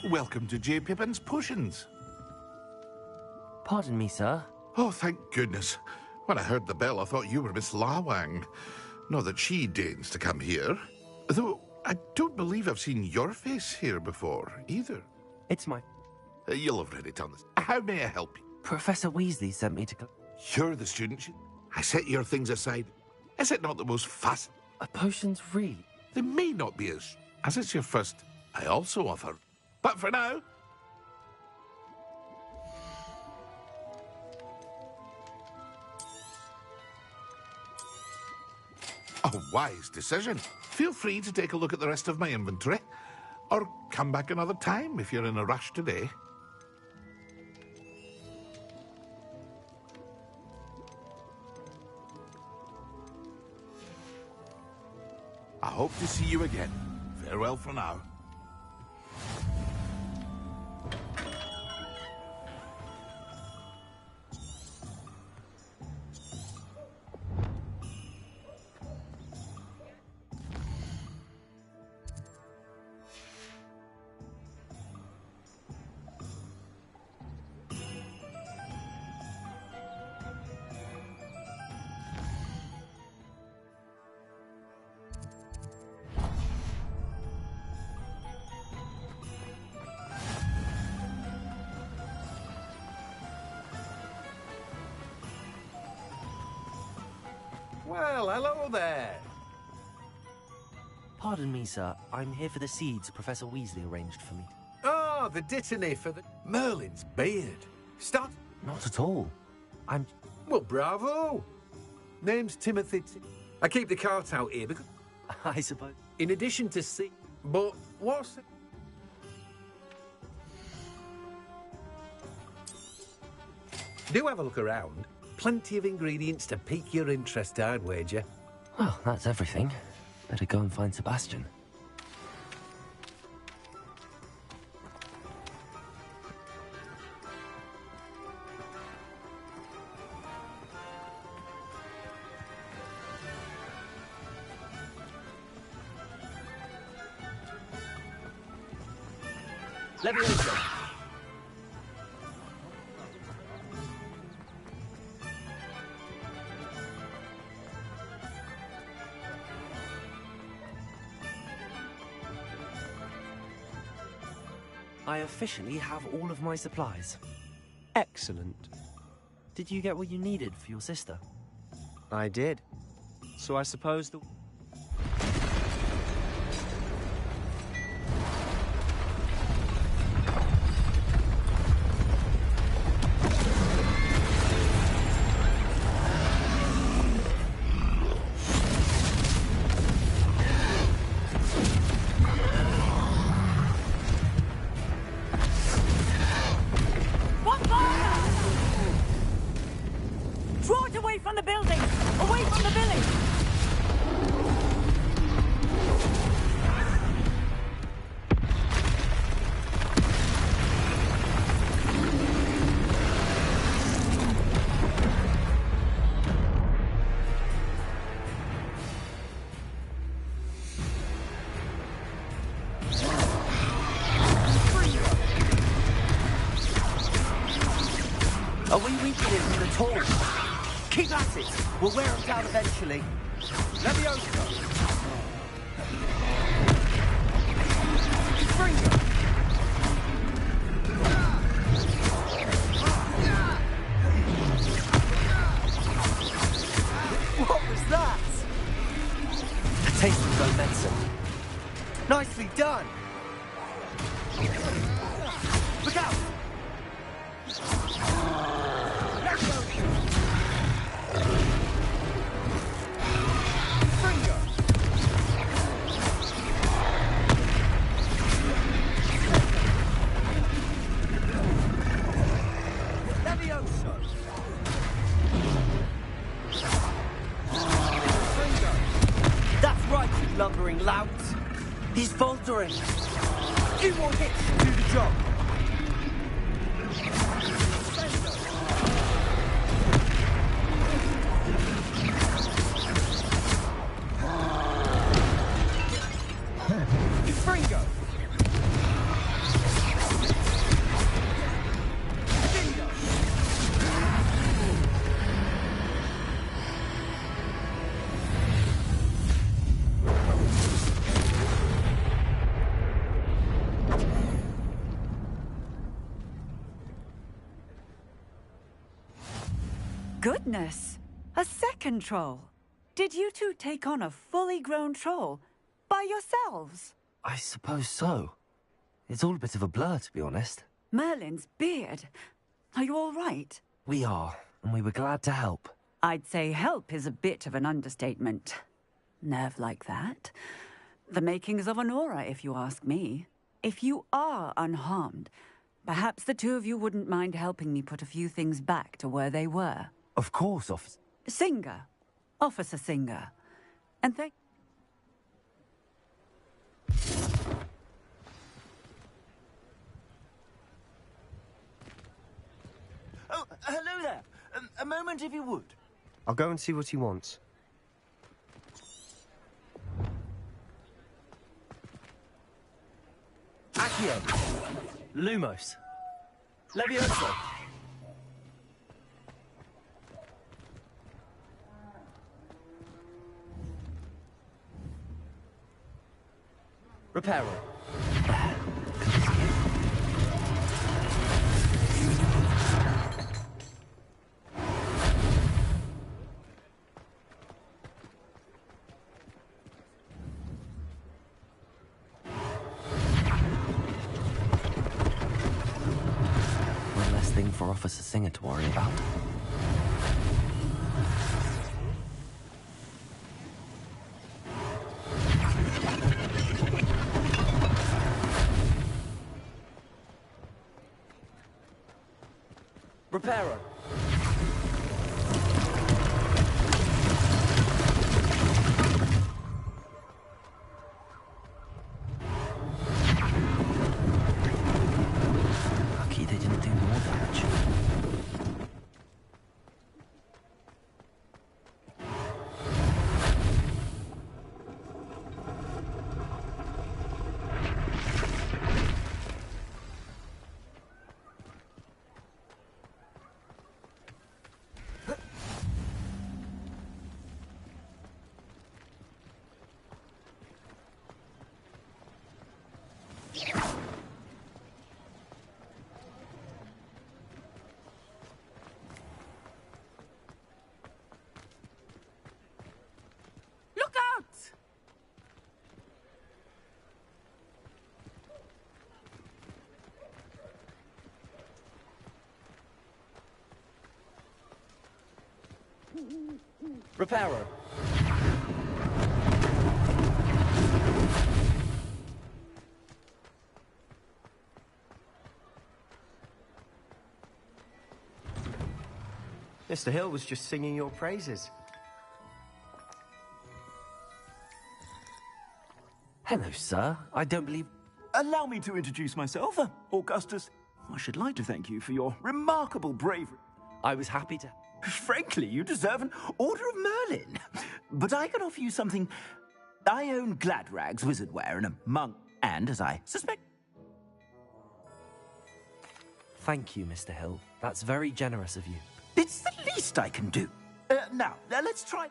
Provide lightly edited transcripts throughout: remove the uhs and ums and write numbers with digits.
Welcome to J. Pippin's Potions. Pardon me, sir. Oh, thank goodness. When I heard the bell, I thought you were Miss Lawang. Not that she deigns to come here. Though, I don't believe I've seen your face here before, either. It's my... You'll have read it on this. How may I help you? Professor Weasley sent me to... You're the student. I set your things aside. Is it not the most fast? Potions, really? They may not be as it's your first. I also offer. But for now... A wise decision. Feel free to take a look at the rest of my inventory. Or come back another time if you're in a rush today. I hope to see you again. Farewell for now. Well, hello there. Pardon me, sir. I'm here for the seeds Professor Weasley arranged for me. Oh, the dittany for the... Merlin's beard. Start... Not at all. I'm... Well, bravo. Name's Timothy... I keep the cart out here because... I suppose... In addition to see... But what's... Do have a look around. Plenty of ingredients to pique your interest, I'd wager. Well, that's everything. Better go and find Sebastian. Leviosa. I officially have all of my supplies. Excellent. Did you get what you needed for your sister? I did. So I suppose the... Are we weakening at all? Keep at it! We'll wear them down eventually. Leviosa. Springer! What was that? A taste of momentum. Nicely done! Look out! That's right, you lumbering lout. He's faltering. Few more hits to do the job. Fringo. Goodness! A second troll! Did you two take on a fully grown troll by yourselves? I suppose so. It's all a bit of a blur, to be honest. Merlin's beard. Are you all right? We are, and we were glad to help. I'd say help is a bit of an understatement. Nerve like that. The makings of an aura, if you ask me. If you are unharmed, perhaps the two of you wouldn't mind helping me put a few things back to where they were. Of course, Officer. Singer. Officer Singer. And thank... Oh, hello there. A moment if you would. I'll go and see what he wants. Accio. Lumos. Levioso. Reparo. One less thing for Officer Singer to worry about. Reparo. Lucky they didn't do more damage. Look out! Reparo. Mr. Hill was just singing your praises. Hello, sir. I don't believe... Allow me to introduce myself, Augustus. I should like to thank you for your remarkable bravery. I was happy to... Frankly, you deserve an Order of Merlin. But I can offer you something. I own Gladrag's wizardwear and a monk, and, as I suspect... Thank you, Mr. Hill. That's very generous of you. It's the least I can do. Now, let's try...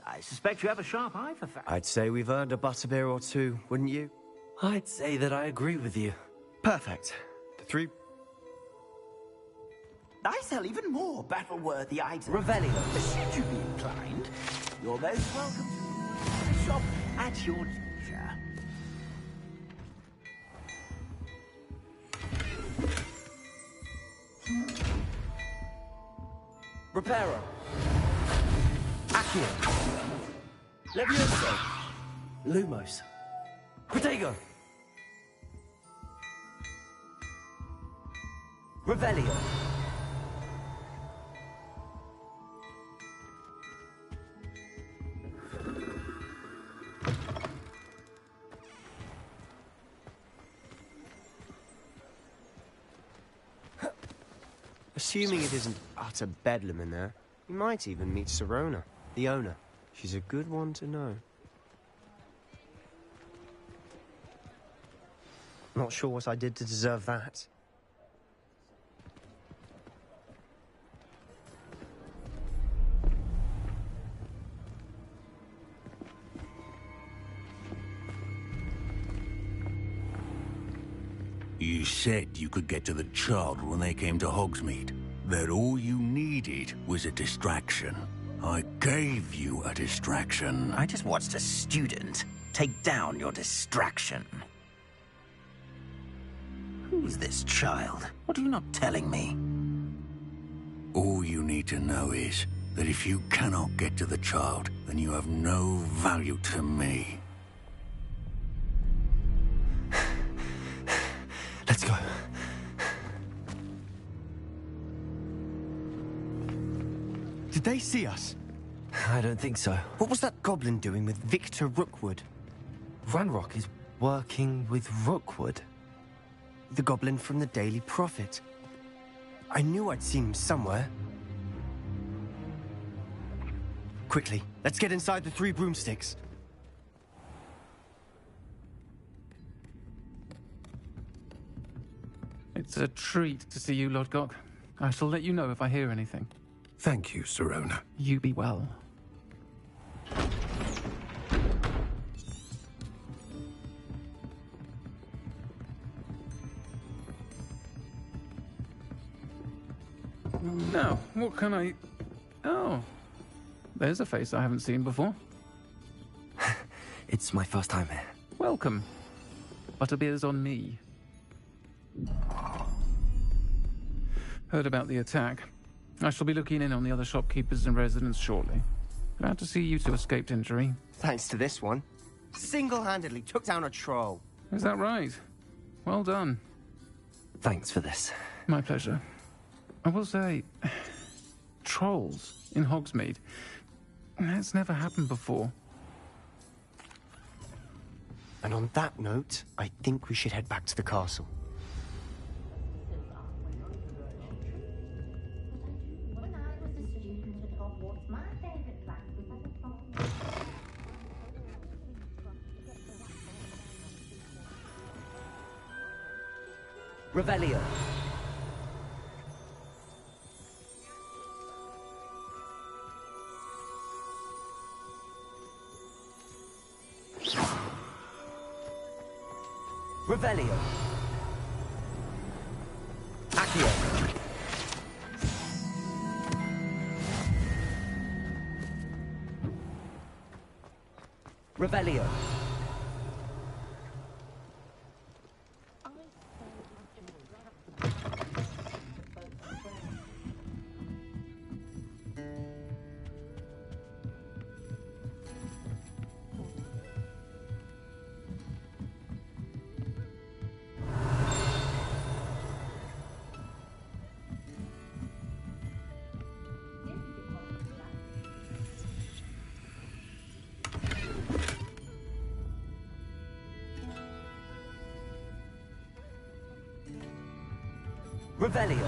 I suspect you have a sharp eye for facts. I'd say we've earned a butterbeer or two, wouldn't you? I'd say that I agree with you. Perfect. The three... I sell even more battle-worthy items. Revelio. Should you be inclined, you're most welcome to my shop at your leisure. Reparo. Accio. Levioso. Lumos. Protego. Revelio. Assuming it isn't utter bedlam in there, you might even meet Sirona, the owner. She's a good one to know. Not sure what I did to deserve that. You said you could get to the child when they came to Hogsmeade. That all you needed was a distraction. I gave you a distraction. I just watched a student take down your distraction. Who's this child? What are you not telling me? All you need to know is that if you cannot get to the child, then you have no value to me. Let's go. Did they see us? I don't think so. What was that goblin doing with Victor Rookwood? Ranrock is working with Rookwood. The goblin from the Daily Prophet. I knew I'd seen him somewhere. Quickly, let's get inside the Three Broomsticks. It's a treat to see you, Lodgok. I shall let you know if I hear anything. Thank you, Sirona. You be well. Now, what can I... Oh, there's a face I haven't seen before. It's my first time here. Welcome. Butterbeer's on me. Heard about the attack. I shall be looking in on the other shopkeepers and residents shortly. Glad to see you two escaped injury. Thanks to this one. Single-handedly took down a troll. Is that right? Well done. Thanks for this. My pleasure. I will say, trolls in Hogsmeade. That's never happened before. And on that note, I think we should head back to the castle. When I was a student at Hogwarts, my favourite class was at the top. Revelio. Revelio. Accio. Revelio. Revelio.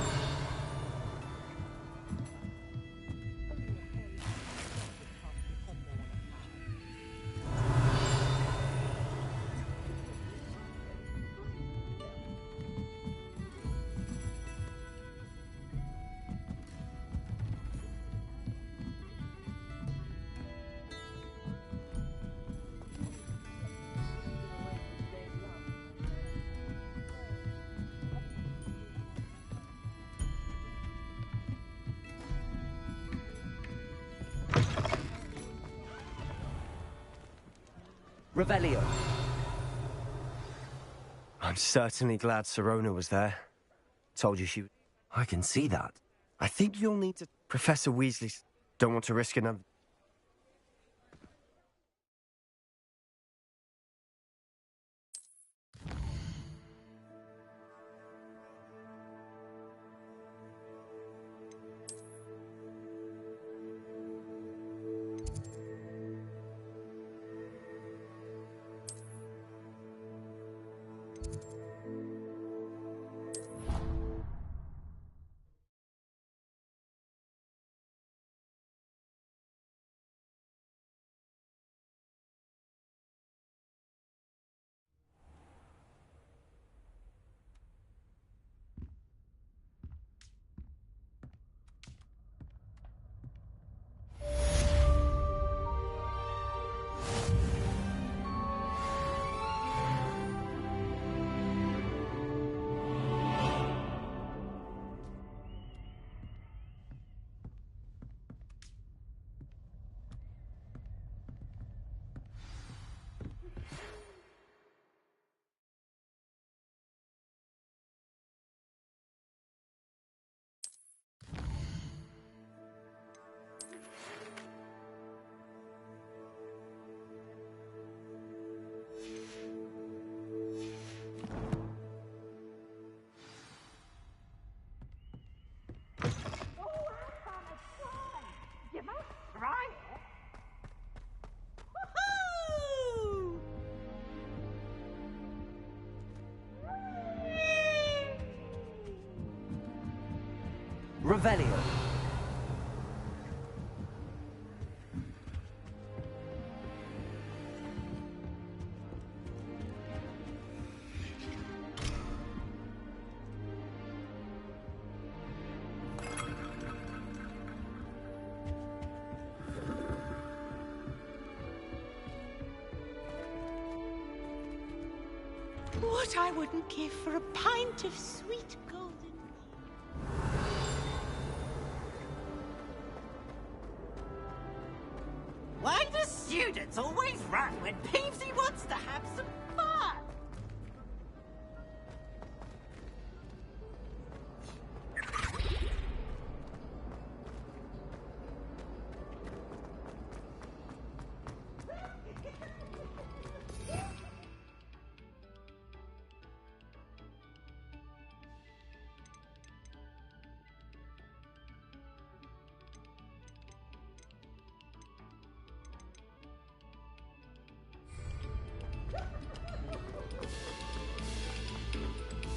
Revelio. I'm certainly glad Sirona was there. Told you she would. I can see that. I think you'll need to... Professor Weasley don't want to risk another... You must try it. Revelio. What I wouldn't give for a pint of sweet golden. Why do students always run when Peevesy wants to have some fun?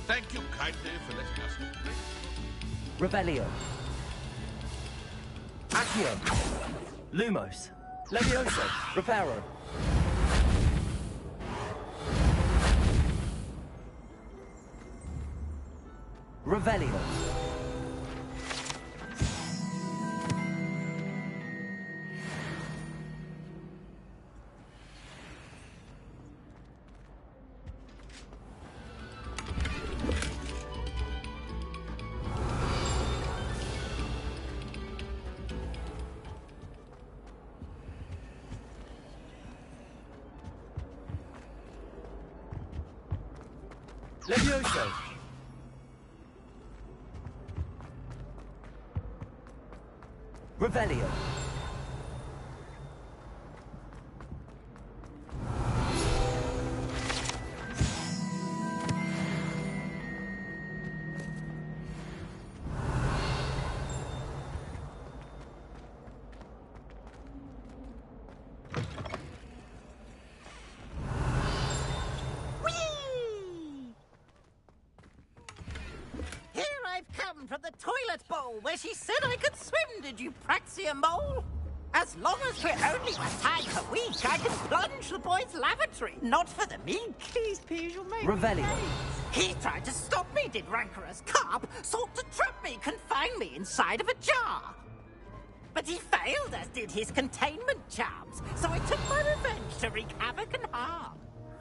Thank you kindly for letting us. Revelio. Accio. Lumos. Levioso. Reparo. Revelio. Levioso. Revelio. Here I've come from the toilet bowl where she said I could swim, did you praxia mole? As long as we're only a time per week, I can plunge the boy's lavatory, not for the meek. Please, Piers, you'll make Revelio. He tried to stop me, did rancorous carp, sought to trap me, confine me inside of a jar. But he failed, as did his containment charms, so I took my revenge to wreak havoc and harm.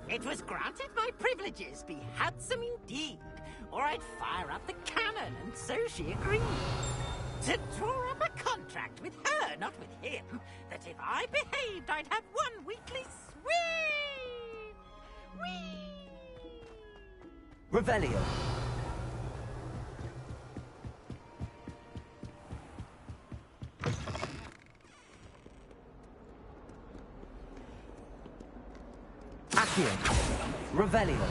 It was granted my privileges be handsome indeed, or I'd fire up the cannon, and so she agreed. To draw up a contract with her, not with him, that if I behaved, I'd have one weekly swim. Whee! Revelio. Accio. Revelio.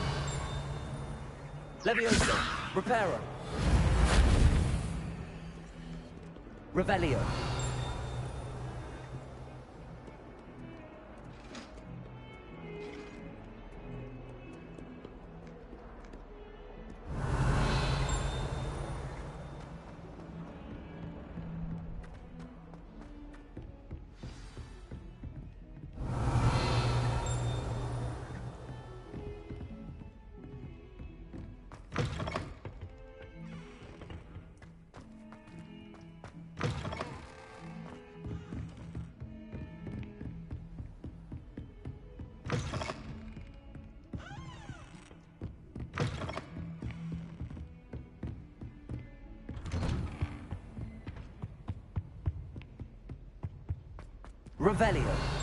Levioso. Reparo. Revelio. Revelio.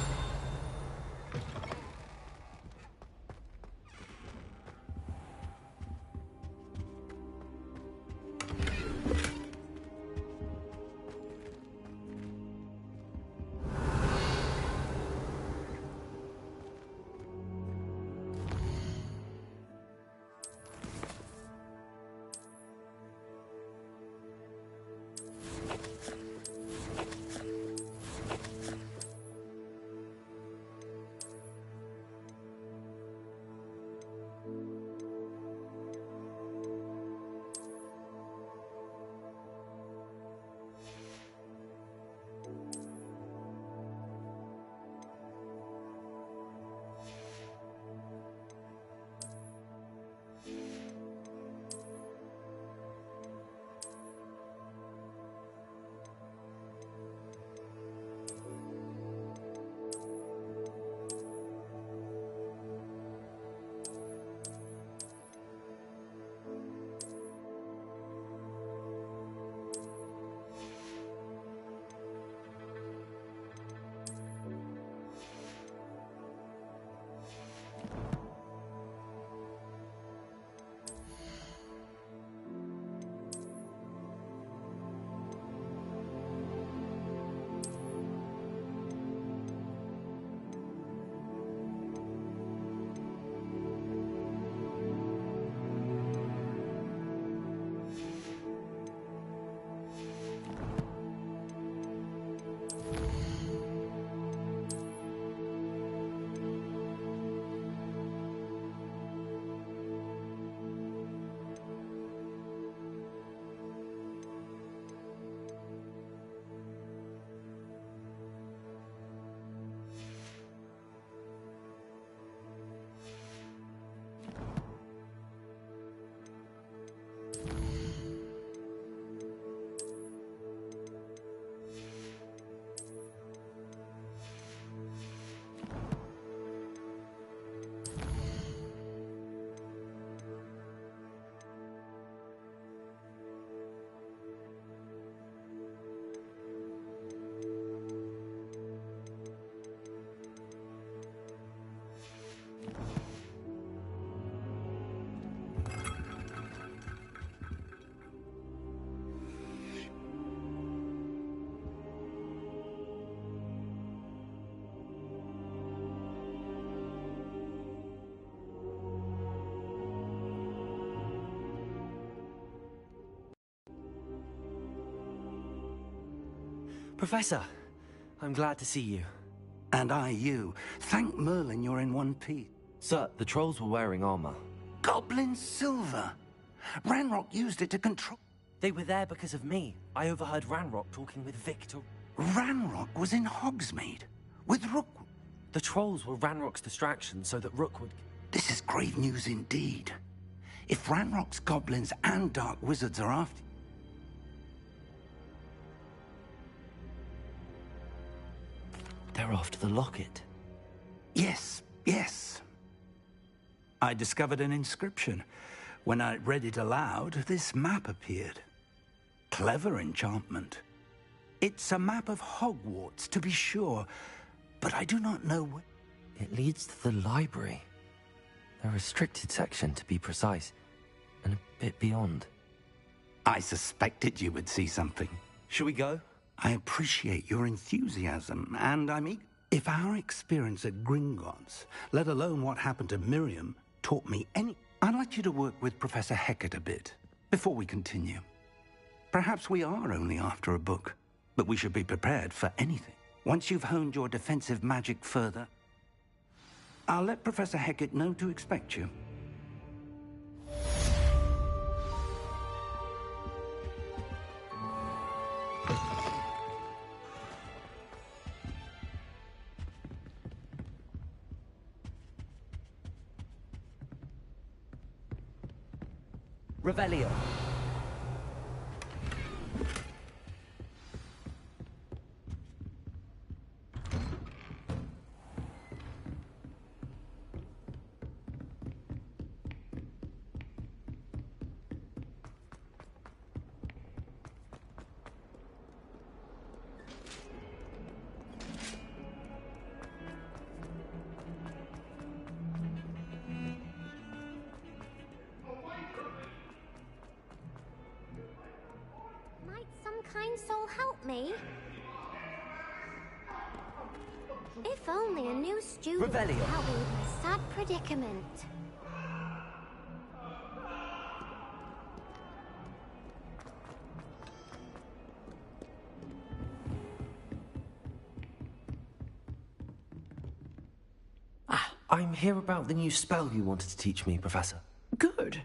Professor, I'm glad to see you. And I you. Thank Merlin you're in one piece. Sir, the trolls were wearing armor. Goblin silver! Ranrock used it to control... They were there because of me. I overheard Ranrock talking with Victor. Ranrock was in Hogsmeade, with Rook. The trolls were Ranrock's distraction so that Rook would... This is grave news indeed. If Ranrock's goblins and dark wizards are after... They're after the locket. Yes, yes. I discovered an inscription. When I read it aloud, this map appeared. Clever enchantment. It's a map of Hogwarts, to be sure, but I do not know where... It leads to the library. The restricted section, to be precise, and a bit beyond. I suspected you would see something. Shall we go? I appreciate your enthusiasm, and I'm eager. If our experience at Gringotts, let alone what happened to Miriam, taught me any... I'd like you to work with Professor Hecat a bit, before we continue. Perhaps we are only after a book, but we should be prepared for anything. Once you've honed your defensive magic further, I'll let Professor Hecat know to expect you. Revelio. soul help me? If only a new student could Revelio. help me with my sad predicament. I'm here about the new spell you wanted to teach me, Professor. Good.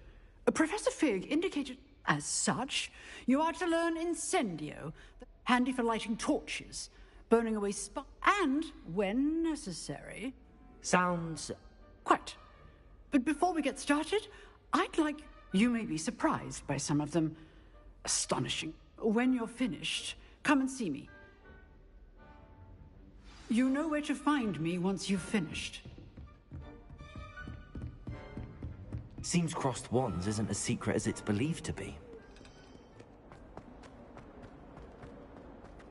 Professor Fig indicated as such, you are to learn Incendio, handy for lighting torches, burning away and, when necessary... Sounds... Quite. But before we get started, I'd like... You may be surprised by some of them. Astonishing. When you're finished, come and see me. You know where to find me once you've finished. Seems crossed wands isn't as secret as it's believed to be.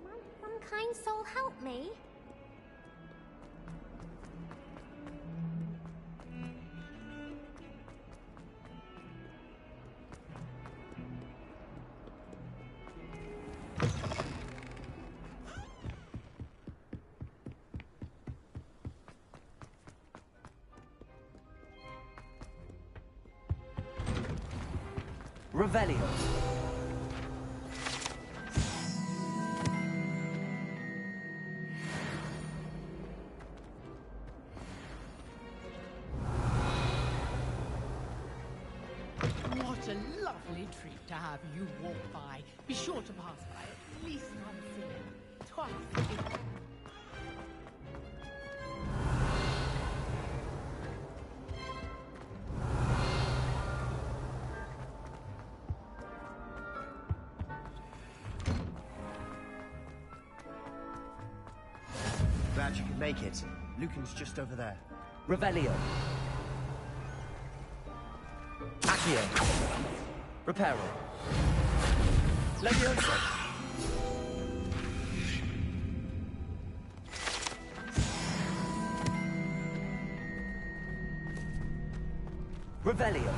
Might some kind soul help me? Revelio. What a lovely treat to have you walk by. Be sure to pass by at least once a year. Twice a year. Glad you could make it. Lucan's just over there. Revelio. Accio. Reparo. Levioso. Revelio.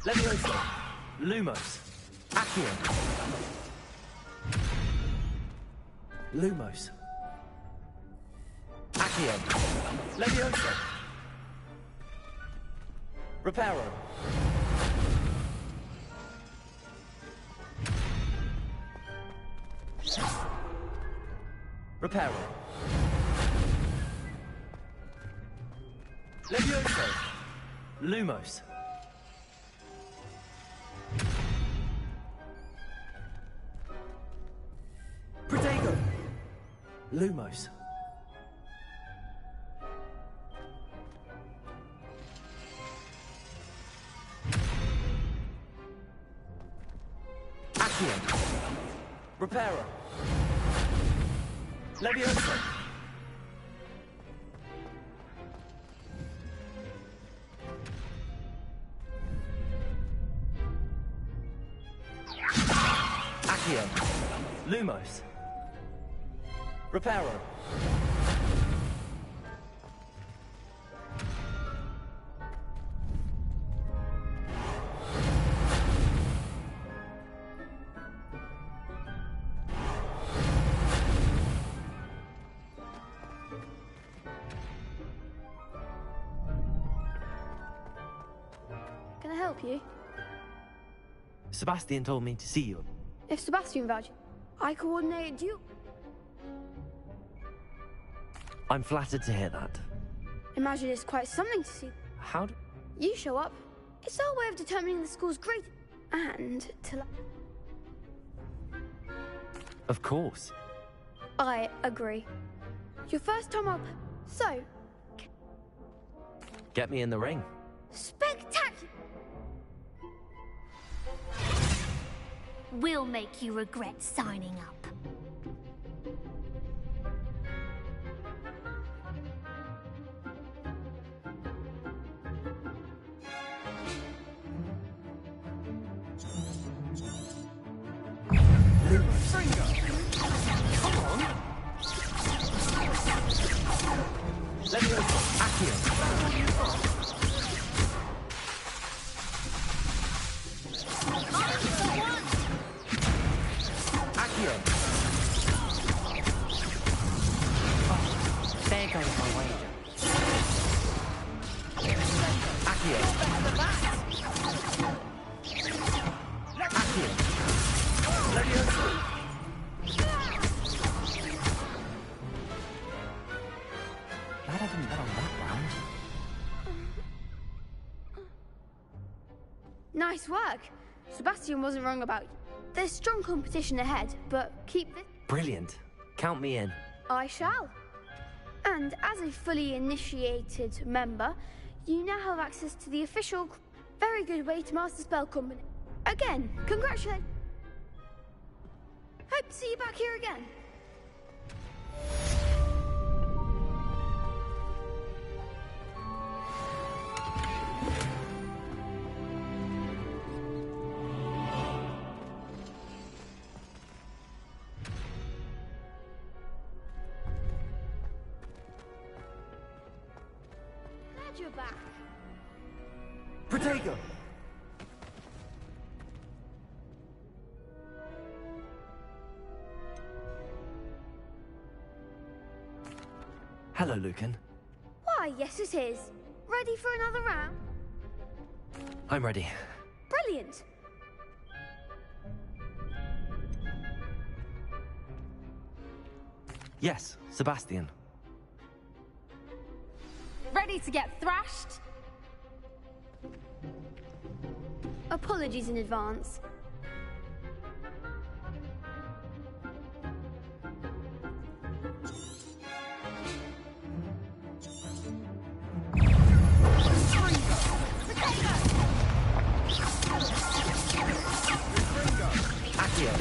Levioso. Lumos. Accio. Lumos. Accio. Levioso. Reparo. Reparo. Levioso. Lumos. Protego. Lumos. Accio. Reparo. Levioso. Accio. Lumos. Reparo. Can I help you? Sebastian told me to see you. If Sebastian vouched, I coordinated you. I'm flattered to hear that. Imagine it's quite something to see. How do... You show up. It's our way of determining the school's grade. And to... Of course. I agree. Your first time up. So... Get me in the ring. Spectacular! We'll make you regret signing up. Levioso. There goes my wager. Accio. Accio. Glad I didn't bet on that round. Nice work. Sebastian wasn't wrong about you. There's strong competition ahead, but keep this. Brilliant. Count me in. I shall. And as a fully initiated member, you now have access to the official, very good way to master spell combination. Again, congratulations. Hope to see you back here again. Glad you're back. Protego! Hello, Lucan. Why, yes it is. Ready for another round? I'm ready. Brilliant. Yes, Sebastian. Ready to get thrashed? Apologies in advance. Accio.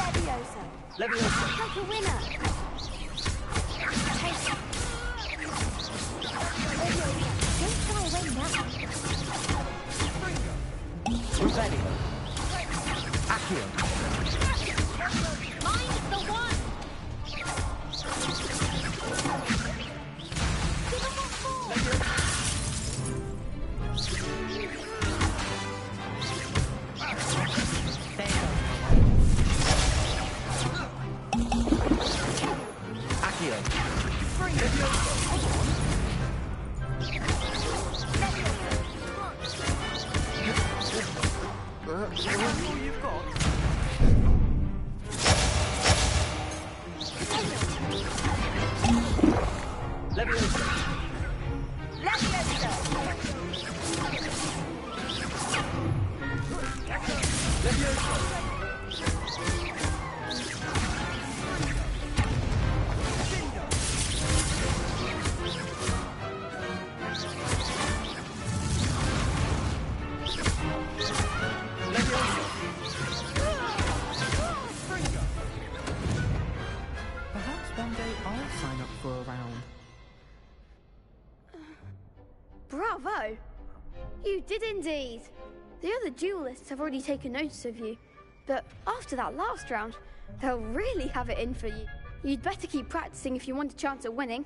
Leviosa. Leviosa. Like a winner. Don't try away now. Revelio. Accio. Mind the one! Accio. All you've got. Leviosa. Perhaps one day I'll sign up for a round. Bravo! You did indeed. The other duelists have already taken notice of you, but after that last round, they'll really have it in for you. You'd better keep practicing if you want a chance at winning,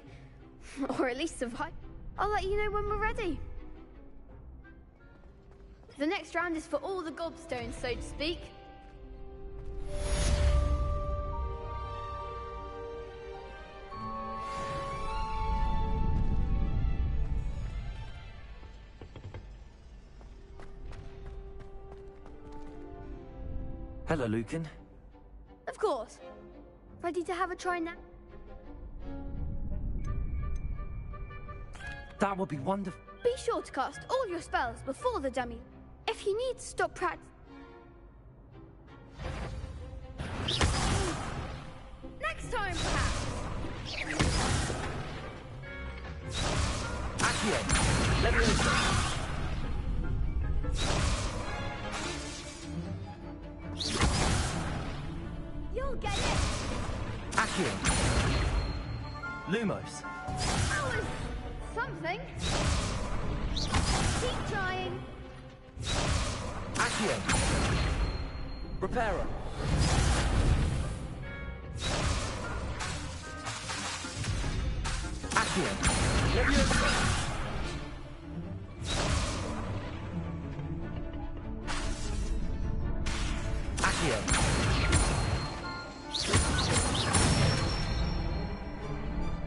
or at least survive. I'll let you know when we're ready. The next round is for all the gobstones, so to speak. Hello, Lucan. Of course. Ready to have a try now? That would be wonderful. Be sure to cast all your spells before the dummy. If you need to stop practice... Next time, perhaps! Accio. Leviosa. You'll get it! Accio. Lumos. That was something. Keep trying. Accio. Reparo. Accio.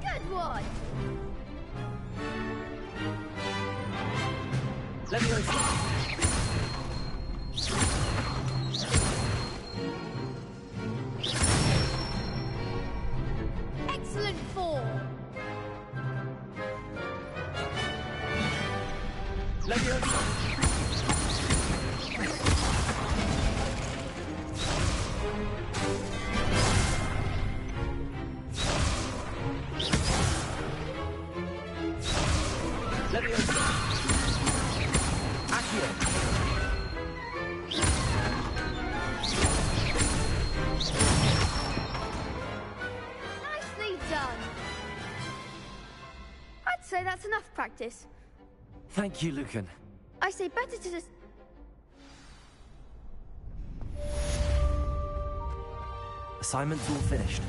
Good one! Leviosa. Excellent form! Leviosa. Leviosa. Accio. Nicely done! I'd say that's enough practice. Thank you, Lucan. I say better to just... Assignment's all finished.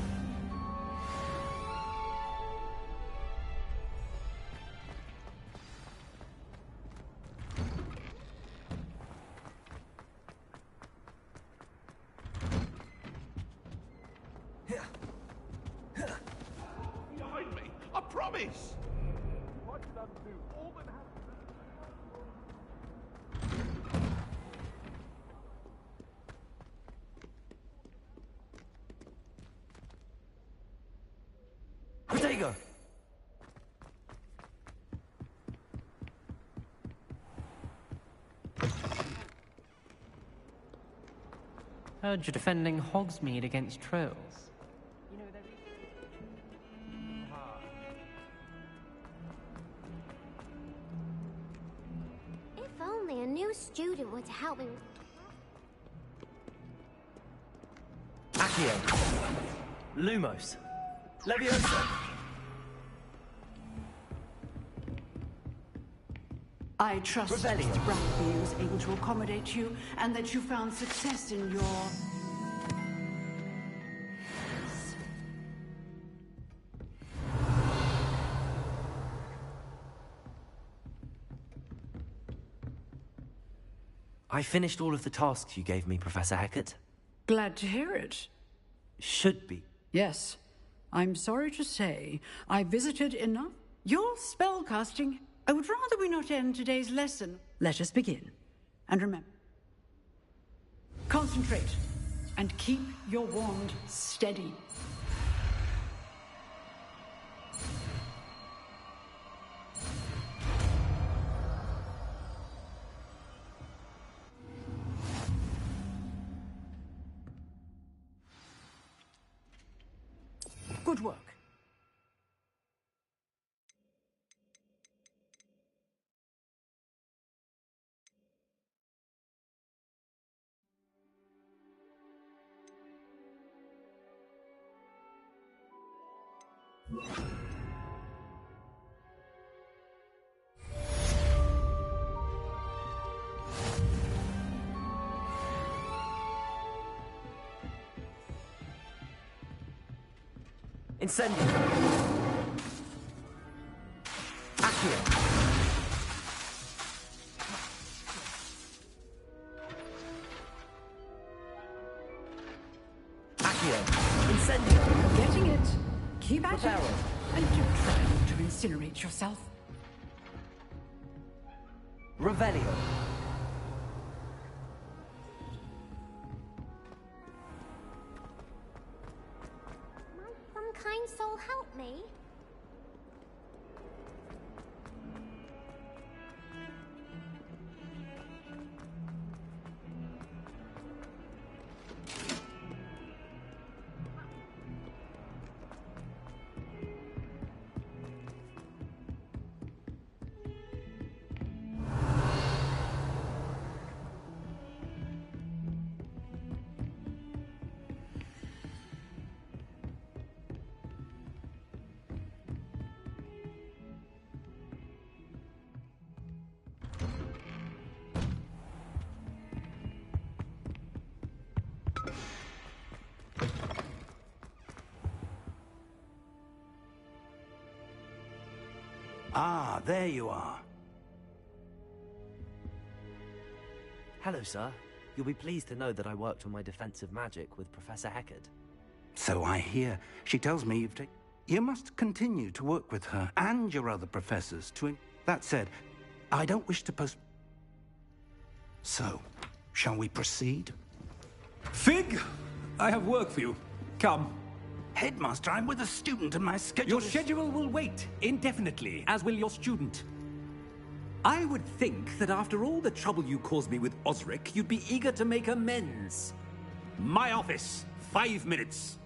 Behind me, I promise! What did I do? All that happened. Protego! Heard you're defending Hogsmeade against trolls. If only a new student were to help me. Accio. Lumos. Leviosa. I trust Rebellion. Mr. Bradley was able to accommodate you and that you found success in your... I finished all of the tasks you gave me, Professor Hecat. Glad to hear it. Should be. Yes. I'm sorry to say, I visited enough. Your spellcasting... I would rather we not end today's lesson. Let us begin. And remember... Concentrate. And keep your wand steady. Good work. Incendio. Accio. Accio. Incendio. Getting it. Keep at it. Reparo. And do try not to incinerate yourself. Revelio. Might some kind soul help me? Ah, there you are. Hello, sir. You'll be pleased to know that I worked on my defensive magic with Professor Heckard. So I hear. She tells me you've taken... You must continue to work with her and your other professors to... That said, I don't wish to post... So, shall we proceed? Fig! I have work for you. Come. Headmaster, I'm with a student and my schedule Your schedule will wait indefinitely, as will your student. I would think that after all the trouble you caused me with Osric, you'd be eager to make amends. My office, 5 minutes.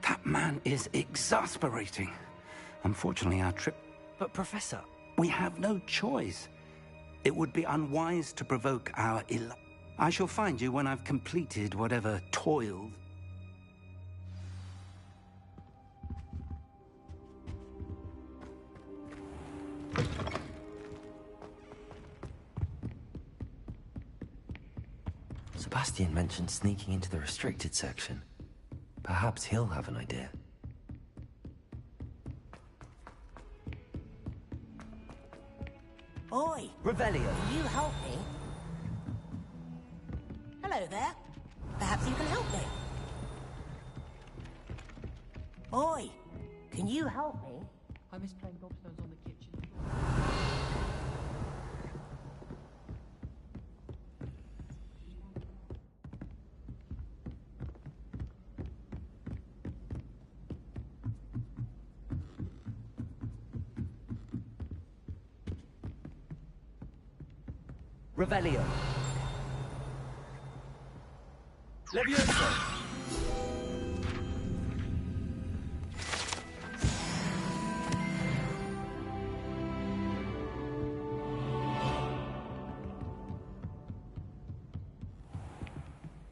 That man is exasperating. Unfortunately, our trip... But, Professor... We have no choice. It would be unwise to provoke our I shall find you when I've completed whatever toil... Sebastian mentioned sneaking into the restricted section. Perhaps he'll have an idea. Oi! Revelio. Can you help me? Hello there. Perhaps you can help me. Oi! Can you help me? I miss playing gobstones on the kitchen. Revelio. Levioso.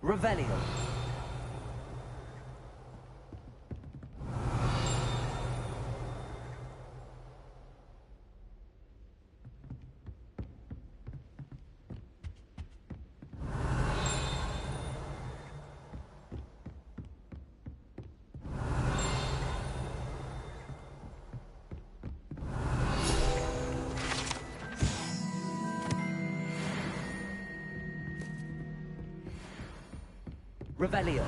Revelio. Revelio.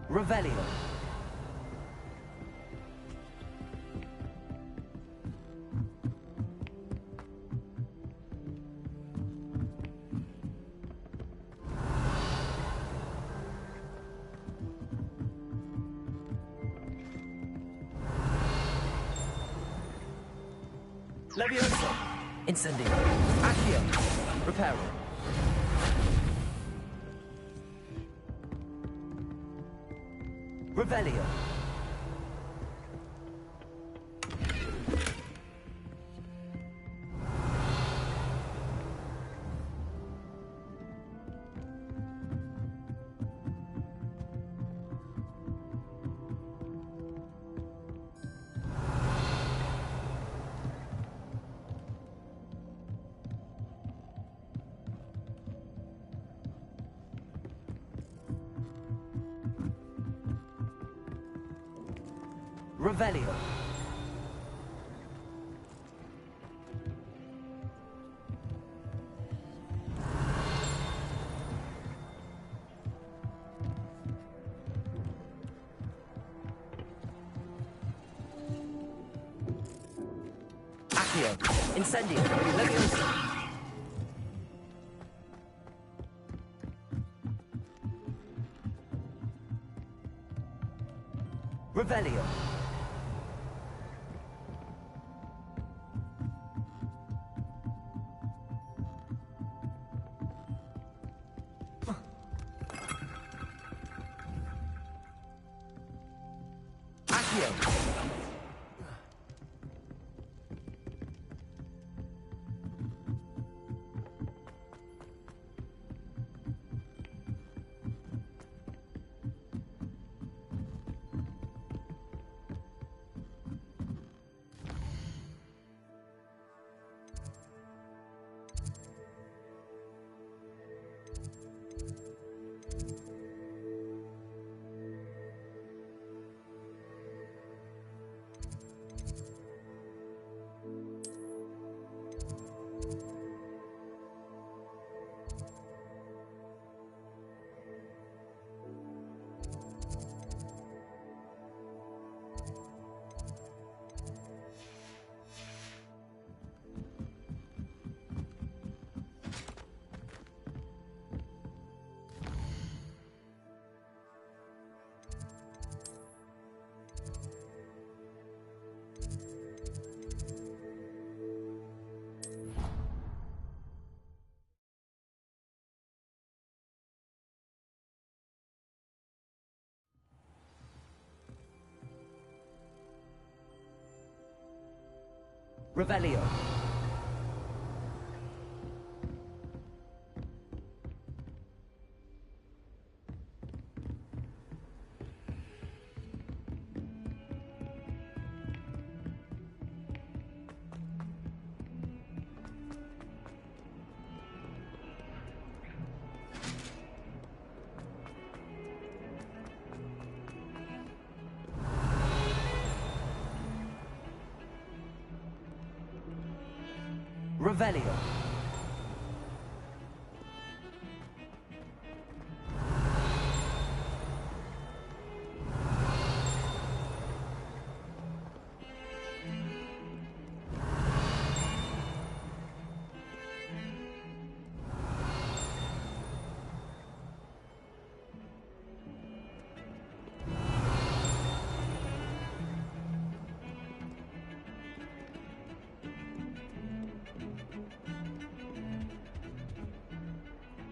Revelio. Levioso. Incendio. Accio. Reparo. Revelio. Revelio. Accio. Incendio. Levioso. Revelio. Revelio. Revelio.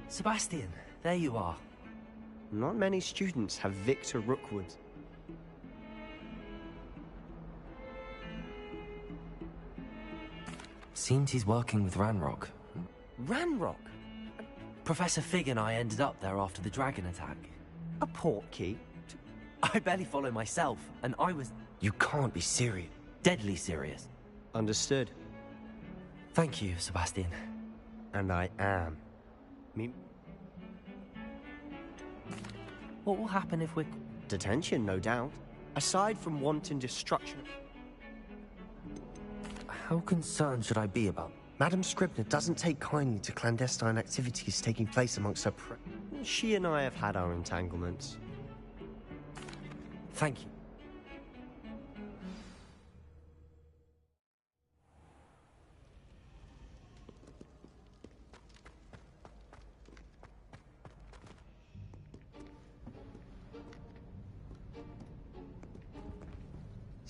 Sebastian, there you are. Not many students have Victor Rookwood. Seems he's working with Ranrock. Ranrock? Professor Fig and I ended up there after the dragon attack. A portkey? I barely follow myself, and I was... You can't be serious. Deadly serious. Understood. Thank you, Sebastian. And I am. What will happen if we're... Detention, no doubt. Aside from wanton destruction... How concerned should I be about... Madame Scribner doesn't take kindly to clandestine activities taking place amongst her She and I have had our entanglements. Thank you.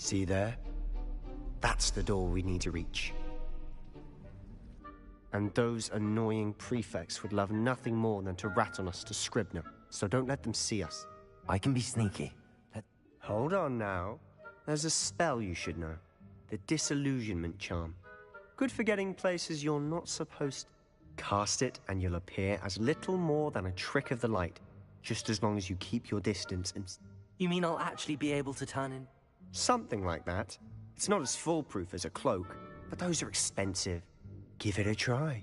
See there? That's the door we need to reach. And those annoying prefects would love nothing more than to rat on us to Scribner, so don't let them see us. I can be sneaky. Hold on now. There's a spell you should know. The Disillusionment Charm. Good for getting places you're not supposed to. Cast it and you'll appear as little more than a trick of the light, just as long as you keep your distance and... You mean I'll actually be able to turn in... Something like that. It's not as foolproof as a cloak, but those are expensive. Give it a try.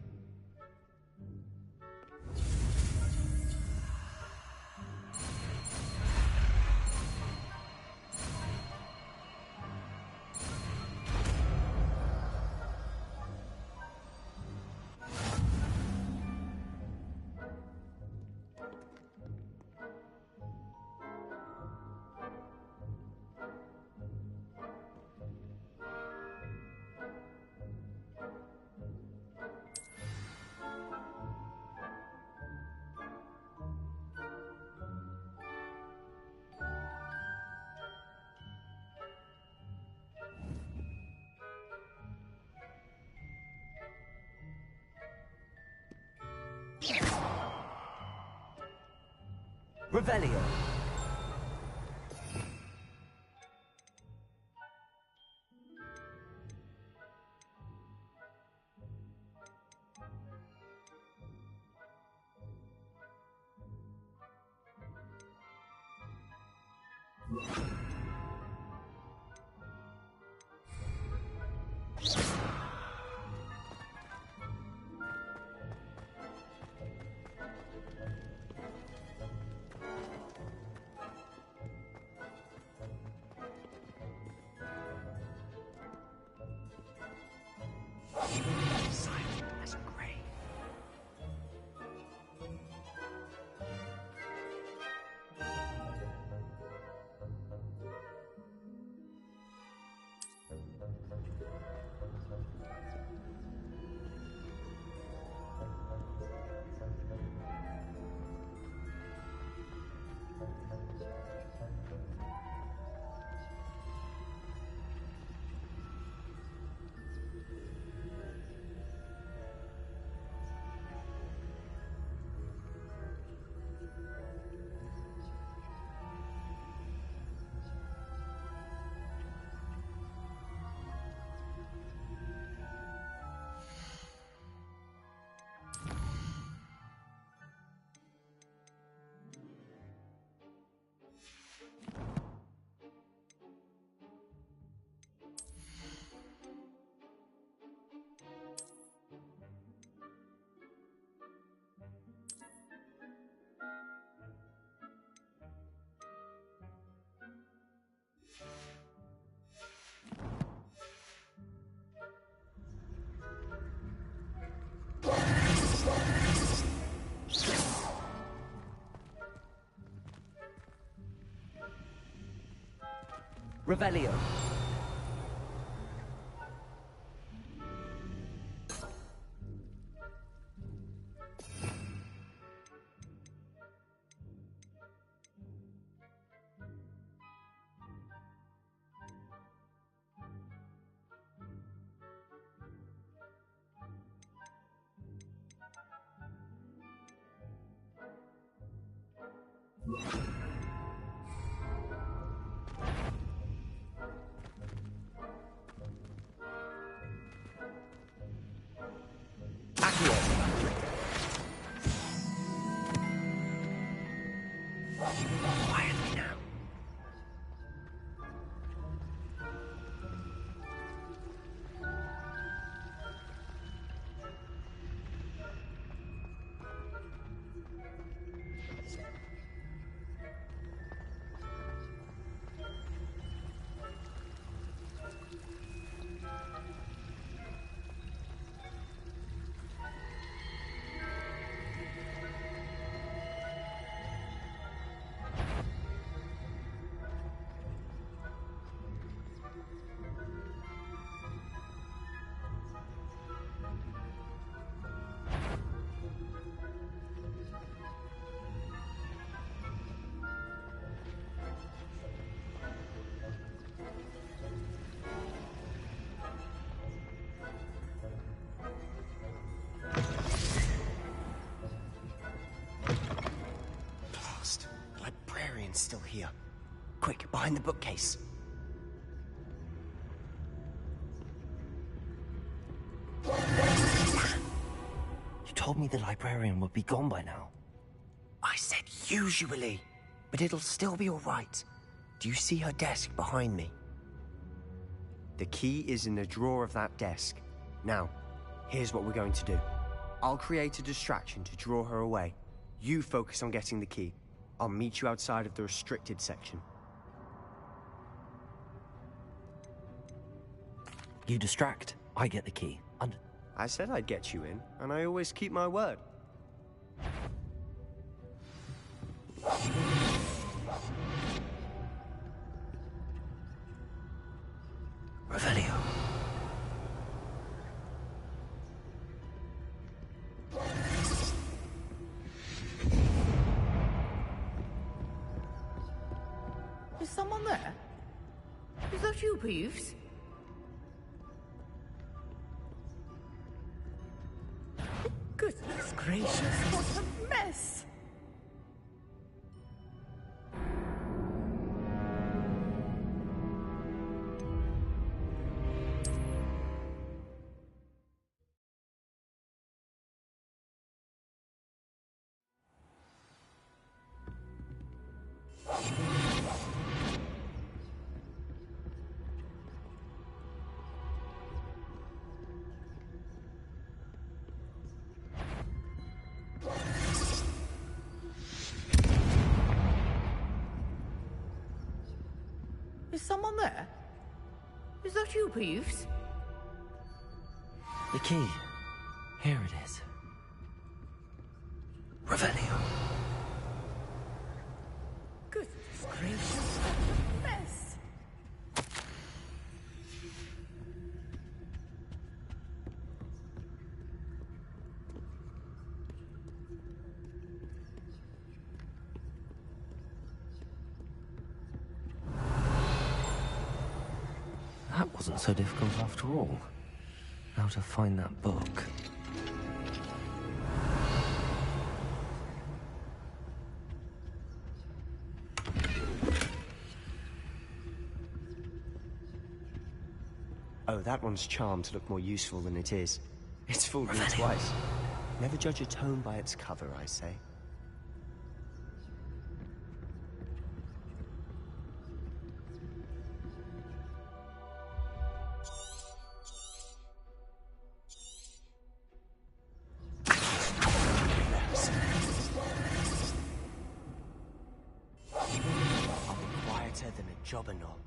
Revelio. Revelio. Quietly now. Blast. The librarian's still here. Quick, behind the bookcase. You told me the librarian would be gone by now. I said usually, but it'll still be all right. Do you see her desk behind me? The key is in the drawer of that desk. Now, here's what we're going to do. I'll create a distraction to draw her away. You focus on getting the key. I'll meet you outside of the restricted section. You distract, I get the key. I said I'd get you in, and I always keep my word. Revelio. Is someone there? Is that you, Peeves? Goodness gracious, what a mess! Is someone there? Is that you, Peeves? The key. Here it is. Revelio. Goodness gracious, what a mess! That wasn't so difficult after all. Now to find that book. Oh, that one's charmed to look more useful than it is. It's fooled me twice. Never judge a tome by its cover, I say. I'll be quieter than a jobberknoll.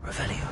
Revelio.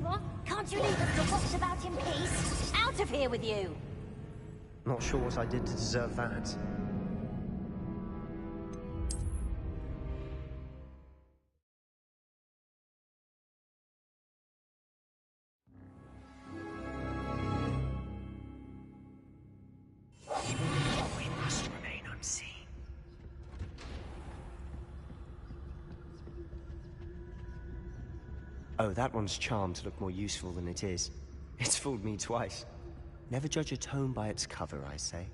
What? Can't you leave us to watch about in peace? Out of here with you! Not sure what I did to deserve that. We must remain unseen. Oh, that one's charmed to look more useful than it is. It's fooled me twice. Never judge a tome by its cover, I say.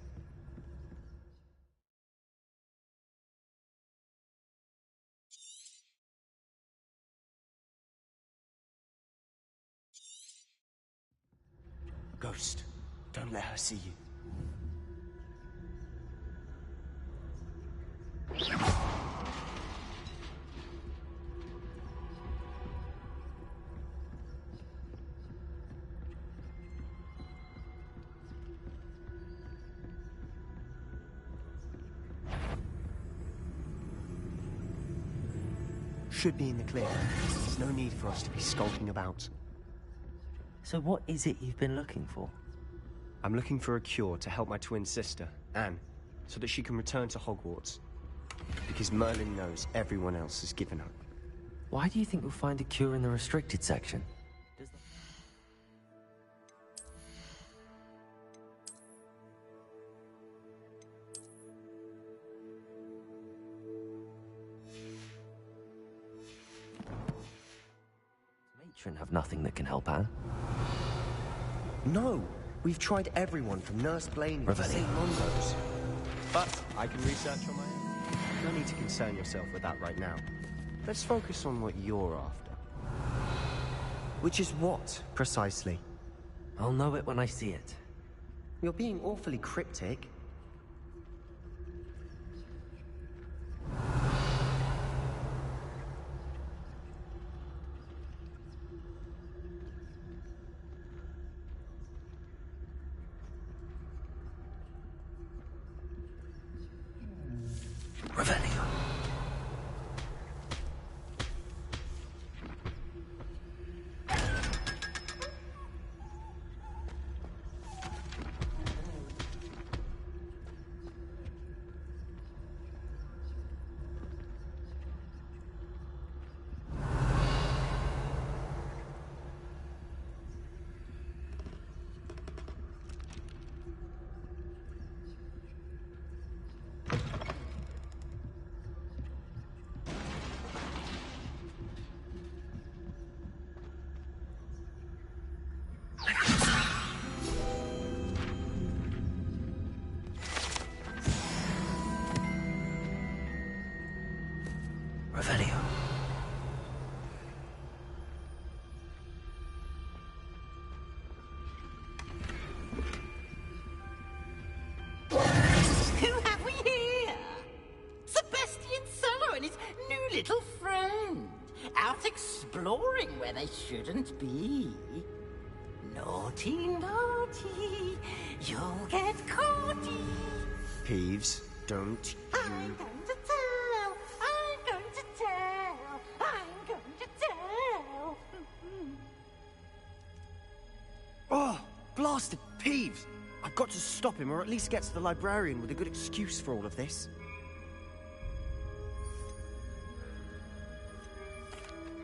Ghost, don't let her see you. Should be in the clear. There's no need for us to be skulking about. So what is it you've been looking for? I'm looking for a cure to help my twin sister, Anne, so that she can return to Hogwarts. Because Merlin knows everyone else has given up. Why do you think we'll find a cure in the restricted section? Matron have nothing that can help Anne. No! We've tried everyone from Nurse Blaney to St. Mondo's. But I can research on my own. No need to concern yourself with that right now. Let's focus on what you're after. Which is what, precisely? I'll know it when I see it. You're being awfully cryptic. Revelio. Revelio. Who have we here? Sebastian Cello and his new little friend. Out exploring where they shouldn't be. Naughty, naughty. You'll get caughty. Peeves, don't you... I'm going to tell. I'm going to tell. I'm going to tell. Oh, blasted Peeves! I've got to stop him, or at least get to the librarian with a good excuse for all of this.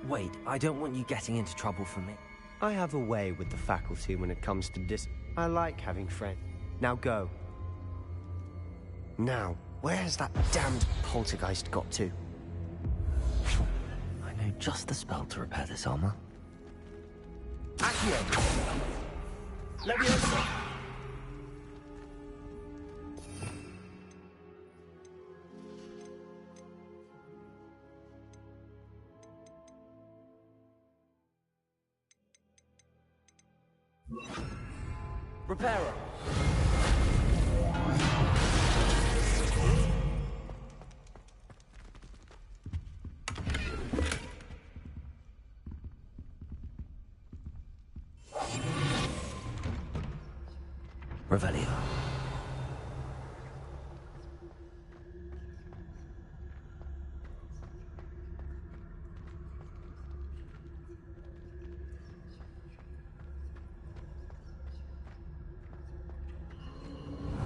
Wait, I don't want you getting into trouble for me. I have a way with the faculty when it comes to I like having friends. Now go. Now, where has that damned poltergeist got to? I know just the spell to repair this armor. Accio! Leviosa! Reparo. Revelio.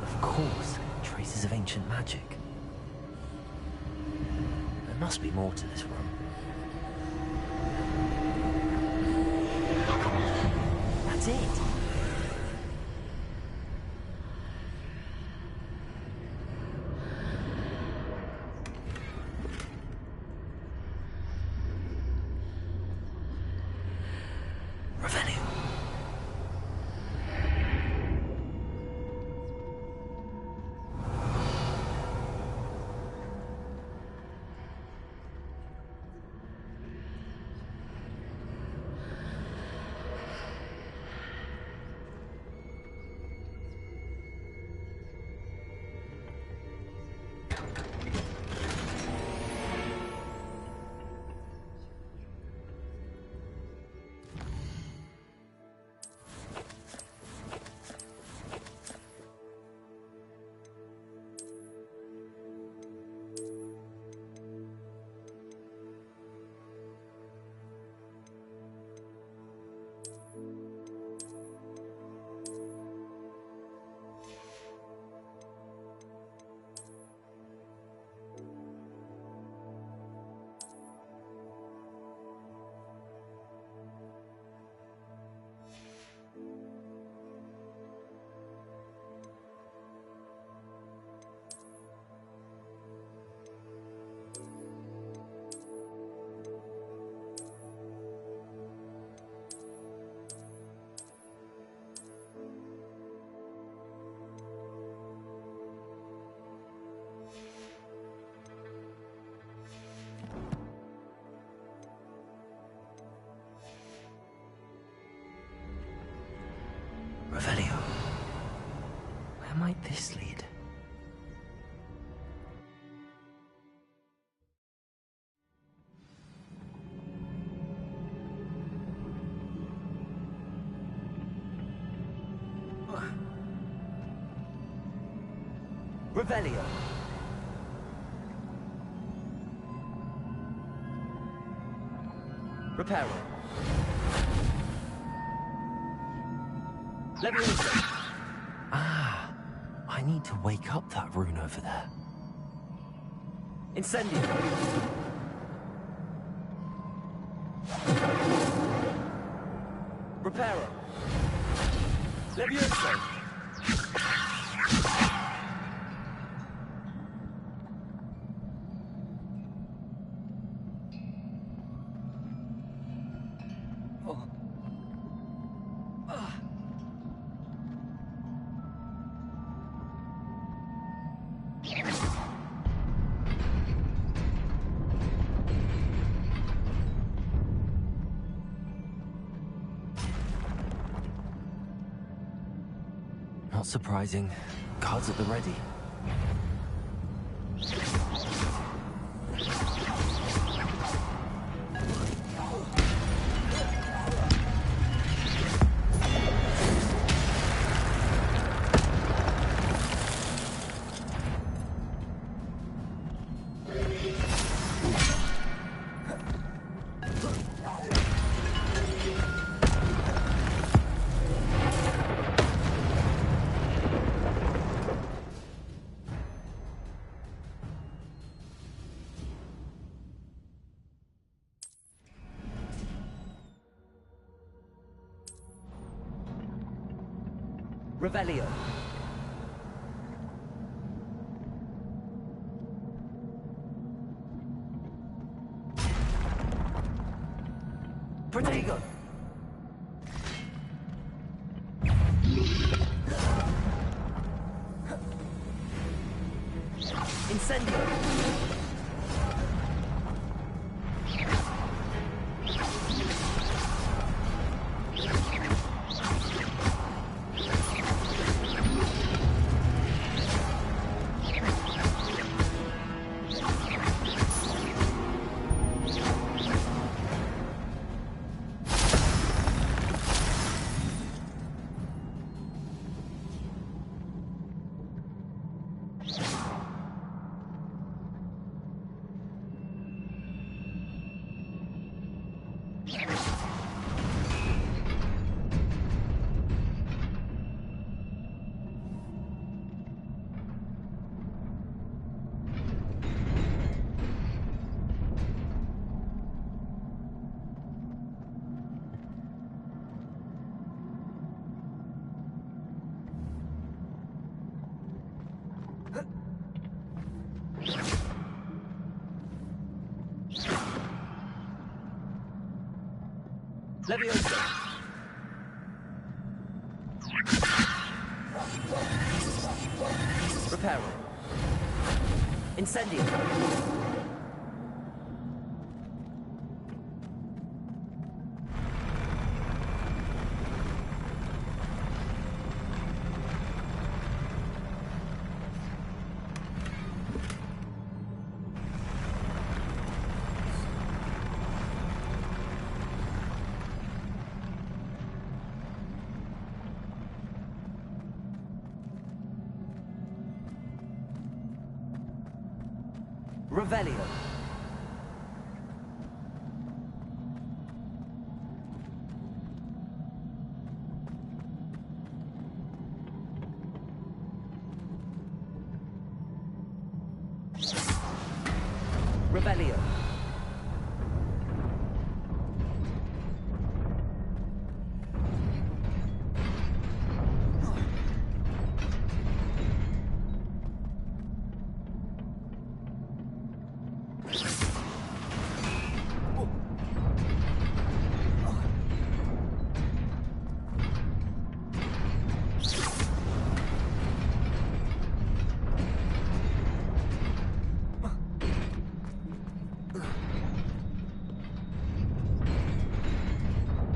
Of course, traces of ancient magic. There must be more to this room. That's it. Revelio. Where might this lead? Revelio. Reparo. Ah, I need to wake up that rune over there. Incendio. Reparo. Levioso. Not surprising. Guards at the ready. Revelio. Protego. Incendio. Leviosa. Reparo. Incendio. Revelio. Revelio.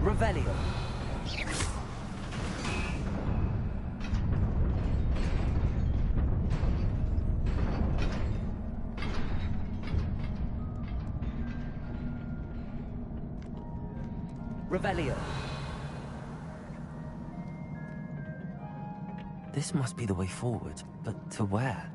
Revelio. Revelio. This must be the way forward, but to where?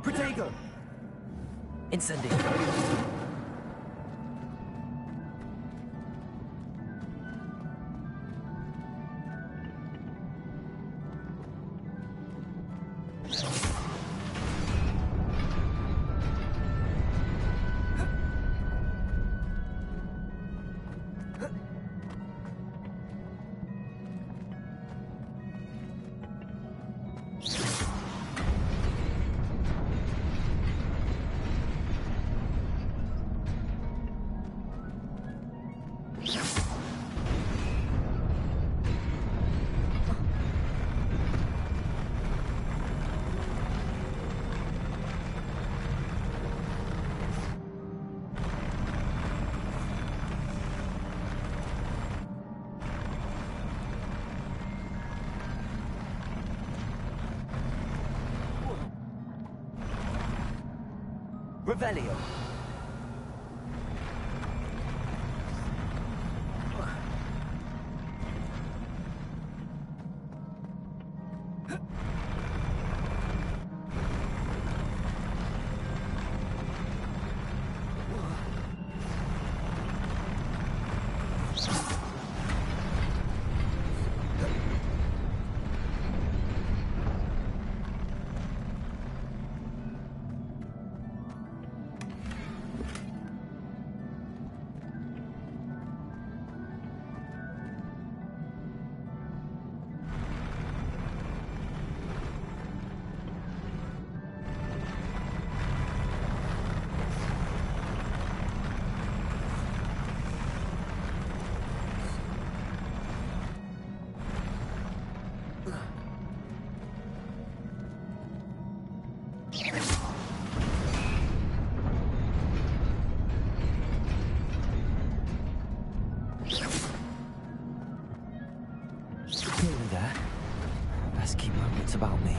Protego! Incendio. Revelio. Nearly there. Best keep my wits about me.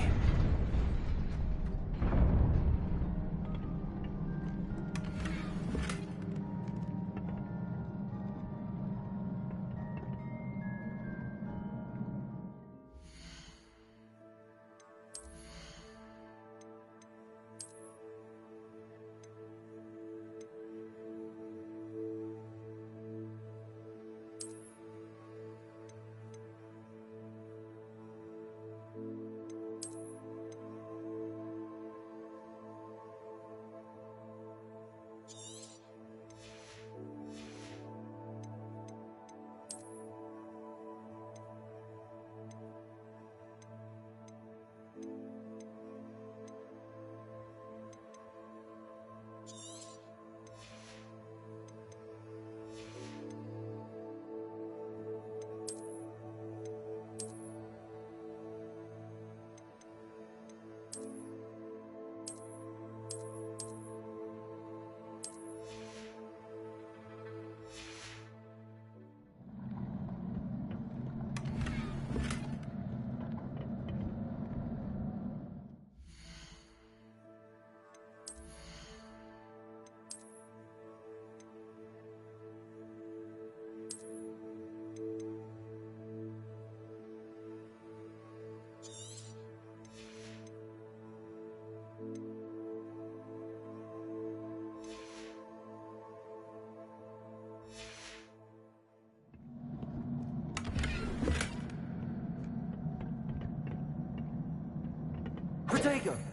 take her!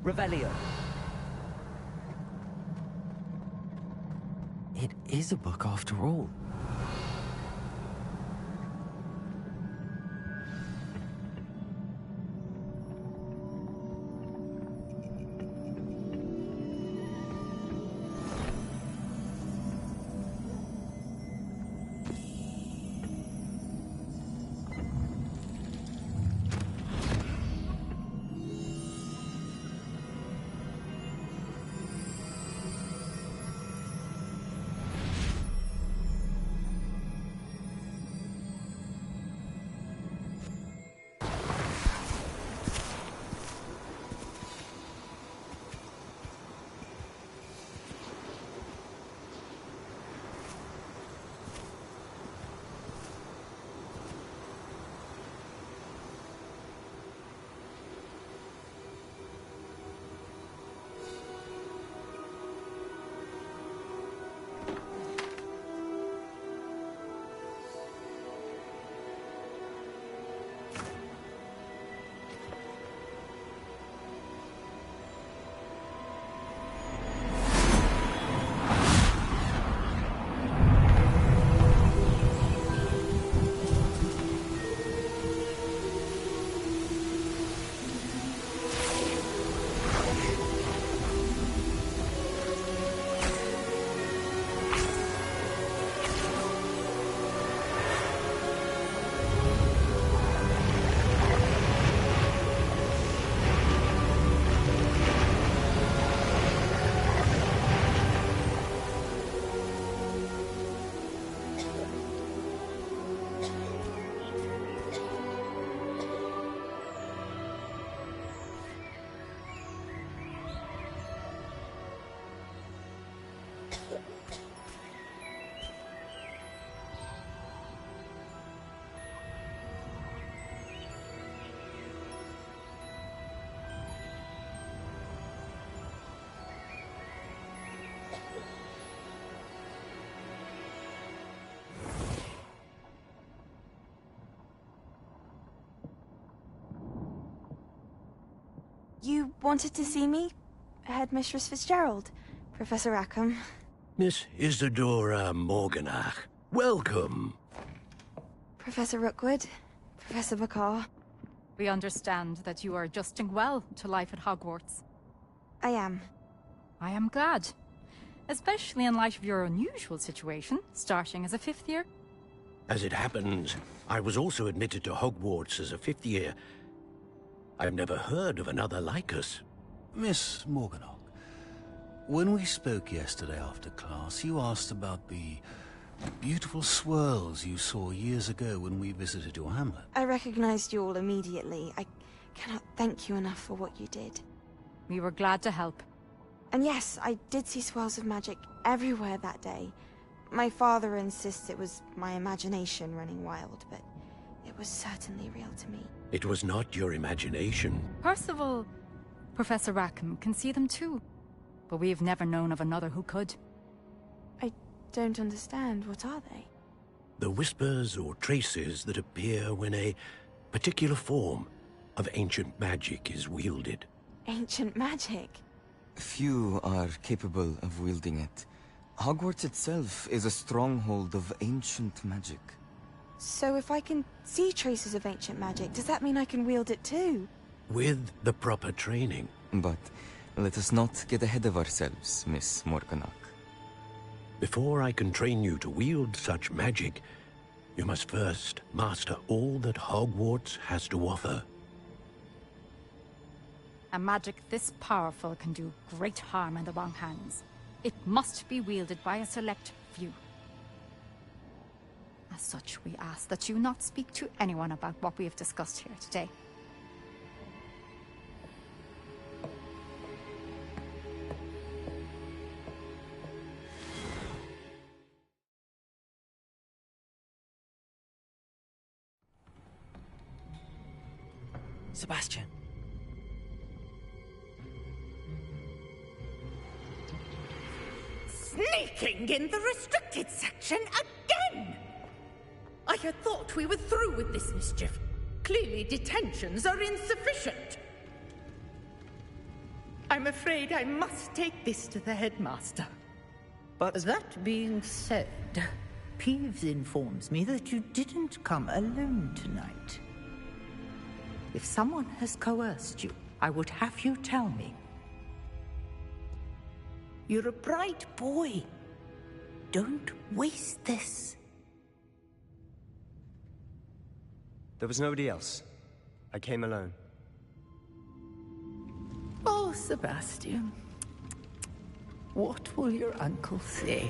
Revelio. It is a book after all. You wanted to see me? Headmistress Fitzgerald, Professor Rackham. Miss Isadora Morganach, welcome. Professor Rookwood, Professor Bakar. We understand that you are adjusting well to life at Hogwarts. I am. I am glad. Especially in light of your unusual situation, starting as a 5th year. As it happens, I was also admitted to Hogwarts as a 5th year. I've never heard of another like us. Miss Morganach, when we spoke yesterday after class, you asked about the beautiful swirls you saw years ago when we visited your hamlet. I recognized you all immediately. I cannot thank you enough for what you did. We were glad to help. And yes, I did see swirls of magic everywhere that day. My father insists it was my imagination running wild, but it was certainly real to me. It was not your imagination. Percival, Professor Rackham can see them too. But we have never known of another who could. I don't understand. What are they? The whispers or traces that appear when a particular form of ancient magic is wielded. Ancient magic? Few are capable of wielding it. Hogwarts itself is a stronghold of ancient magic. So if I can see traces of ancient magic, does that mean I can wield it too? With the proper training. But let us not get ahead of ourselves, Miss Morganach. Before I can train you to wield such magic, you must first master all that Hogwarts has to offer. A magic this powerful can do great harm in the wrong hands. It must be wielded by a select few. As such, we ask that you not speak to anyone about what we have discussed here today. Sebastian. Sneaking in the restricted section again! I had thought we were through with this mischief. Clearly detentions are insufficient. I'm afraid I must take this to the headmaster. But that being said, Peeves informs me that you didn't come alone tonight. If someone has coerced you, I would have you tell me. You're a bright boy. Don't waste this. There was nobody else. I came alone. Oh, Sebastian. What will your uncle say?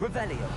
Revelio.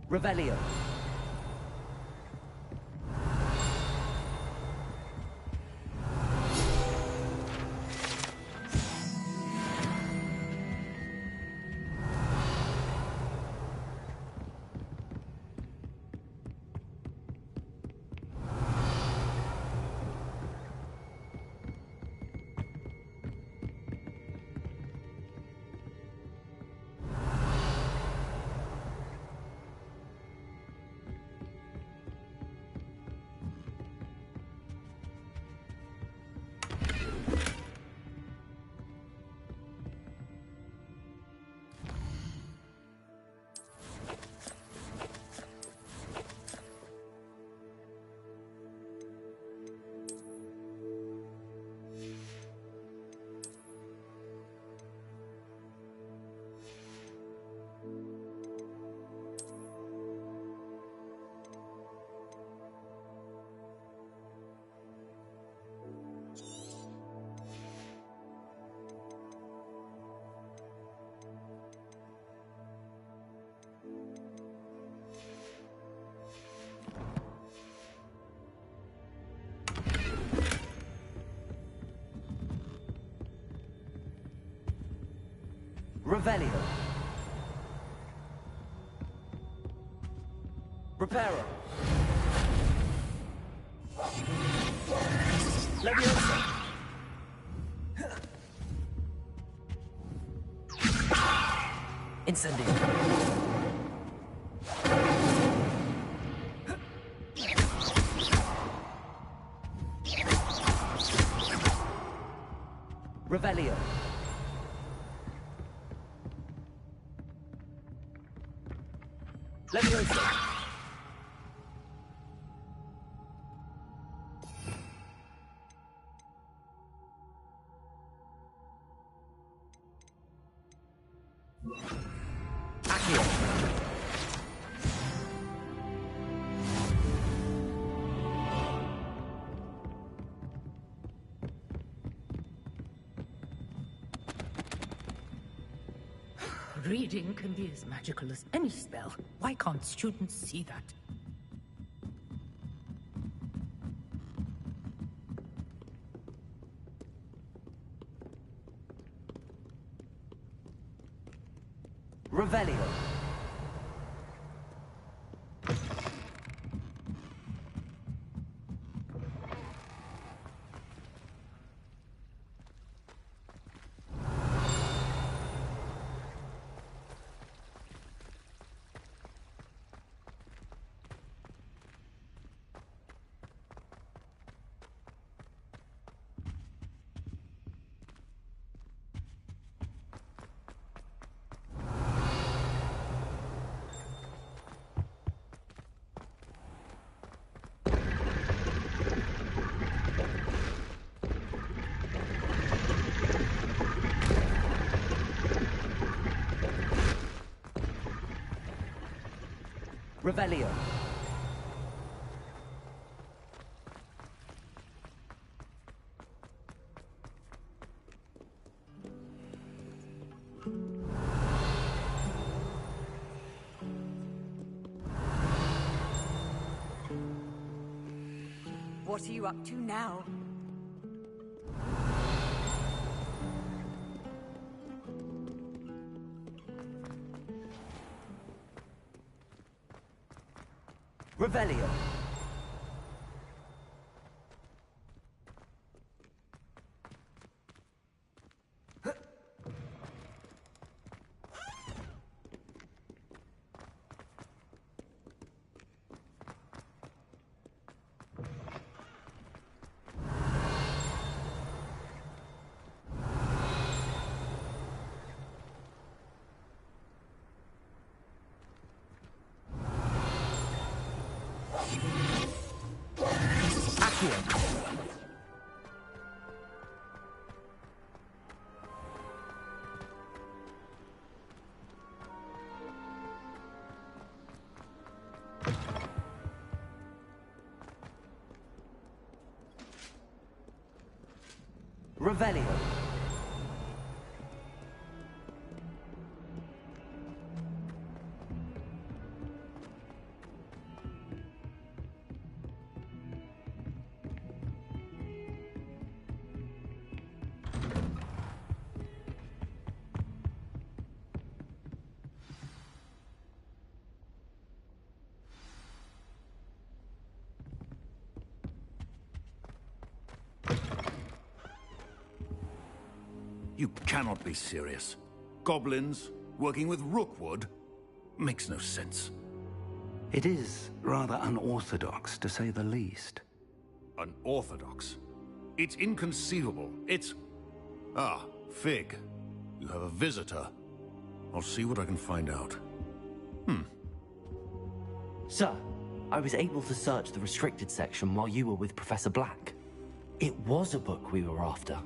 Revelio. Revelio. Reparo. Leviosa. Incendio. Revelio. Leviosa. Accio. Reading can be as magical as any spell. Why can't students see that? Revelio. Revelio. What are you up to now? Revelio. Revelio. You cannot be serious. Goblins working with Rookwood makes no sense. It is rather unorthodox, to say the least. Unorthodox? It's inconceivable. It's... Ah, Fig. You have a visitor. I'll see what I can find out. Sir, I was able to search the restricted section while you were with Professor Black. It was a book we were after.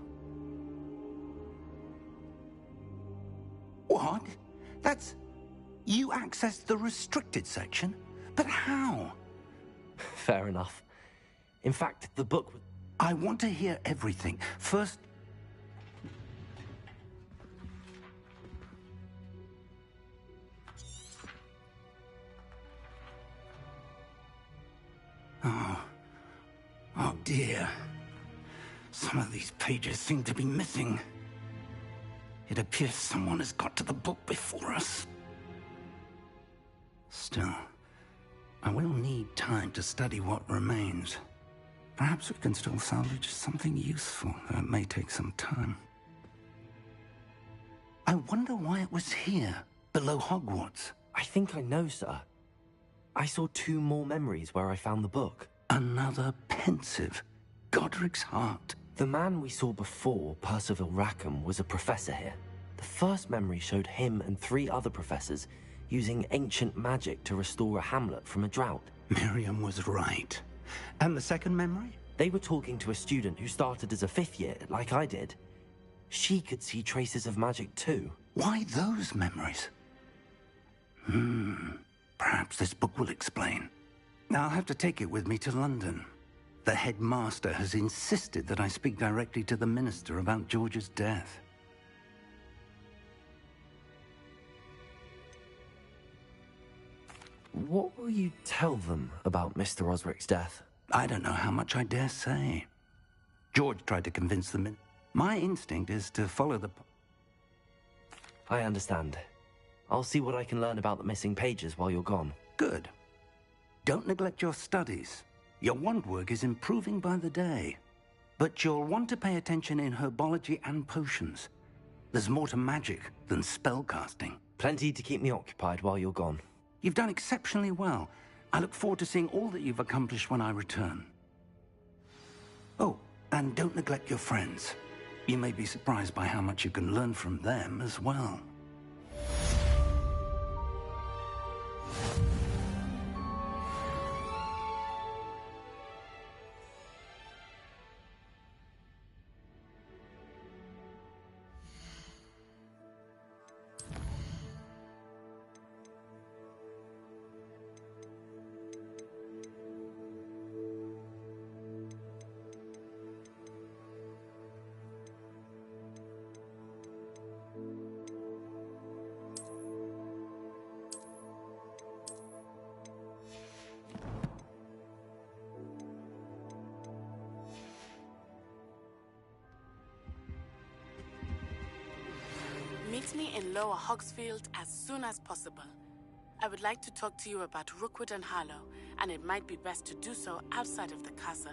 What? That's... You accessed the restricted section? But how? Fair enough. In fact, the book... I want to hear everything. First... Oh dear. Some of these pages seem to be missing. It appears someone has got to the book before us. Still, I will need time to study what remains. Perhaps we can still salvage something useful, though it may take some time. I wonder why it was here, below Hogwarts. I think I know, sir. I saw 2 more memories where I found the book. Another pensive Godric's heart. The man we saw before, Percival Rackham, was a professor here. The first memory showed him and 3 other professors using ancient magic to restore a hamlet from a drought. Miriam was right. And the second memory? They were talking to a student who started as a 5th year, like I did. She could see traces of magic too. Why those memories? Perhaps this book will explain. Now I'll have to take it with me to London. The headmaster has insisted that I speak directly to the minister about George's death. What will you tell them about Mr. Osric's death? I don't know how much I dare say. George tried to convince them. My instinct is to follow the... I understand. I'll see what I can learn about the missing pages while you're gone. Good. Don't neglect your studies. Your wand work is improving by the day. But you'll want to pay attention in herbology and potions. There's more to magic than spellcasting. Plenty to keep me occupied while you're gone. You've done exceptionally well. I look forward to seeing all that you've accomplished when I return. Oh, and don't neglect your friends. You may be surprised by how much you can learn from them as well. Meet me in Lower Hogsfield as soon as possible. I would like to talk to you about Rookwood and Harlow, and it might be best to do so outside of the castle.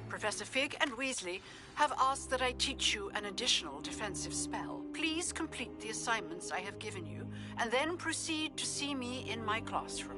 Professor Fig and Weasley have asked that I teach you an additional defensive spell. Please complete the assignments I have given you, and then proceed to see me in my classroom.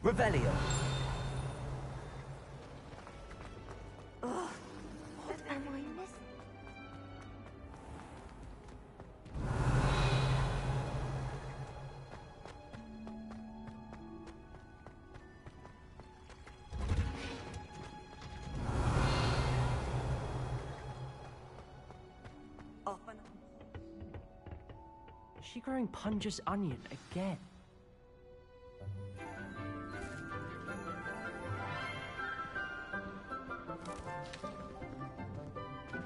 Revelio. Ugh, what am I missing? Is she growing Punja's onion again?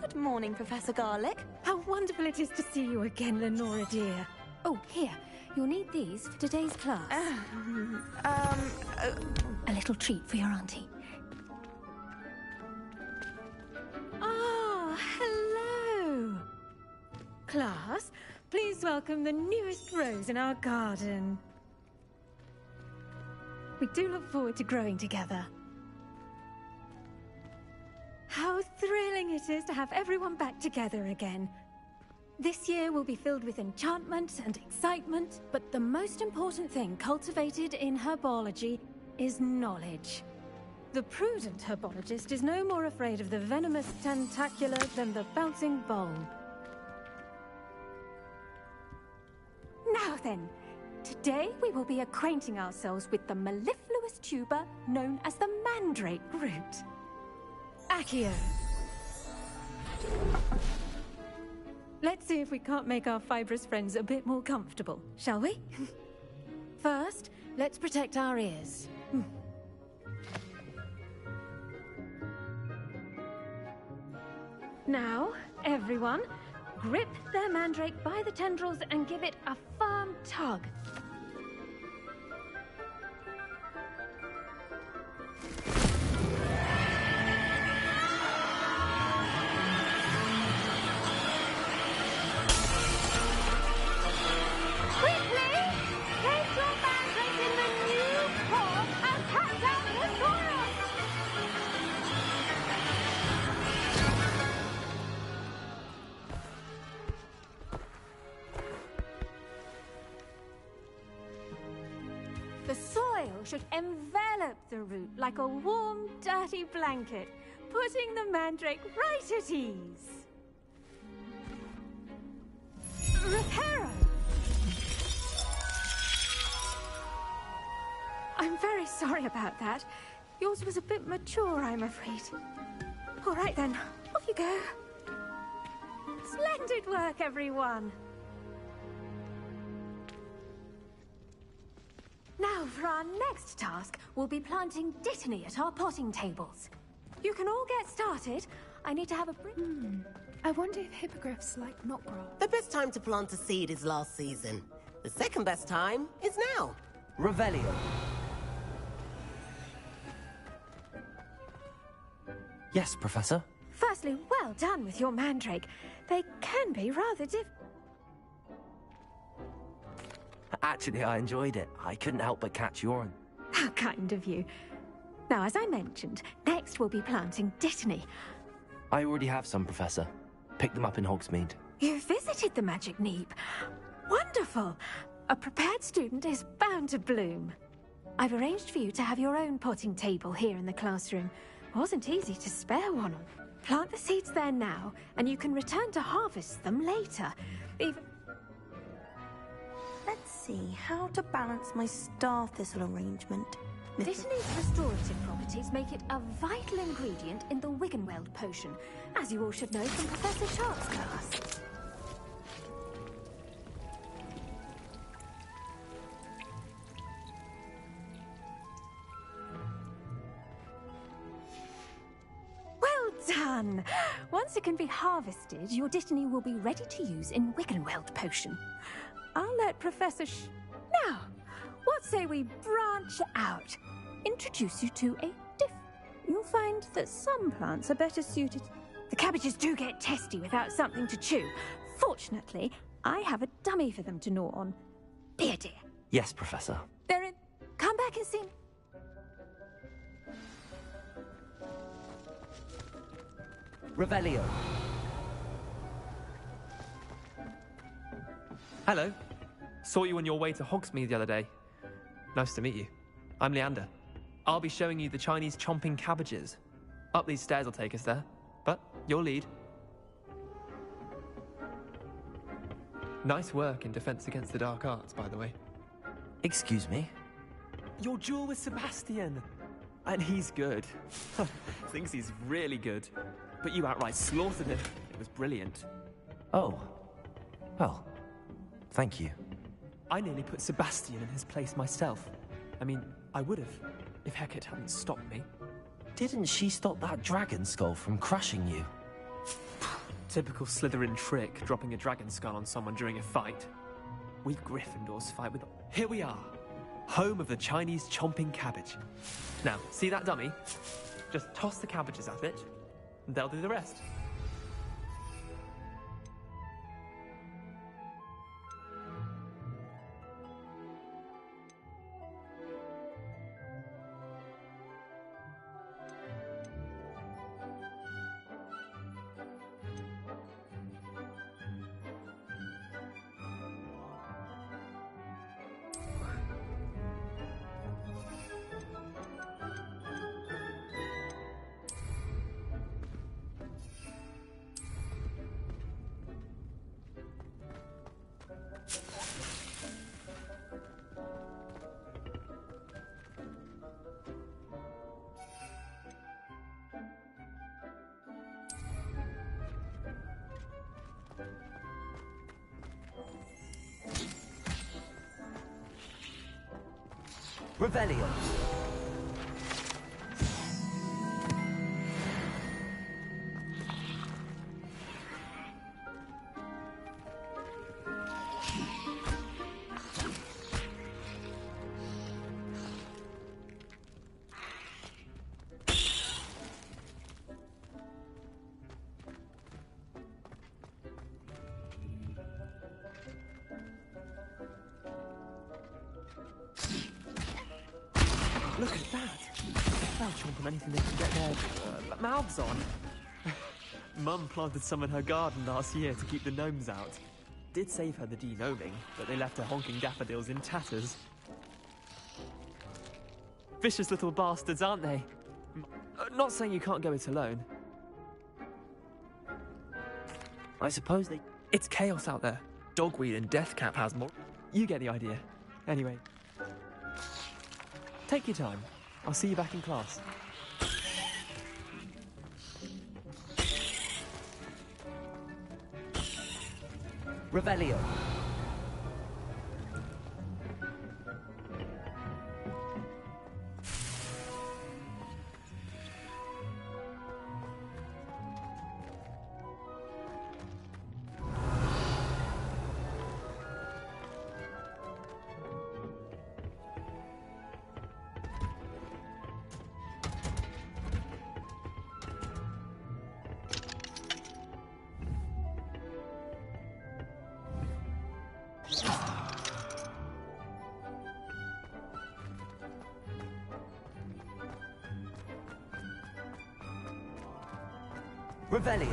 Good morning, Professor Garlic. How wonderful it is to see you again, Lenora dear. Oh, here. You'll need these for today's class. A little treat for your auntie. Ah, hello. Class, please welcome the newest rose in our garden. We do look forward to growing together. How thrilling it is to have everyone back together again. This year will be filled with enchantment and excitement, but the most important thing cultivated in herbology is knowledge. The prudent herbologist is no more afraid of the venomous tentacula than the bouncing bulb. Now then, today we will be acquainting ourselves with the mellifluous tuber known as the mandrake root. Accio. Let's see if we can't make our fibrous friends a bit more comfortable, shall we? First, let's protect our ears. Now, everyone, grip their mandrake by the tendrils and give it a firm tug. The soil should envelop the root like a warm, dirty blanket, putting the mandrake right at ease. Reparo! I'm very sorry about that. Yours was a bit mature, I'm afraid. All right then, off you go. Splendid work, everyone. Now, for our next task, we'll be planting dittany at our potting tables. You can all get started. I need to have a break. I wonder if hippogriffs like knotgrass. The best time to plant a seed is last season. The second best time is now. Revelio. Yes, Professor? Firstly, well done with your mandrake. They can be rather Actually, I enjoyed it. I couldn't help but catch your... How kind of you. Now, as I mentioned, next we'll be planting dittany. I already have some, Professor. Picked them up in Hogsmeade. You visited the Magic Neep. Wonderful. A prepared student is bound to bloom. I've arranged for you to have your own potting table here in the classroom. Wasn't easy to spare one. Plant the seeds there now, and you can return to harvest them later. Let's see how to balance my star thistle arrangement. Dittany's restorative properties make it a vital ingredient in the Wiggenweld potion, as you all should know from Professor Sharp's class. Well done! Once it can be harvested, your dittany will be ready to use in Wiggenweld potion. I'll let Professor Now, what say we branch out? Introduce you to a You'll find that some plants are better suited. The cabbages do get testy without something to chew. Fortunately, I have a dummy for them to gnaw on. Be a dear. Yes, Professor. They're in. Come back and see me. Revelio. Hello. Saw you on your way to Hogsmeade the other day. Nice to meet you. I'm Leander. I'll be showing you the Chinese chomping cabbages. Up these stairs will take us there, but your lead. Nice work in Defense Against the Dark Arts, by the way. Excuse me? Your duel with Sebastian! And he's good. Thinks he's really good. But you outright slaughtered him. It was brilliant. Oh. Well, thank you. I nearly put Sebastian in his place myself. I mean, I would have, if Hecate hadn't stopped me. Didn't she stop that dragon skull from crushing you? Typical Slytherin trick, dropping a dragon skull on someone during a fight. We Gryffindors fight with... Here we are, home of the Chinese chomping cabbage. Now, see that dummy? Just toss the cabbages at it, and they'll do the rest. Revelio. Look at that! They'll chomp on anything they can get their mouths on. Mum planted some in her garden last year to keep the gnomes out. Did save her the de-gnoming, but they left her honking daffodils in tatters. Vicious little bastards, aren't they? Not saying you can't go it alone. I suppose they... It's chaos out there. Dogweed and Deathcap has more... You get the idea. Anyway... Take your time. I'll see you back in class. Revelio. Revelio.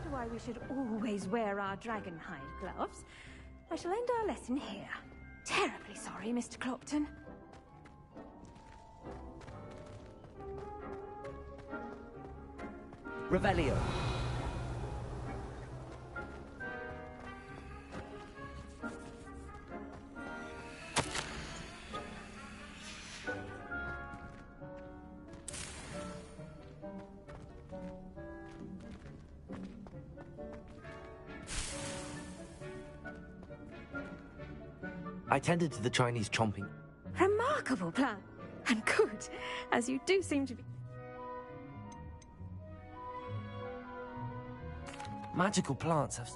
Why we should always wear our dragonhide gloves. I shall end our lesson here. Terribly sorry, Mr. Clopton. Revelio. I tended to the Chinese chomping. Remarkable plan. And good, as you do seem to be... Magical plants have...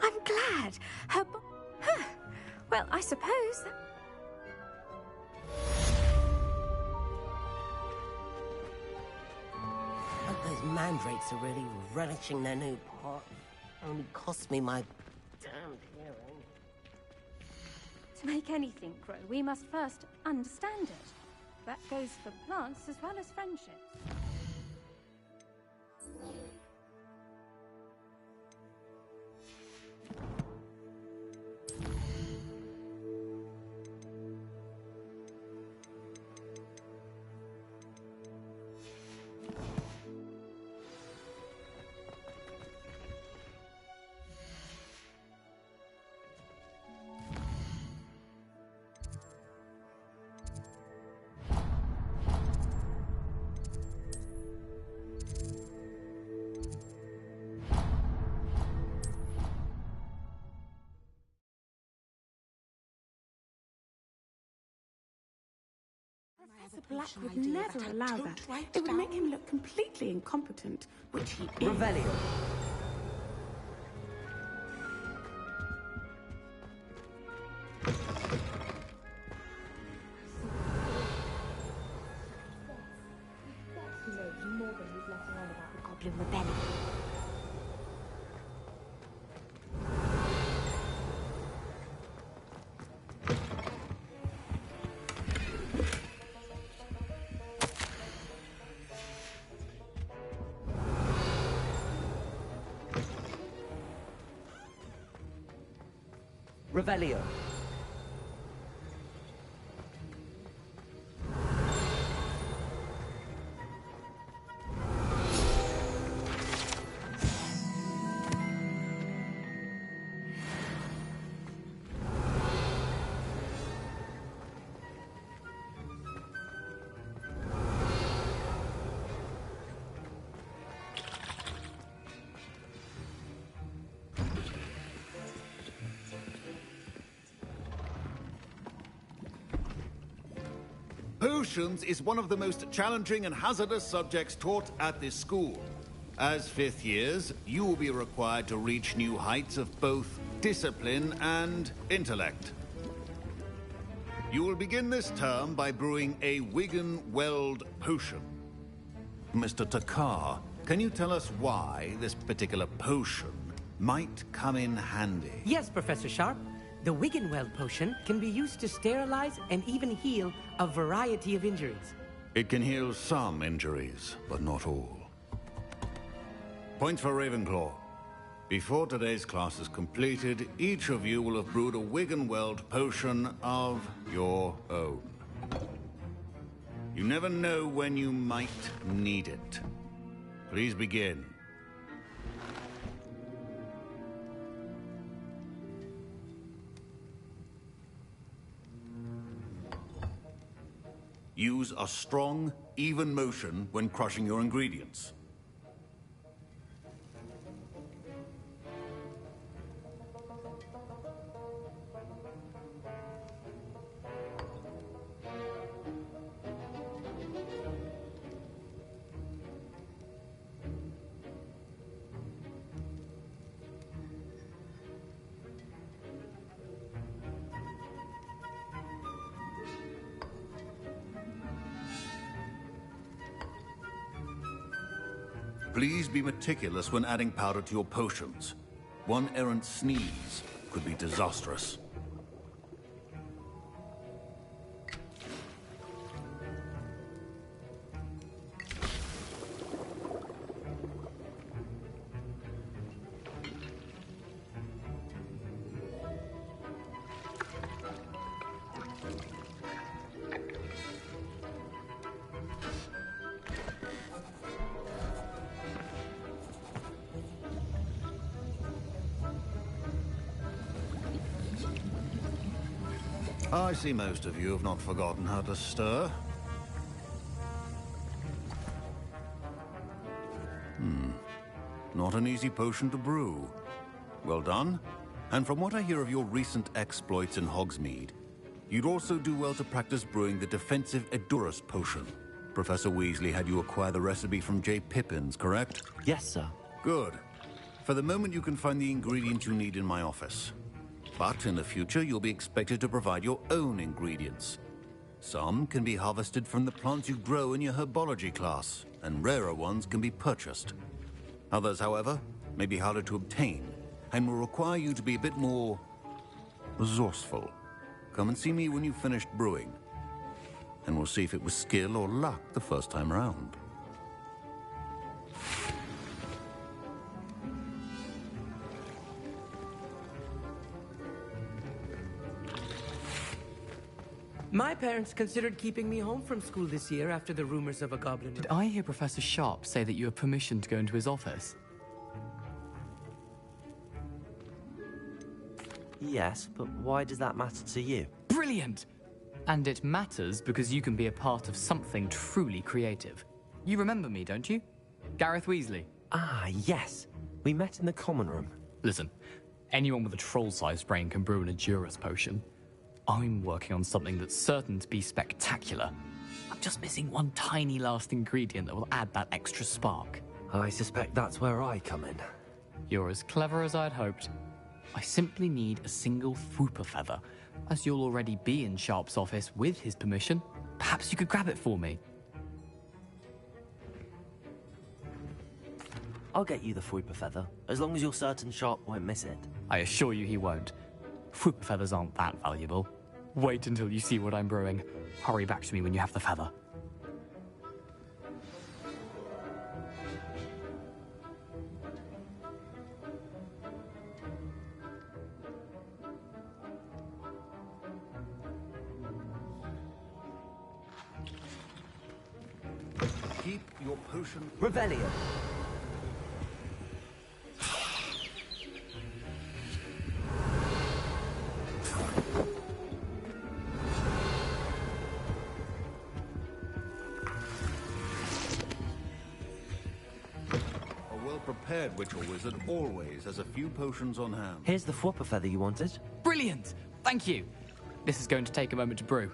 I'm glad. Her huh. Well, I suppose... But those mandrakes are really relishing their new pot. Only cost me my damned hearing. To make anything grow, we must first understand it. That goes for plants as well as friendships. Professor Black would never allow that. It would make him look completely incompetent, which he is. Revelio. He knows more than he's letting on about the Goblin Rebellion. Revelio. Potions is one of the most challenging and hazardous subjects taught at this school. As fifth years, you will be required to reach new heights of both discipline and intellect. You will begin this term by brewing a Wiggenweld potion. Mr. Takar, can you tell us why this particular potion might come in handy? Yes, Professor Sharp. The Wiggenweld potion can be used to sterilize and even heal a variety of injuries. It can heal some injuries, but not all. Points for Ravenclaw. Before today's class is completed, each of you will have brewed a Wiggenweld potion of your own. You never know when you might need it. Please begin. Use a strong, even motion when crushing your ingredients. Please be meticulous when adding powder to your potions. One errant sneeze could be disastrous. I see most of you have not forgotten how to stir. Not an easy potion to brew. Well done. And from what I hear of your recent exploits in Hogsmeade, you'd also do well to practice brewing the defensive Edurus potion. Professor Weasley had you acquire the recipe from J. Pippins, correct? Yes, sir. Good. For the moment, you can find the ingredients you need in my office. But in the future, you'll be expected to provide your own ingredients. Some can be harvested from the plants you grow in your herbology class, and rarer ones can be purchased. Others, however, may be harder to obtain, and will require you to be a bit more resourceful. Come and see me when you've finished brewing, and we'll see if it was skill or luck the first time round. My parents considered keeping me home from school this year after the rumors of a goblin. Did I hear Professor Sharp say that you have permission to go into his office? Yes, but why does that matter to you? Brilliant! And it matters because you can be a part of something truly creative. You remember me, don't you? Gareth Weasley. Ah, yes. We met in the common room. Listen, anyone with a troll-sized brain can brew an Adurus potion. I'm working on something that's certain to be spectacular. I'm just missing one tiny last ingredient that will add that extra spark. I suspect that's where I come in. You're as clever as I'd hoped. I simply need a single Fwooper feather. As you'll already be in Sharp's office with his permission, perhaps you could grab it for me. I'll get you the Fwooper feather, as long as you're certain Sharp won't miss it. I assure you he won't. Fwooper feathers aren't that valuable. Wait until you see what I'm brewing. Hurry back to me when you have the feather. Keep your potion... Revelio. Prepared witch or wizard always has a few potions on hand. Here's the Fwooper feather you wanted. Brilliant! Thank you. This is going to take a moment to brew.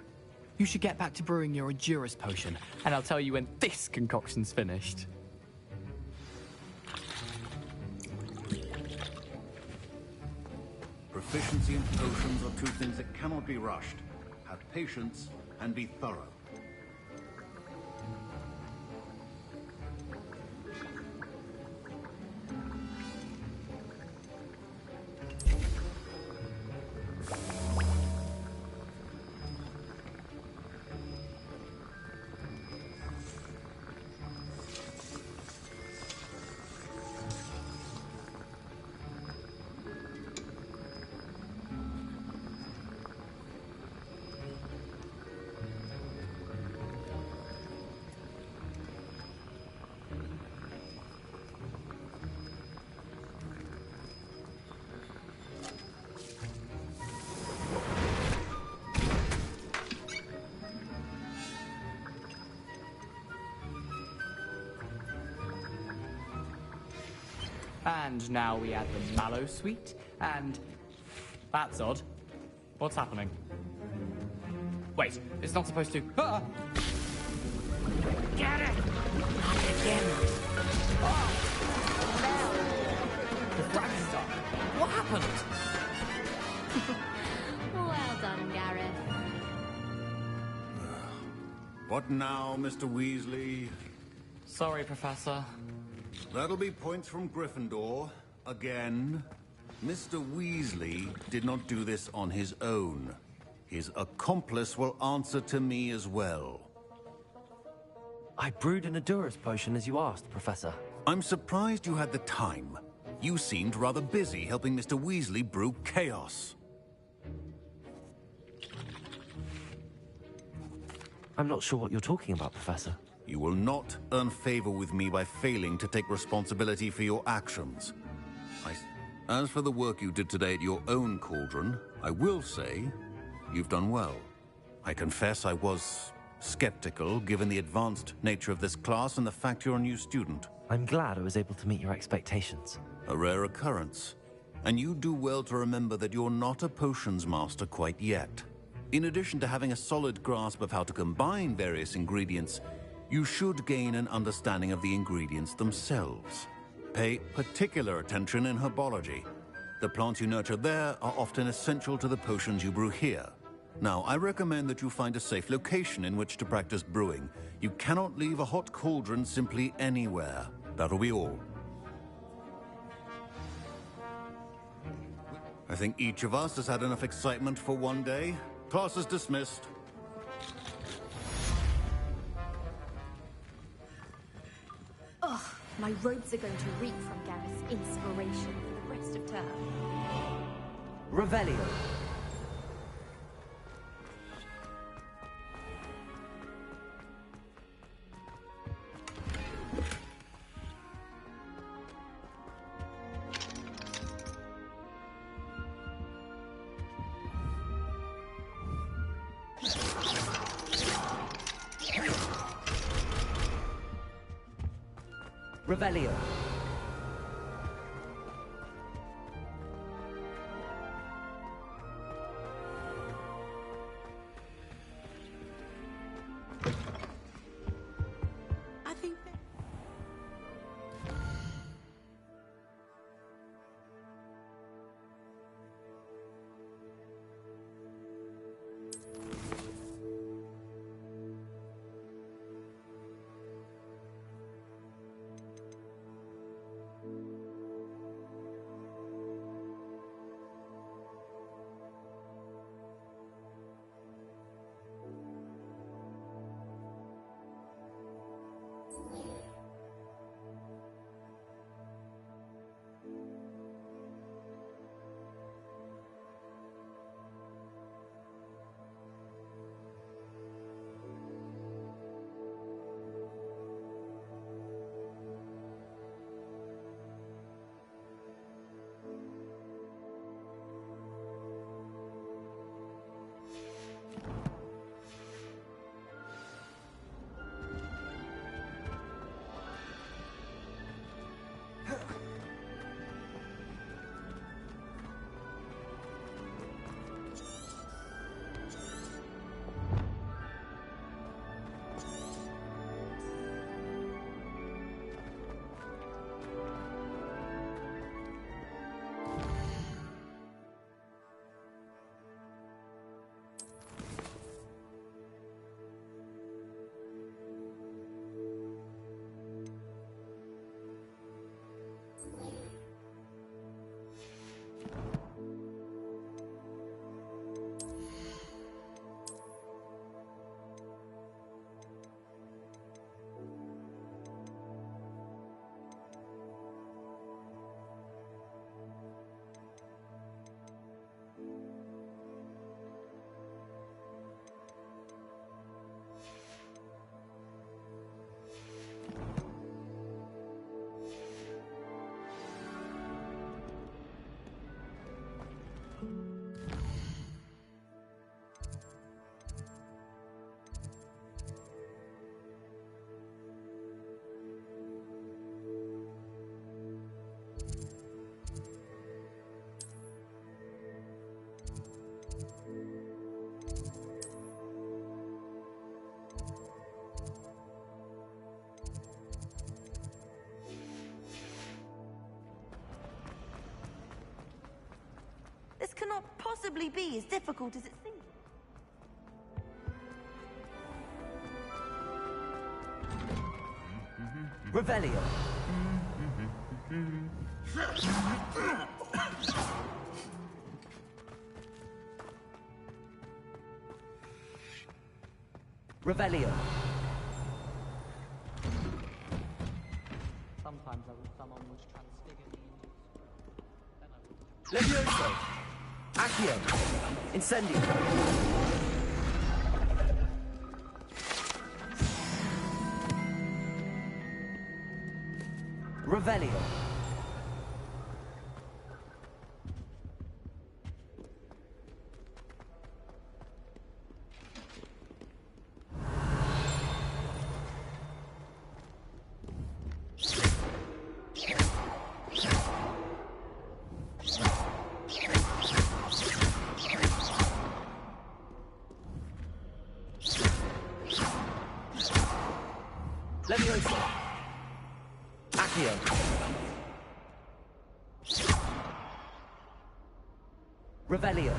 You should get back to brewing your Adurus potion, and I'll tell you when this concoction's finished. Proficiency in potions are two things that cannot be rushed. Have patience and be thorough. And now we add the mallow sweet, and... That's odd. What's happening? Wait, it's not supposed to... Ah! Get it! Not again. Oh! The dragon star. What happened? Well done, Gareth. What now, Mr. Weasley? Sorry, Professor. That'll be points from Gryffindor. Again. Mr. Weasley did not do this on his own. His accomplice will answer to me as well. I brewed an Adurus potion as you asked, Professor. I'm surprised you had the time. You seemed rather busy helping Mr. Weasley brew chaos. I'm not sure what you're talking about, Professor. You will not earn favor with me by failing to take responsibility for your actions. As for the work you did today at your own cauldron, I will say you've done well. I confess I was skeptical, given the advanced nature of this class and the fact you're a new student. I'm glad I was able to meet your expectations. A rare occurrence. And you do well to remember that you're not a potions master quite yet. In addition to having a solid grasp of how to combine various ingredients, you should gain an understanding of the ingredients themselves. Pay particular attention in herbology. The plants you nurture there are often essential to the potions you brew here. Now, I recommend that you find a safe location in which to practice brewing. You cannot leave a hot cauldron simply anywhere. That'll be all. I think each of us has had enough excitement for one day. Class is dismissed. Ugh, my robes are going to reek from Gareth's inspiration for the rest of term. Revelio. Revelio. I think that... This cannot possibly be as difficult as it seems. Revelio. Revelio. Sometimes someone would transfigure me into... Levioso. Accio. Incendio. Revelio. Levioso. Accio. Revelio.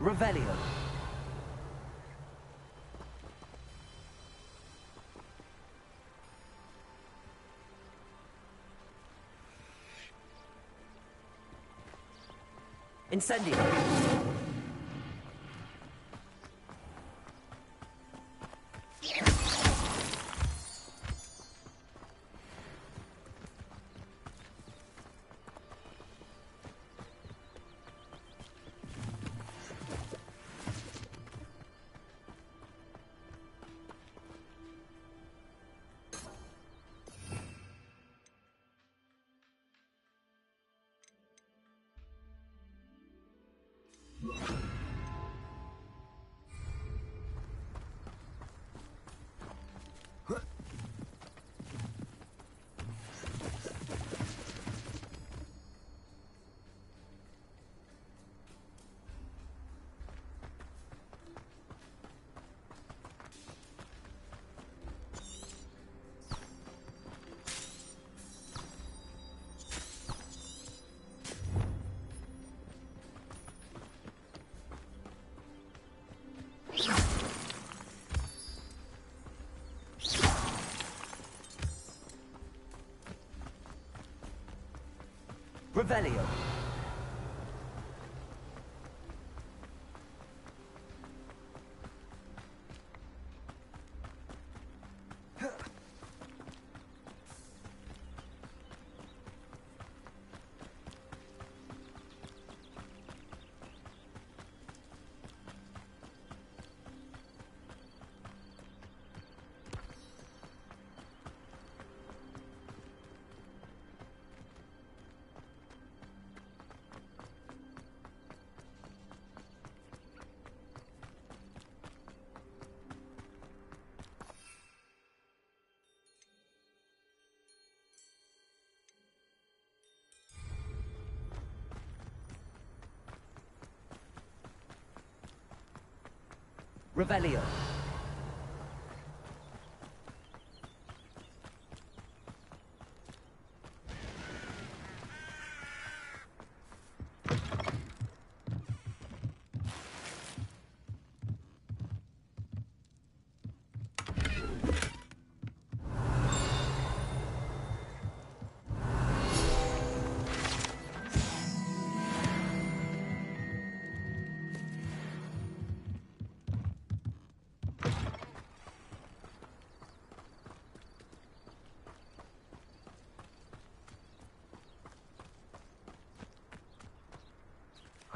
Revelio. Incendio. Revelio. Revelio.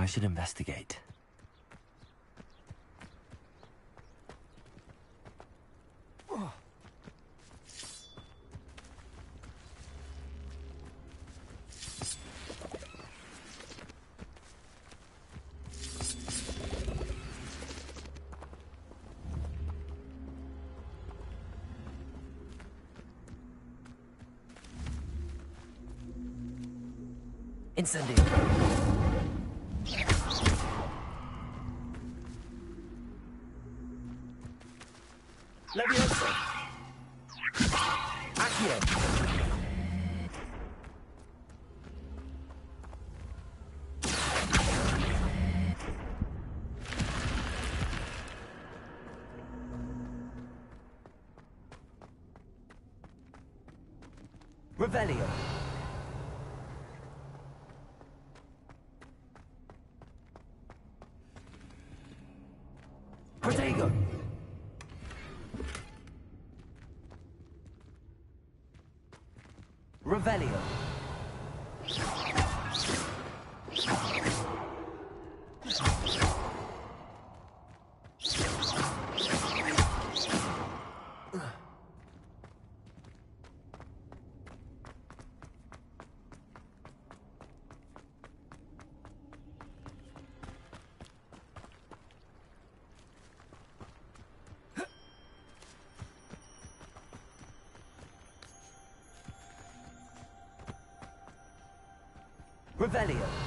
I should investigate. Incendio. Leviosa. Accio. Revelio. Protego. Revelio. Revelio.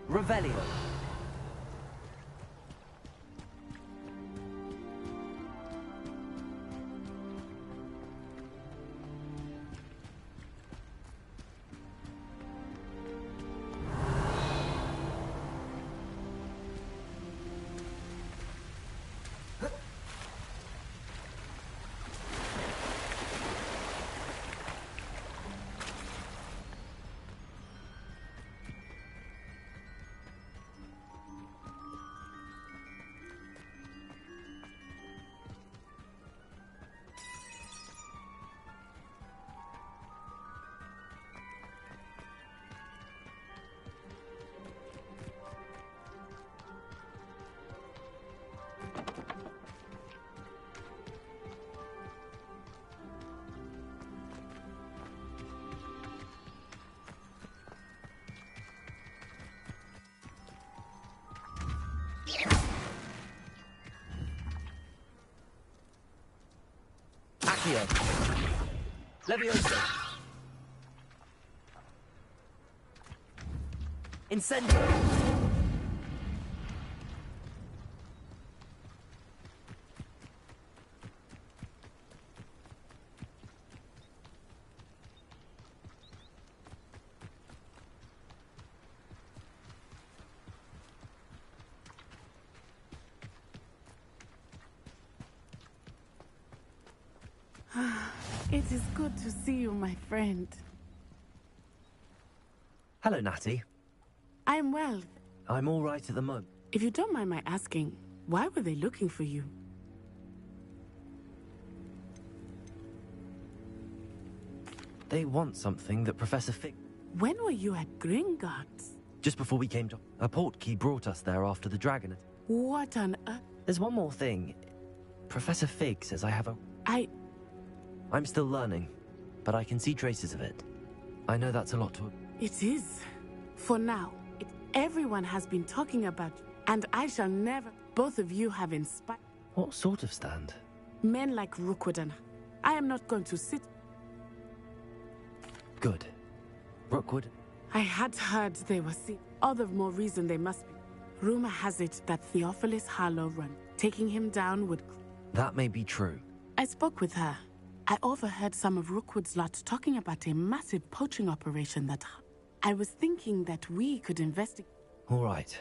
Revelio. Accio. Levioso. Incendio. It is good to see you, my friend. Hello, Natty. I am well. I'm all right at the moment. If you don't mind my asking, why were they looking for you? They want something that Professor Fig... When were you at Gringotts? Just before we came to... A portkey brought us there after the dragon. What on earth? There's one more thing. Professor Fig says I have a... I'm still learning, but I can see traces of it. I know that's a lot to... It is. For now, everyone has been talking about you, and I shall never... Both of you have inspired... What sort of stand? Men like Rookwood and... I am not going to sit... Good. Rookwood? I had heard they were sick. All the more reason they must be. Rumor has it that Theophilus Harlow run. Taking him down would... That may be true. I spoke with her. I overheard some of Rookwood's lot talking about a massive poaching operation that... I was thinking that we could investigate. All right.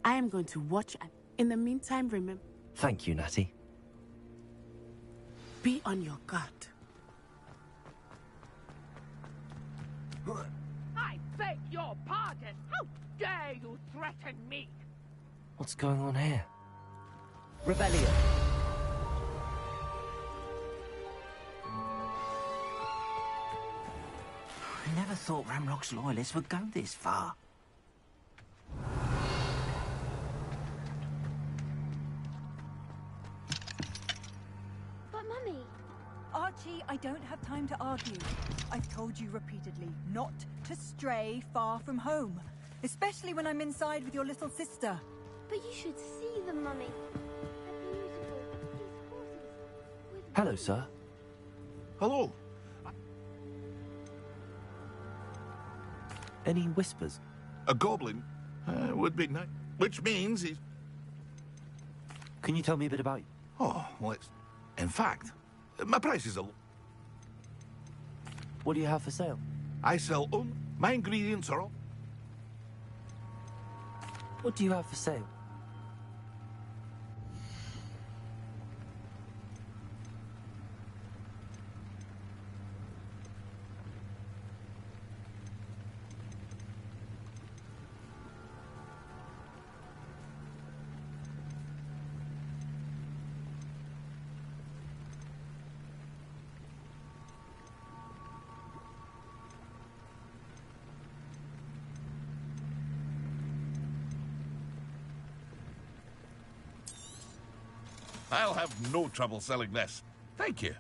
I am going to watch and... In the meantime, remember... Thank you, Natty. Be on your guard. I beg your pardon! How dare you threaten me? What's going on here? Rebellion. I never thought Ramrock's loyalists would go this far. But, Mummy... Archie, I don't have time to argue. I've told you repeatedly not to stray far from home, especially when I'm inside with your little sister. But you should see them, Mummy. They're beautiful. These horses. Hello, sir. Hello. Any whispers? A goblin would be nice. Which means he's... Can you tell me a bit about... Oh, well, in fact, my prices are... What do you have for sale? I sell my ingredients are all... What do you have for sale? I'll have no trouble selling this. Thank you.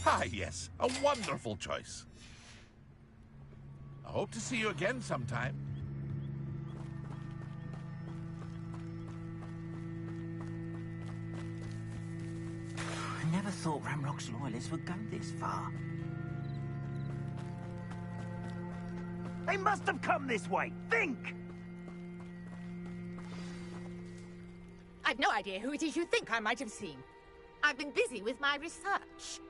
Ah, yes. A wonderful choice. I hope to see you again sometime. I never thought Ramrock's loyalists would go this far. They must have come this way. Think! I've no idea who it is you think I might have seen. I've been busy with my research.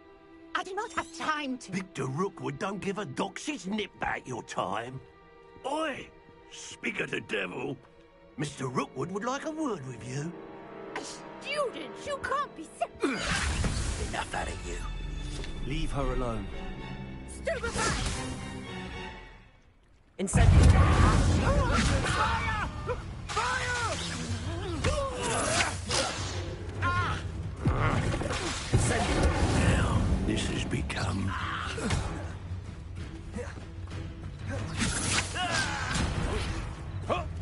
I do not have time to... Victor Rookwood don't give a doxy's nip back your time. Oi! Speak of the devil. Mr. Rookwood would like a word with you. A student? You can't be serious. Enough out of you. Leave her alone. Stupefy! Incendiary! Fire! Fire! Incendiary! Now, this has become...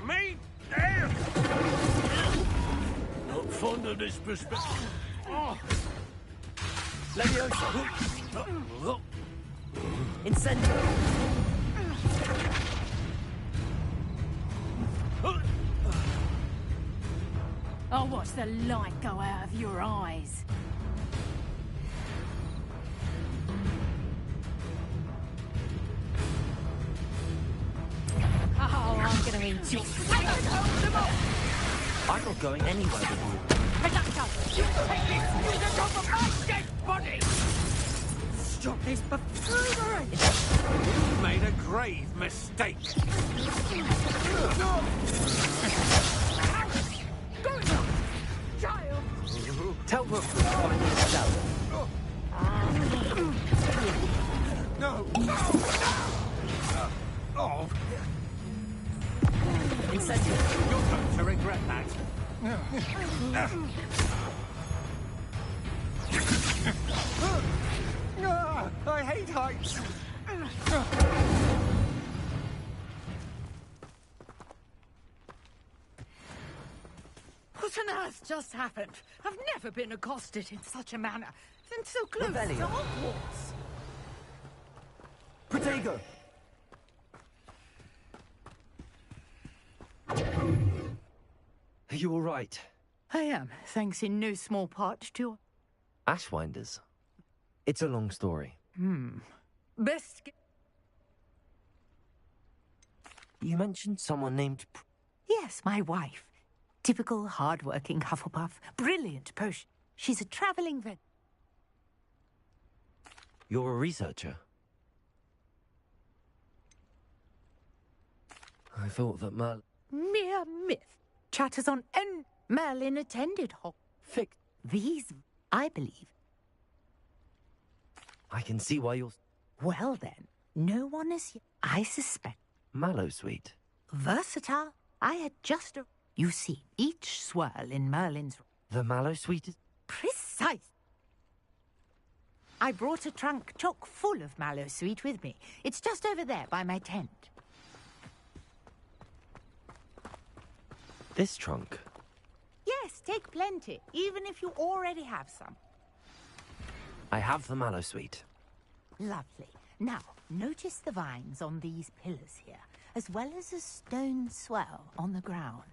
Me? Damn! Not fond of this perspective. Leviosa! Incendiary! I'll watch the light go out of your eyes. Oh, I'm gonna eat you. I'm not going anywhere with you. You take this music over my dead body! Stop this buffoonery! You made a grave mistake. Child! Tell Rook to find me a cell. No! No! Oh! Incendiary! You're going to regret that. I hate heights. What on earth just happened? I've never been accosted in such a manner. And so close to Rebellion. Hogwarts. Protego! Are you all right? I am, thanks in no small part to... Ashwinders. It's a long story. Best... You mentioned someone named... Yes, my wife. Typical hard-working Hufflepuff. Brilliant potion. She's a travelling vet. You're a researcher? I thought that Mere myth. Chatters on and Merlin attended Fic. These, I believe. I can see why you're... Well then, no one is yet. I suspect. Mallowsweet. Versatile. I had just a... You see, each swirl in Merlin's... The Mallowsweet is... Precise. I brought a trunk chock full of Mallowsweet with me. It's just over there by my tent. This trunk? Yes, take plenty, even if you already have some. I have the Mallowsweet. Lovely. Now, notice the vines on these pillars here, as well as a stone swell on the ground.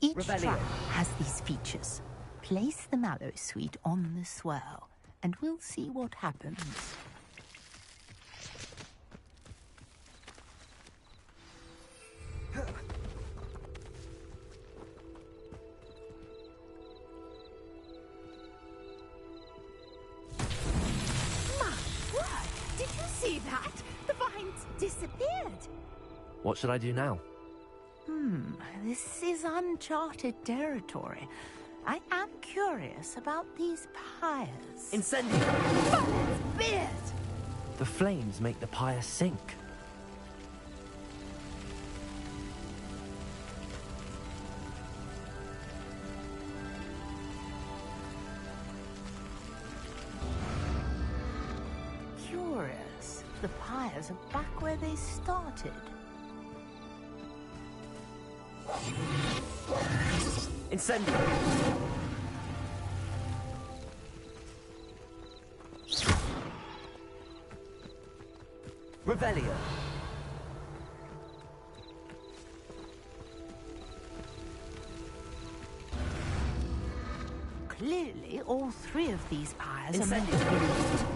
Each Revelio. trap has these features. Place the mallow sweet on the swirl, and we'll see what happens. My word! Did you see that? The vines disappeared. What should I do now? This is uncharted territory. I am curious about these pyres. Incendio! Beard! The flames make the pyre sink. Curious. The pyres are back where they started. Incendio! Revelio! Clearly, all three of these pyres are Incendio! manipulated.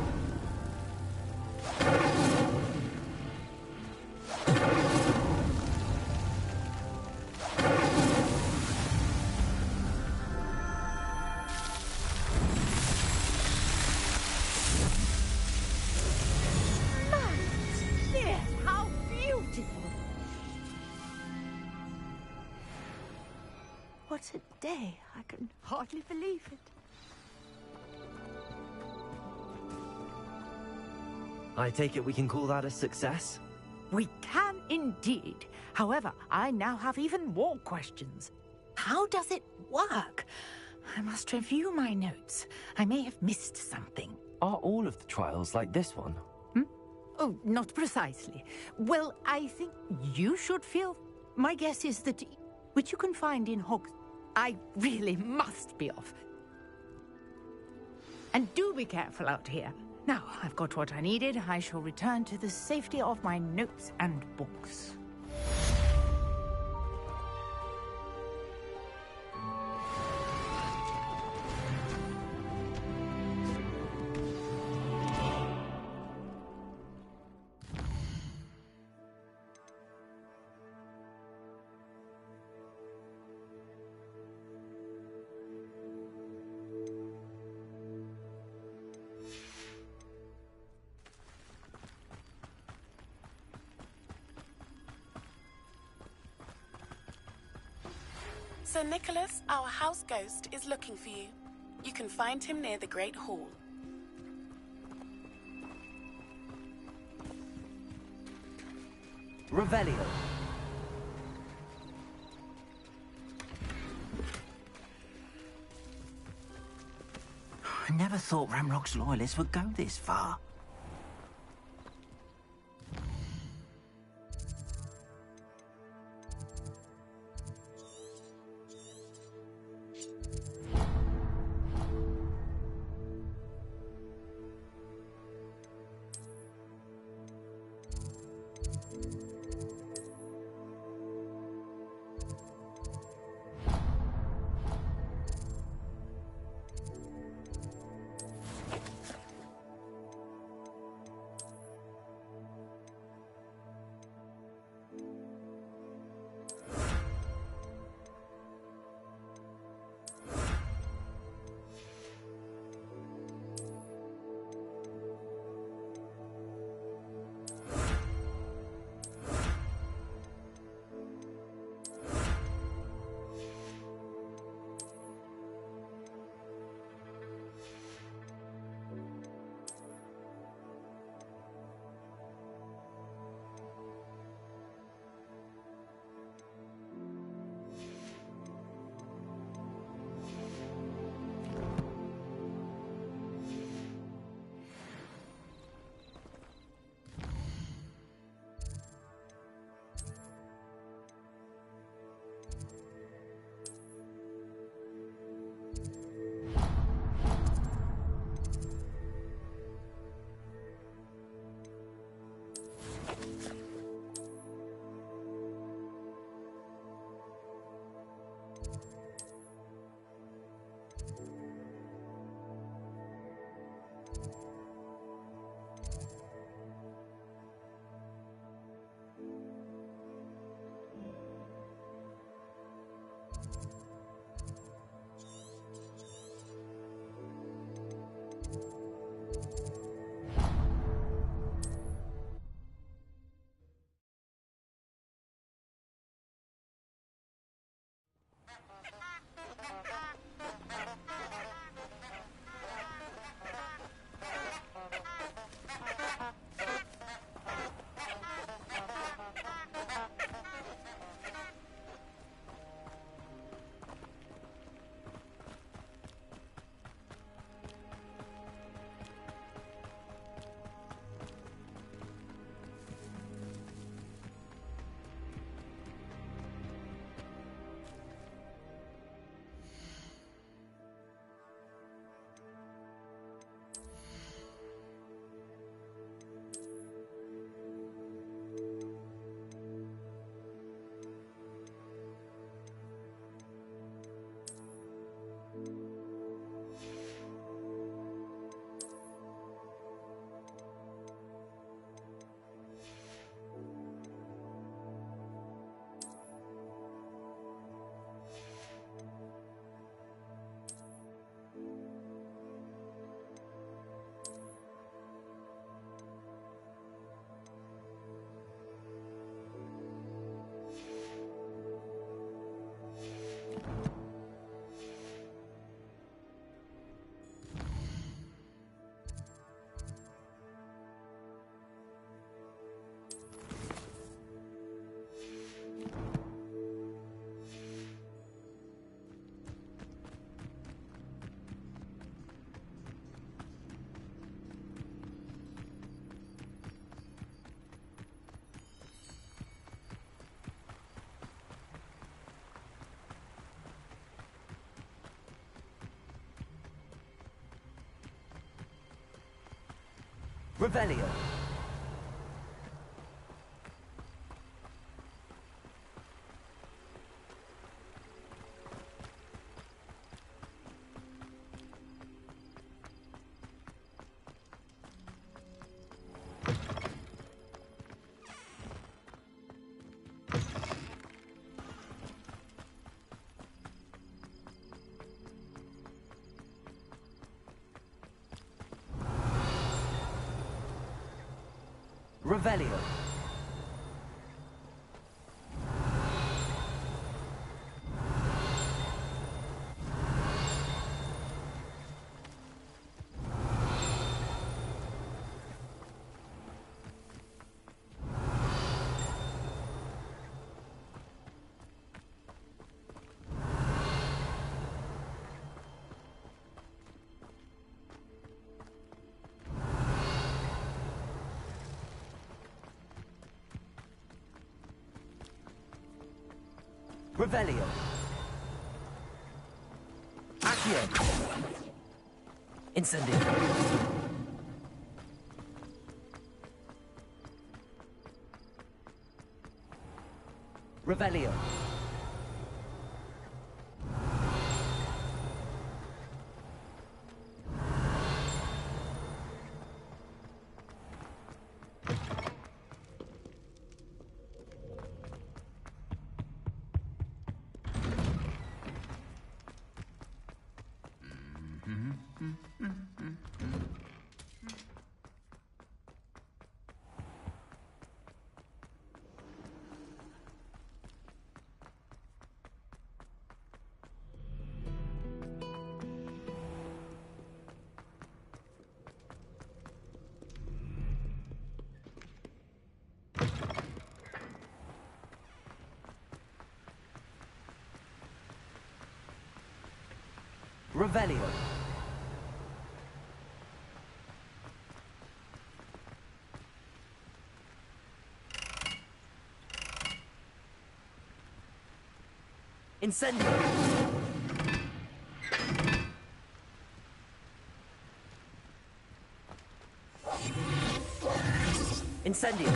How beautiful! What a day. I can hardly believe it. I take it we can call that a success? We can indeed. However, I now have even more questions. How does it work? I must review my notes. I may have missed something. Are all of the trials like this one? Oh, not precisely. Well, I think you should feel... My guess is that... Which you can find in Hogwarts. I really must be off. And do be careful out here. Now, I've got what I needed. I shall return to the safety of my notes and books. Sir Nicholas, our house ghost, is looking for you. You can find him near the Great Hall. Revelio. I never thought Ramrock's loyalists would go this far. Revelio. Revelio. Revelio. Accio. Incendio. Revelio. Revelio. Incendio. Incendio.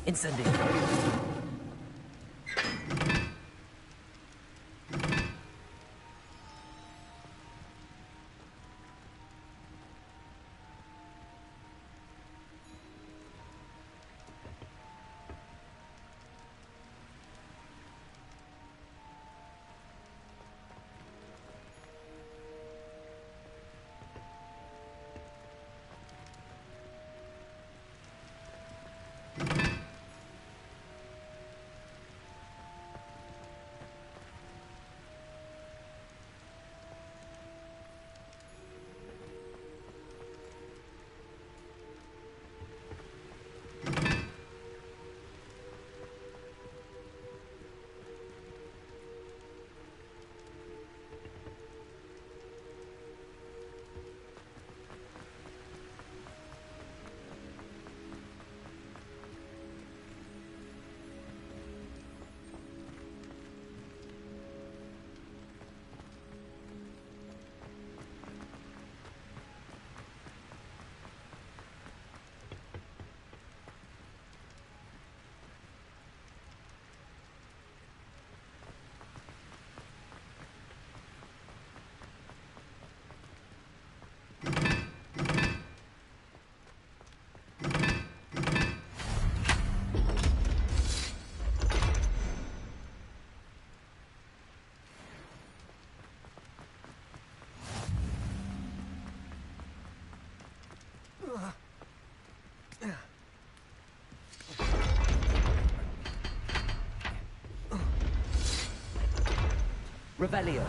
Incendio. Revelio.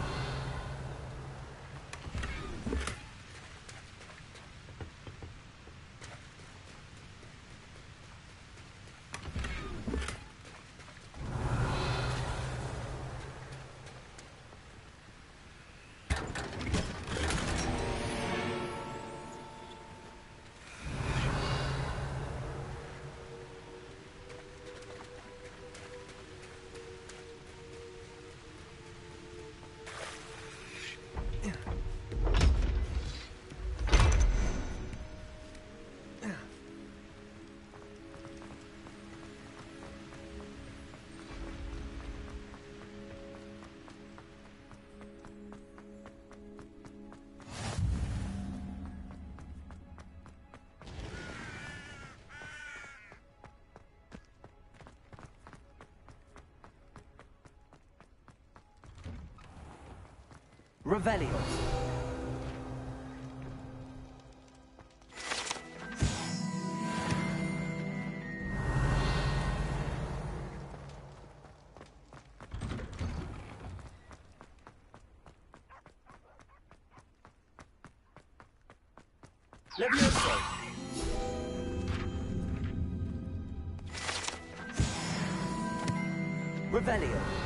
Revelio. Levioso. Revelio.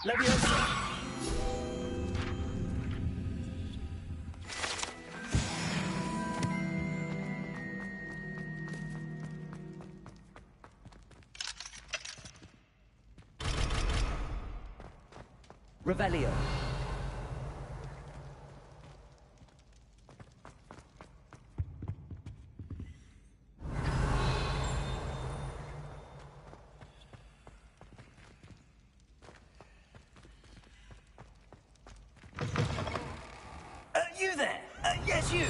Levioso. Revelio. You there? Yes, you.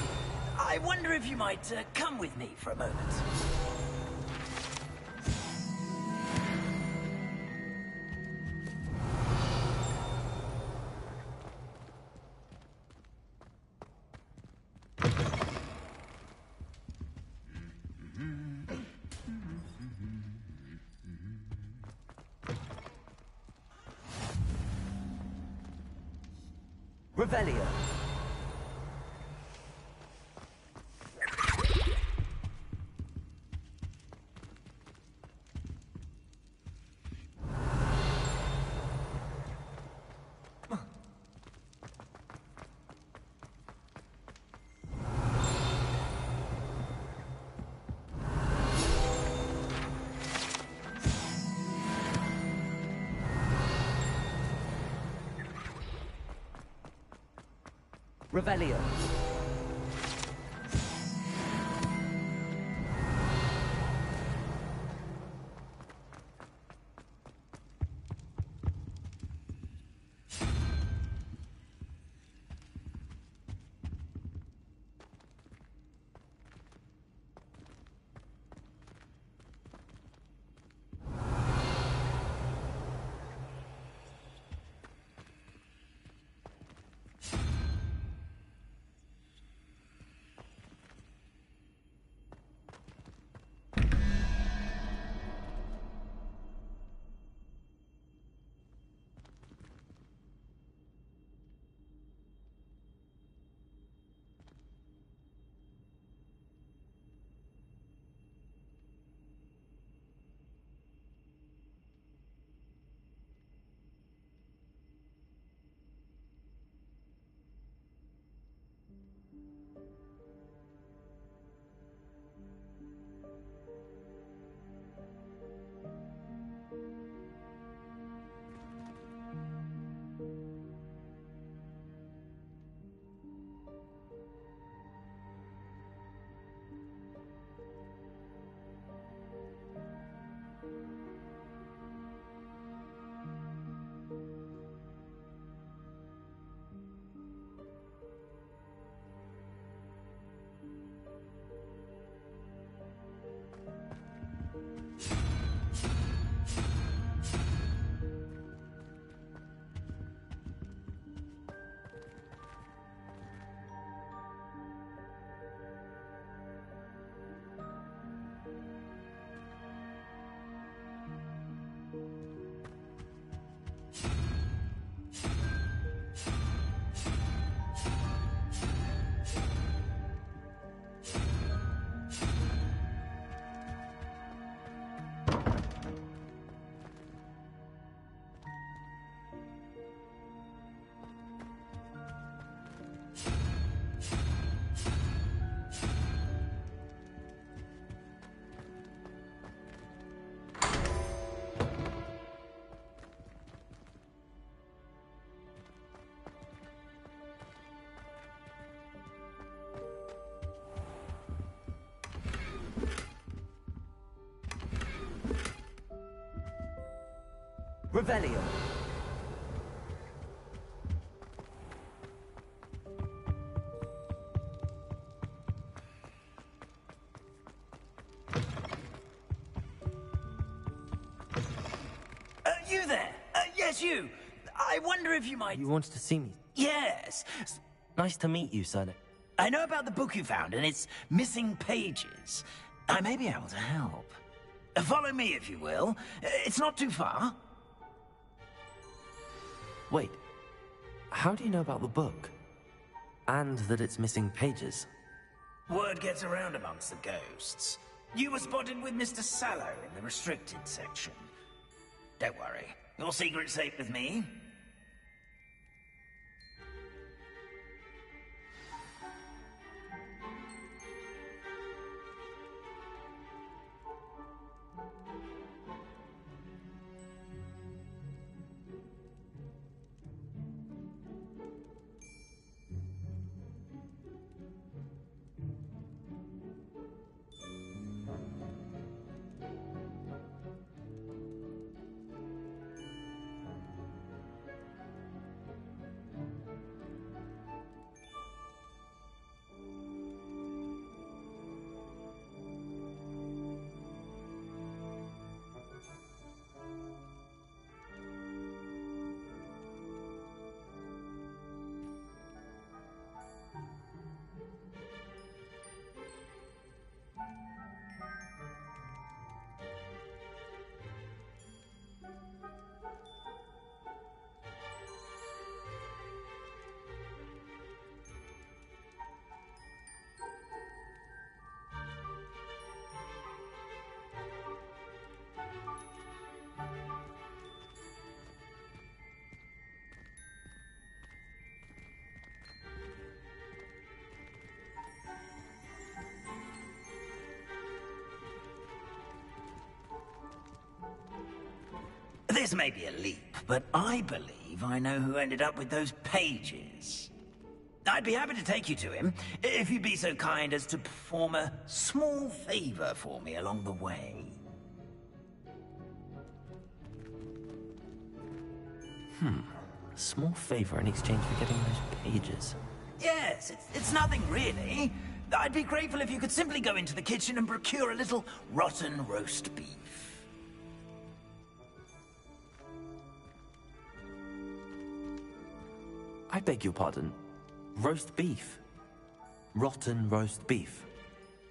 I wonder if you might come with me for a moment. Revelio. Revelio. Revelio. you there! Yes, you! I wonder if you might... You wanted to see me? Yes! Nice to meet you, sir. I know about the book you found and its missing pages. I may be able to help. Follow me, if you will. It's not too far. Wait. How do you know about the book? And that it's missing pages? Word gets around amongst the ghosts. You were spotted with Mr. Sallow in the restricted section. Don't worry. Your secret's safe with me. This may be a leap, but I believe I know who ended up with those pages. I'd be happy to take you to him, if you'd be so kind as to perform a small favor for me along the way. A small favor in exchange for getting those pages. Yes, it's nothing really. I'd be grateful if you could simply go into the kitchen and procure a little rotten roast beef. I beg your pardon. Roast beef. Rotten roast beef.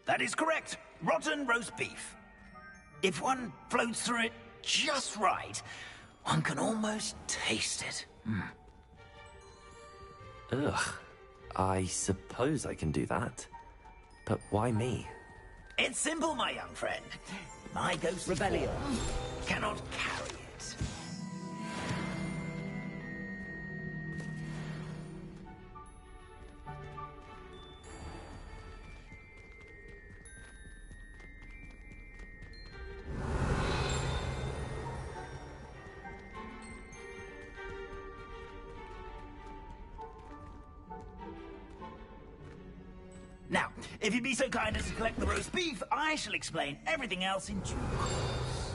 That is correct. Rotten roast beef. If one floats through it just right, one can almost taste it. Ugh. I suppose I can do that. But why me? It's simple, my young friend. My ghost rebellion cannot carry it. Now, if you'd be so kind as to collect the roast beef, I shall explain everything else in due course.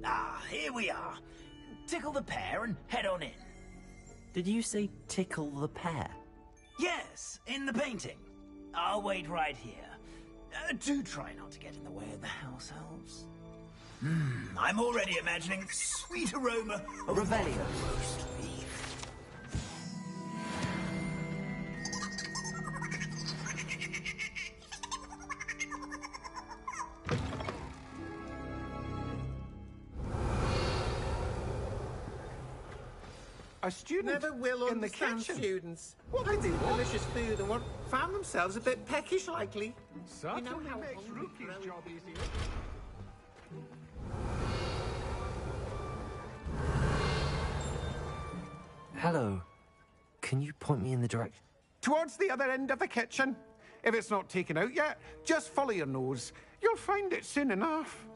Ah, here we are. Tickle the pear and head on in. Did you say tickle the pear? Yes, in the painting. I'll wait right here. Do try not to get in the way of the house elves. I'm already imagining sweet aroma of Revelio roast beef. A student never will in the understand kitchen. students. What they do delicious food and what found themselves a bit peckish likely. Certainly you know how makes hungry Rookie's grown- job easier. Hello. Can you point me in the direction? Towards the other end of the kitchen. If it's not taken out yet, just follow your nose. You'll find it soon enough.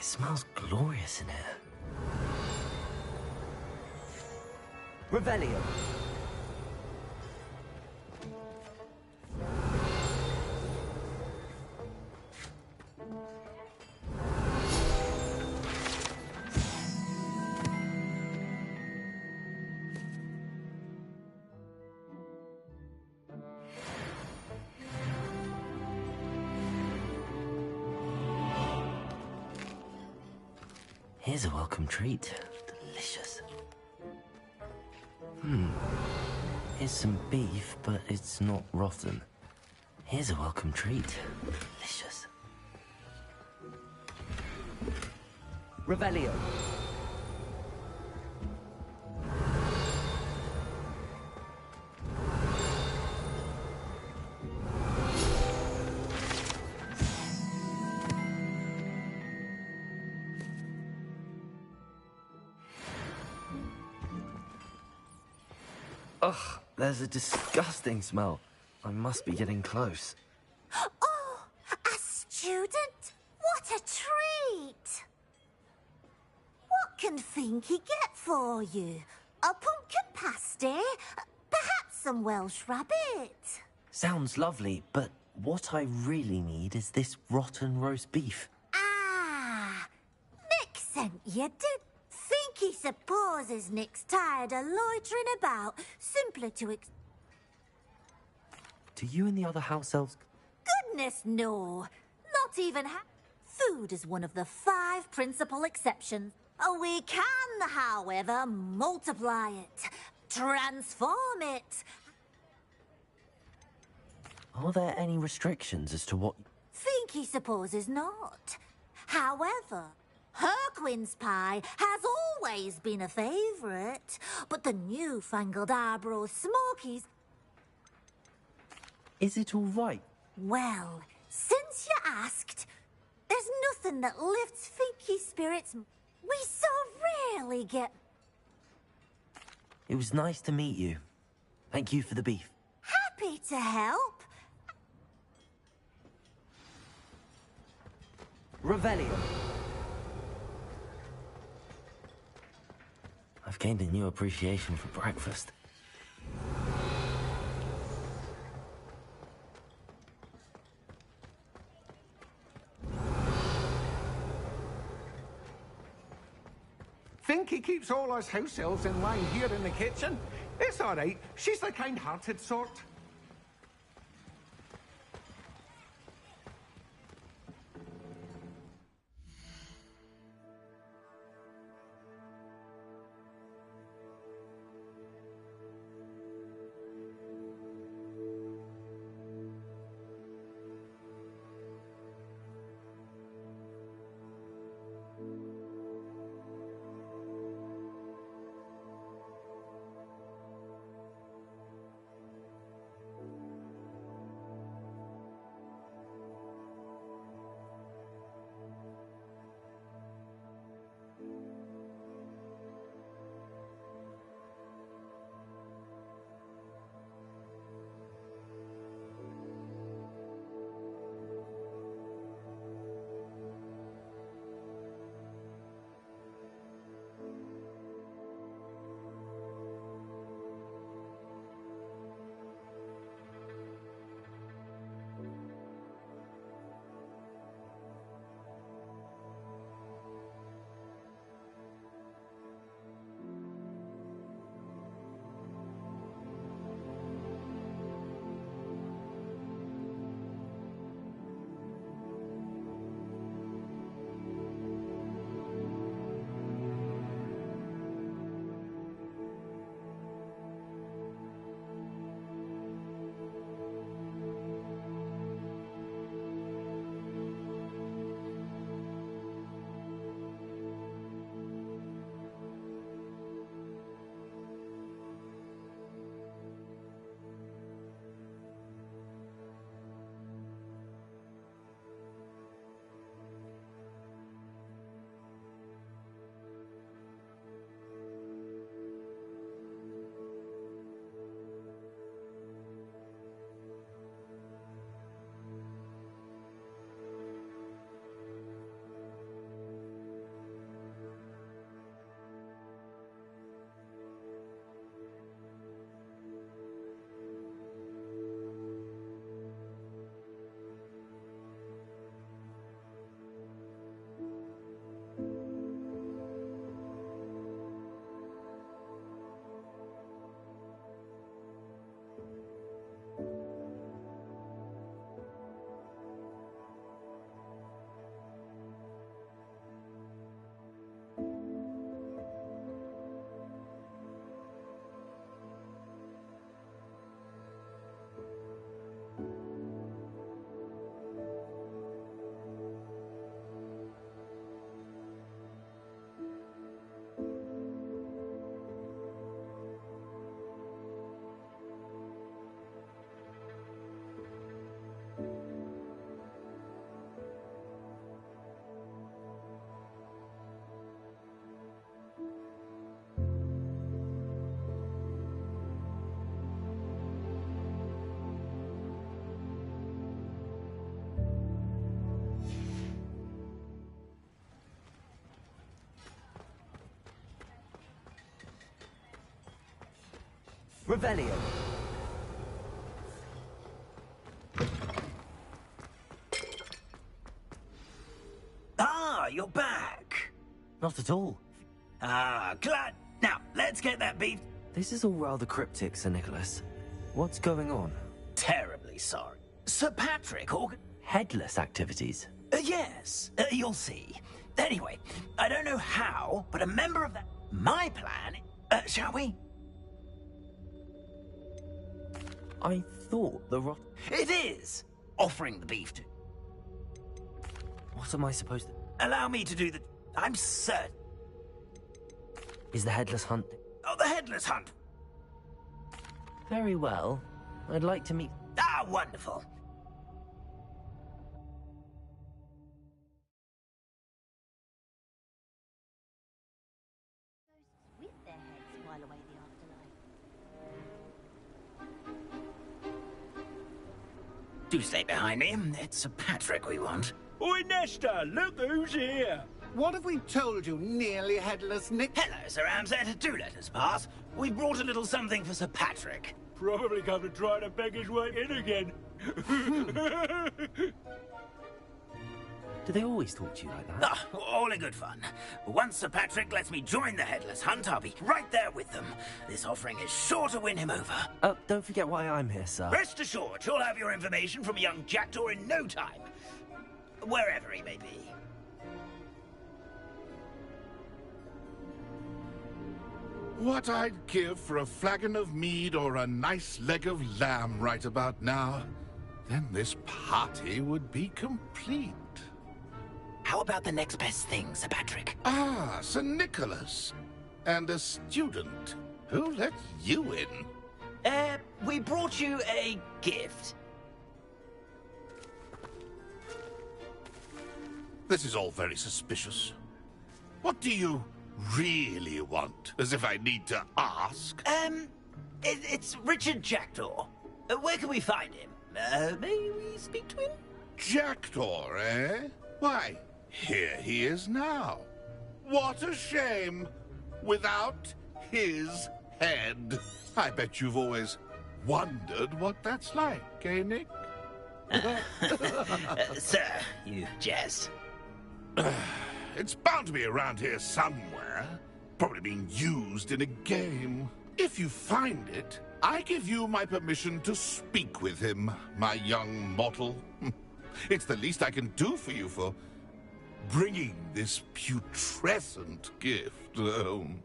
smells glorious in here. Revelio. Here's a welcome treat. Delicious. Here's some beef, but it's not rotten. Here's a welcome treat. Delicious. Revelio. Ugh, there's a disgusting smell. I must be getting close. Oh, a student? What a treat! What can Finky get for you? A pumpkin pasty? Perhaps some Welsh rabbit? Sounds lovely, but what I really need is this rotten roast beef. Ah, Nick sent you, did Finky supposes Nick's tired of loitering about, simply to Do you and the other house elves... Goodness, no. Not even Food is one of the 5 principal exceptions. We can, however, multiply it, transform it. Are there any restrictions as to what... Finky supposes not. However, Herquin's pie has always been a favourite, but the newfangled Arborough Smokies... Is it all right? Well, since you asked, there's nothing that lifts Finky's spirits. We so rarely get... It was nice to meet you. Thank you for the beef. Happy to help. Revelio. I've gained a new appreciation for breakfast. Finky keeps all us house elves in line here in the kitchen. It's all right. She's the kind-hearted sort. Revelio. Ah, you're back. Not at all. Ah, glad. Now, let's get that beef. This is all rather cryptic, Sir Nicholas. What's going on? Terribly sorry. Sir Patrick, Headless activities? Yes, you'll see. Anyway, I don't know how, but a member of that... My plan... shall we? I thought the rot... It is! Offering the beef to... What am I supposed to... Allow me to do the... I'm certain... Is the Headless Hunt... Oh, the Headless Hunt! Very well. I'd like to meet... Ah, wonderful. With their heads while away the afterlife. Do stay behind me. It's Sir Patrick we want. Oi, Nesta, look who's here. What have we told you, nearly headless Nick? Hello, Sir Ramsett. Do let us pass. We brought a little something for Sir Patrick. Probably come to try to beg his way in again. Do they always talk to you like that? Ah, all in good fun. Once Sir Patrick lets me join the Headless Hunt, I'll be right there with them. This offering is sure to win him over. Don't forget why I'm here, sir. Rest assured, you'll have your information from a young jackdaw in no time. Wherever he may be. What I'd give for a flagon of mead or a nice leg of lamb right about now. Then this party would be complete. How about the next best thing, Sir Patrick? Ah, Sir Nicholas. And a student. Who let you in? We brought you a gift. This is all very suspicious. What do you really want? As if I need to ask. It's Richard Jackdaw. Where can we find him? May we speak to him? Jackdaw, eh? Why, here he is now. What a shame. Without his head. I bet you've always wondered what that's like, eh, Nick? Sir, you jest. It's bound to be around here somewhere. Probably being used in a game. If you find it, I give you my permission to speak with him, my young mortal. It's the least I can do for you for bringing this putrescent gift home.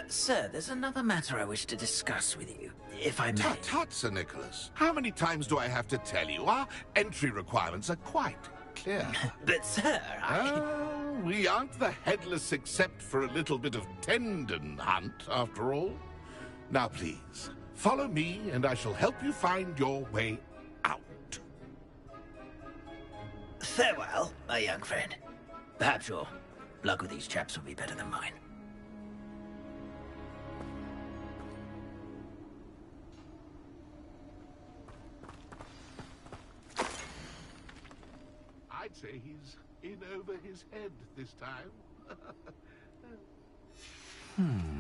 Sir, there's another matter I wish to discuss with you, if I may. Tut, tut, Sir Nicholas. How many times do I have to tell you? Our entry requirements are quite clear. But, sir, we aren't the Headless except for a little bit of tendon hunt, after all. Now, please, follow me, and I shall help you find your way out. Farewell, my young friend. Perhaps your luck with these chaps will be better than mine. I'd say he's in over his head this time.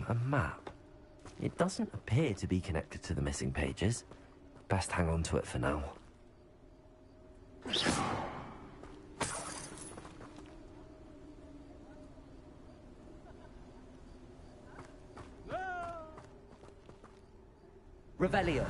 A map. It doesn't appear to be connected to the missing pages. Best hang on to it for now. Revelio.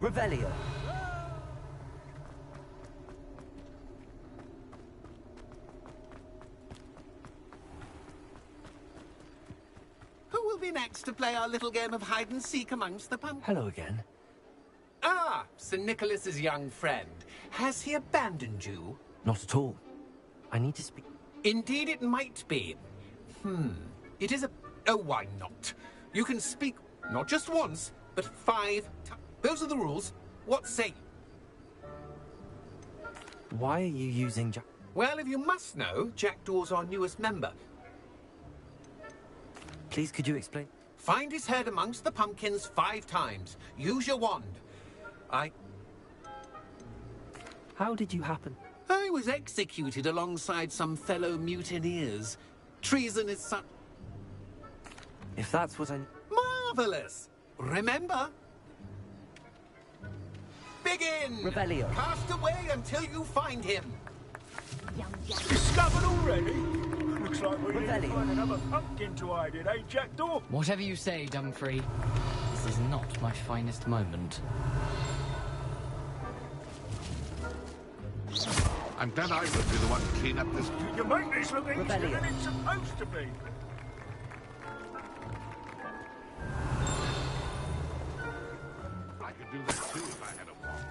Revelio. Who will be next to play our little game of hide-and-seek amongst the pumpkins? Hello again. Ah, Sir Nicholas's young friend. Has he abandoned you? Not at all. I need to speak. Indeed it might be. It is a... Oh, why not? You can speak not just once, but 5 times. Those are the rules. What say you? Why are you using Jack? Well, if you must know, Jackdaw's our newest member. Please, could you explain? Find his head amongst the pumpkins 5 times. Use your wand. How did you happen? I was executed alongside some fellow mutineers. Treason is such... If that's what I... Marvelous! Remember? Begin! Revelio. Cast away until you find him. Discovered already? Looks like we need to Revelio. find another pumpkin to hide in, eh, Jackdaw? Whatever you say, Dumfrey. This is not my finest moment. I'm glad I would be the one to clean up this... You make this look easier Revelio. than it's supposed to be. I could do that too if I had a wand.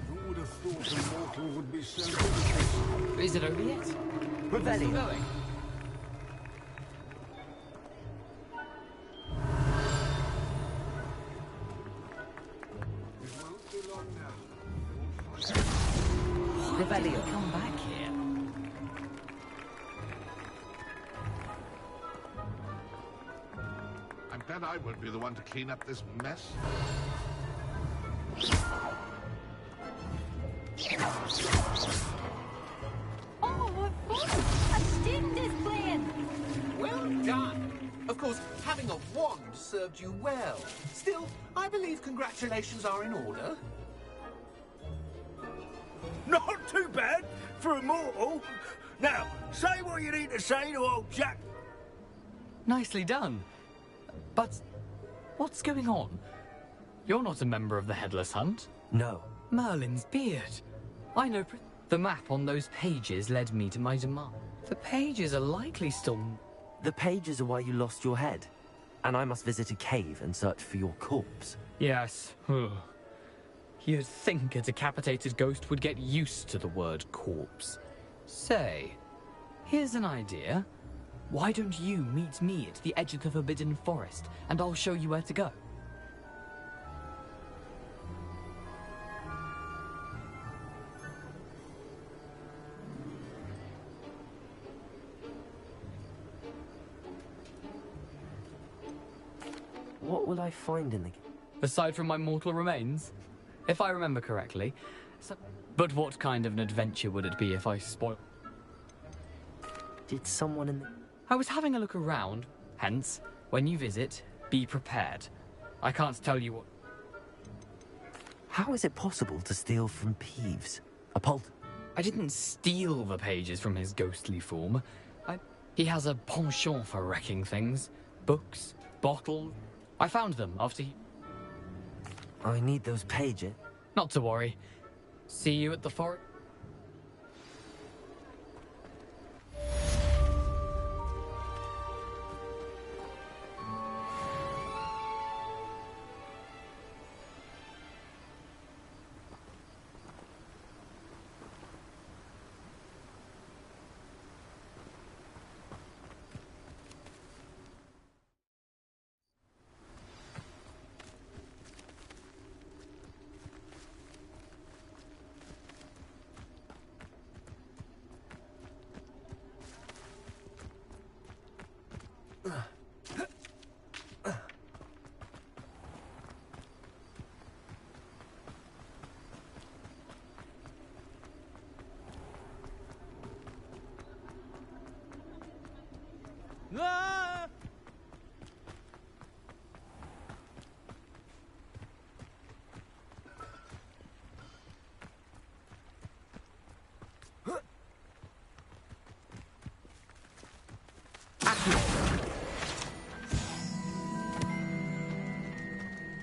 Who would have thought a mortal would be so good at this? Is it over yet? Revelio. Still going? It won't be long now. Why did he come back here? I'm glad I won't be the one to clean up this mess. Oh, what fun! A Sting is playing! Well done. Of course, having a wand served you well. Still, I believe congratulations are in order. Not too bad for a mortal. Now, say what you need to say to old Jack. Nicely done. But what's going on? You're not a member of the Headless Hunt. No. Merlin's beard. I know. The map on those pages led me to my demand. The pages are likely still... The pages are why you lost your head. And I must visit a cave and search for your corpse. Yes. You'd think a decapitated ghost would get used to the word corpse. Say, here's an idea. Why don't you meet me at the edge of the Forbidden Forest, and I'll show you where to go? What will I find in the... Aside from my mortal remains? If I remember correctly. But what kind of an adventure would it be if I spoil... Did someone in the... I was having a look around, hence, when you visit, be prepared. I can't tell you what... How is it possible to steal from Peeves? A I didn't steal the pages from his ghostly form. He has a penchant for wrecking things. Books, bottles... I found them after he... I need those pages. Not to worry. See you at the forest.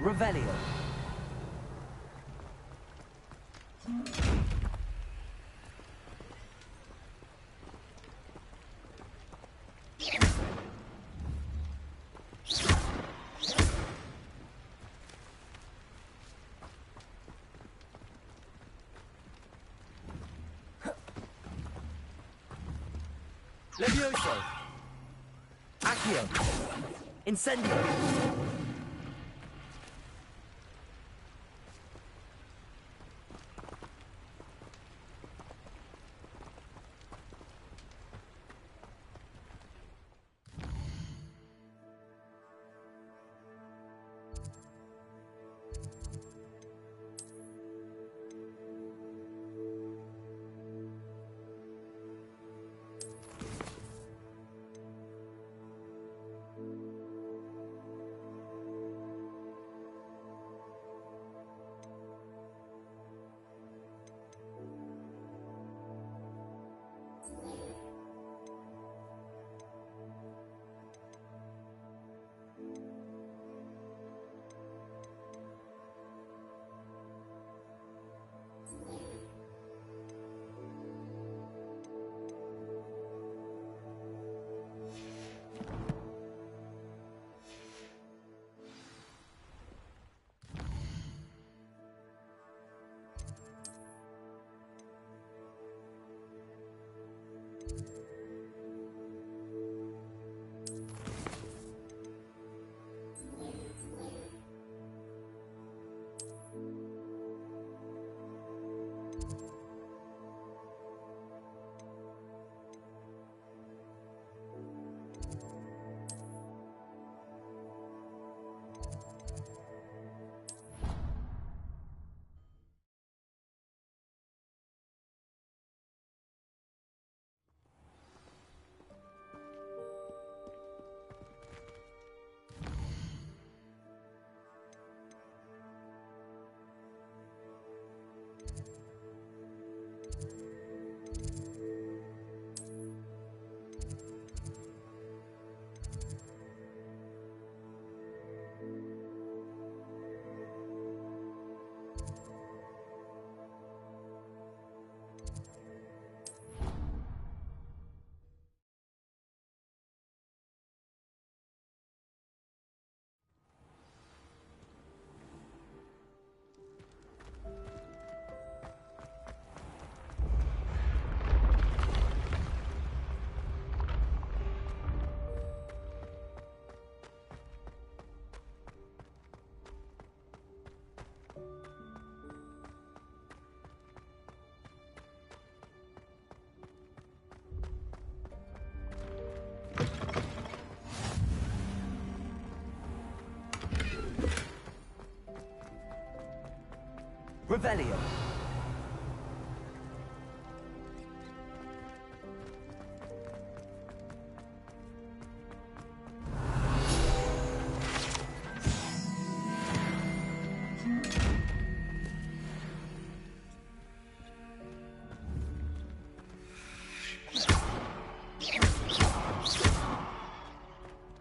Revelio. Levioso. Accio. Incendio. Revelio.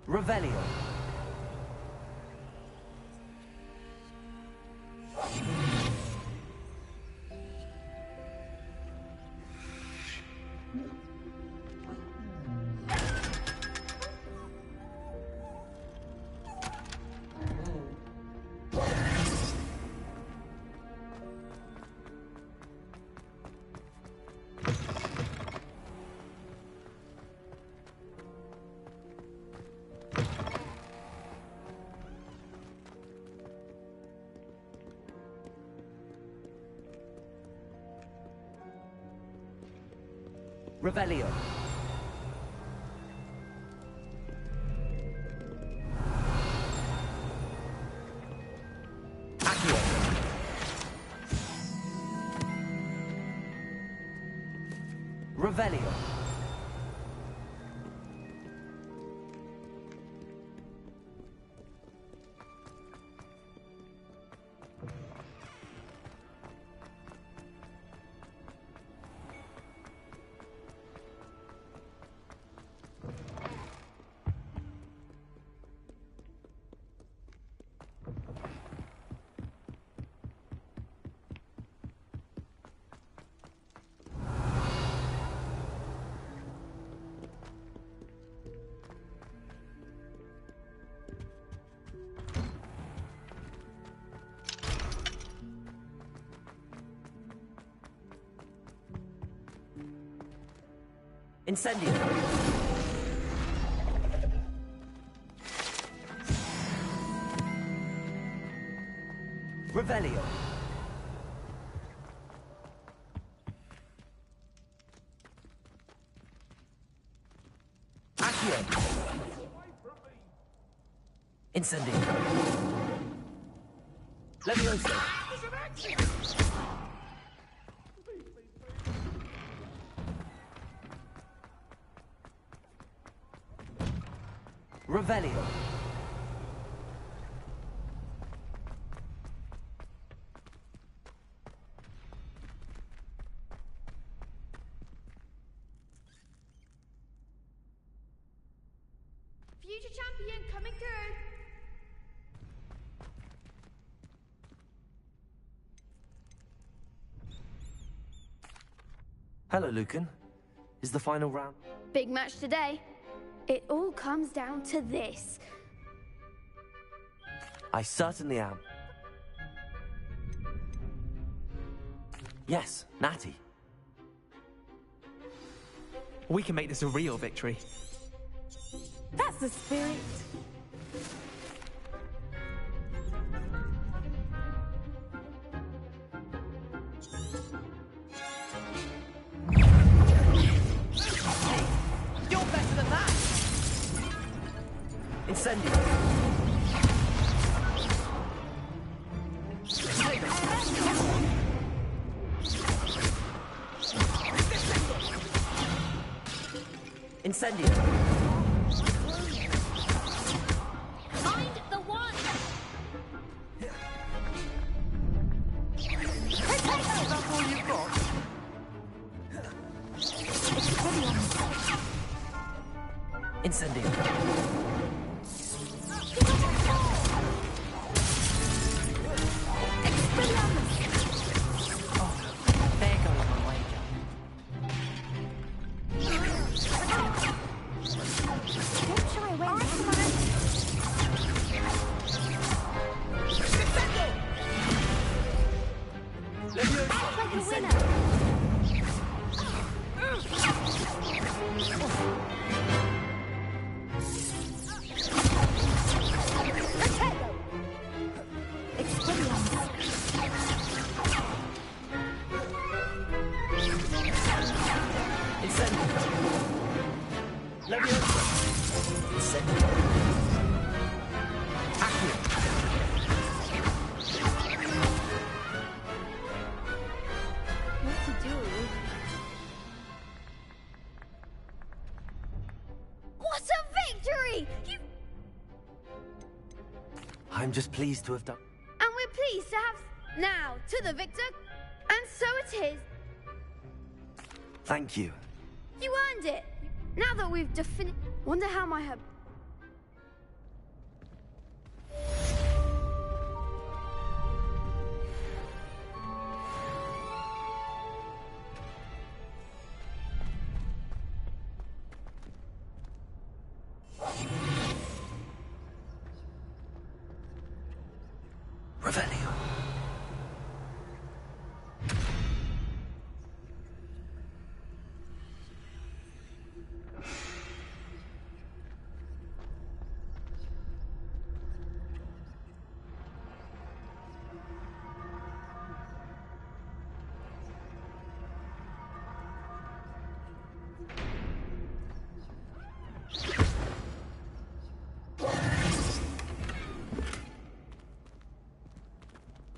Revelio. Revelio. Accio. Revelio. Incendio. Revelio. Accio. Incendio. Levioso. Revelio. Future champion coming through. Hello, Lucan. Is the final round? Big match today. It all comes down to this. I certainly am. Yes, Natty. We can make this a real victory. That's the spirit. You're better than that! Incendio. Incendio. Find the one. Is that all you've got? Incendio. There goes my wager. Don't shy away. Act like a winner. What to do? What a victory! You I'm just pleased to have done. and we're pleased to have now to the victor, and so it is. Thank you. You earned it. Now that we've wonder how my hub. Revelio.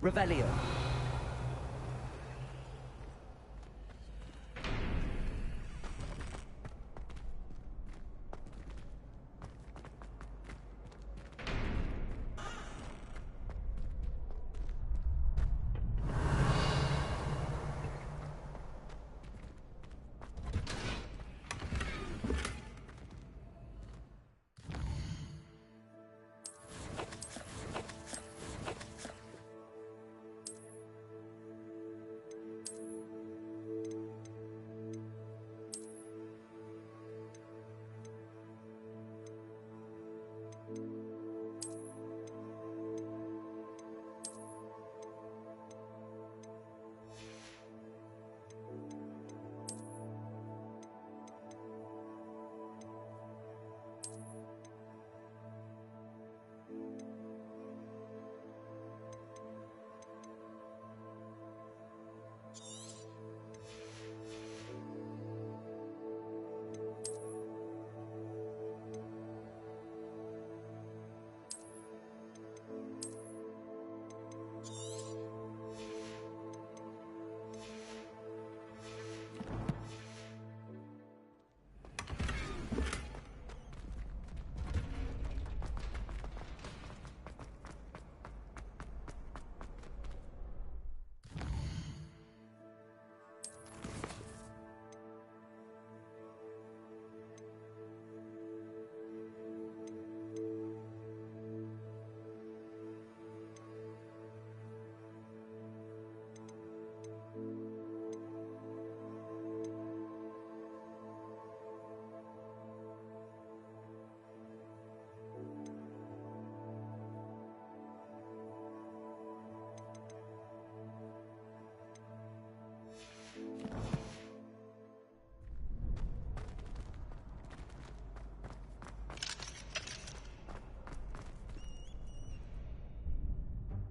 Revelio.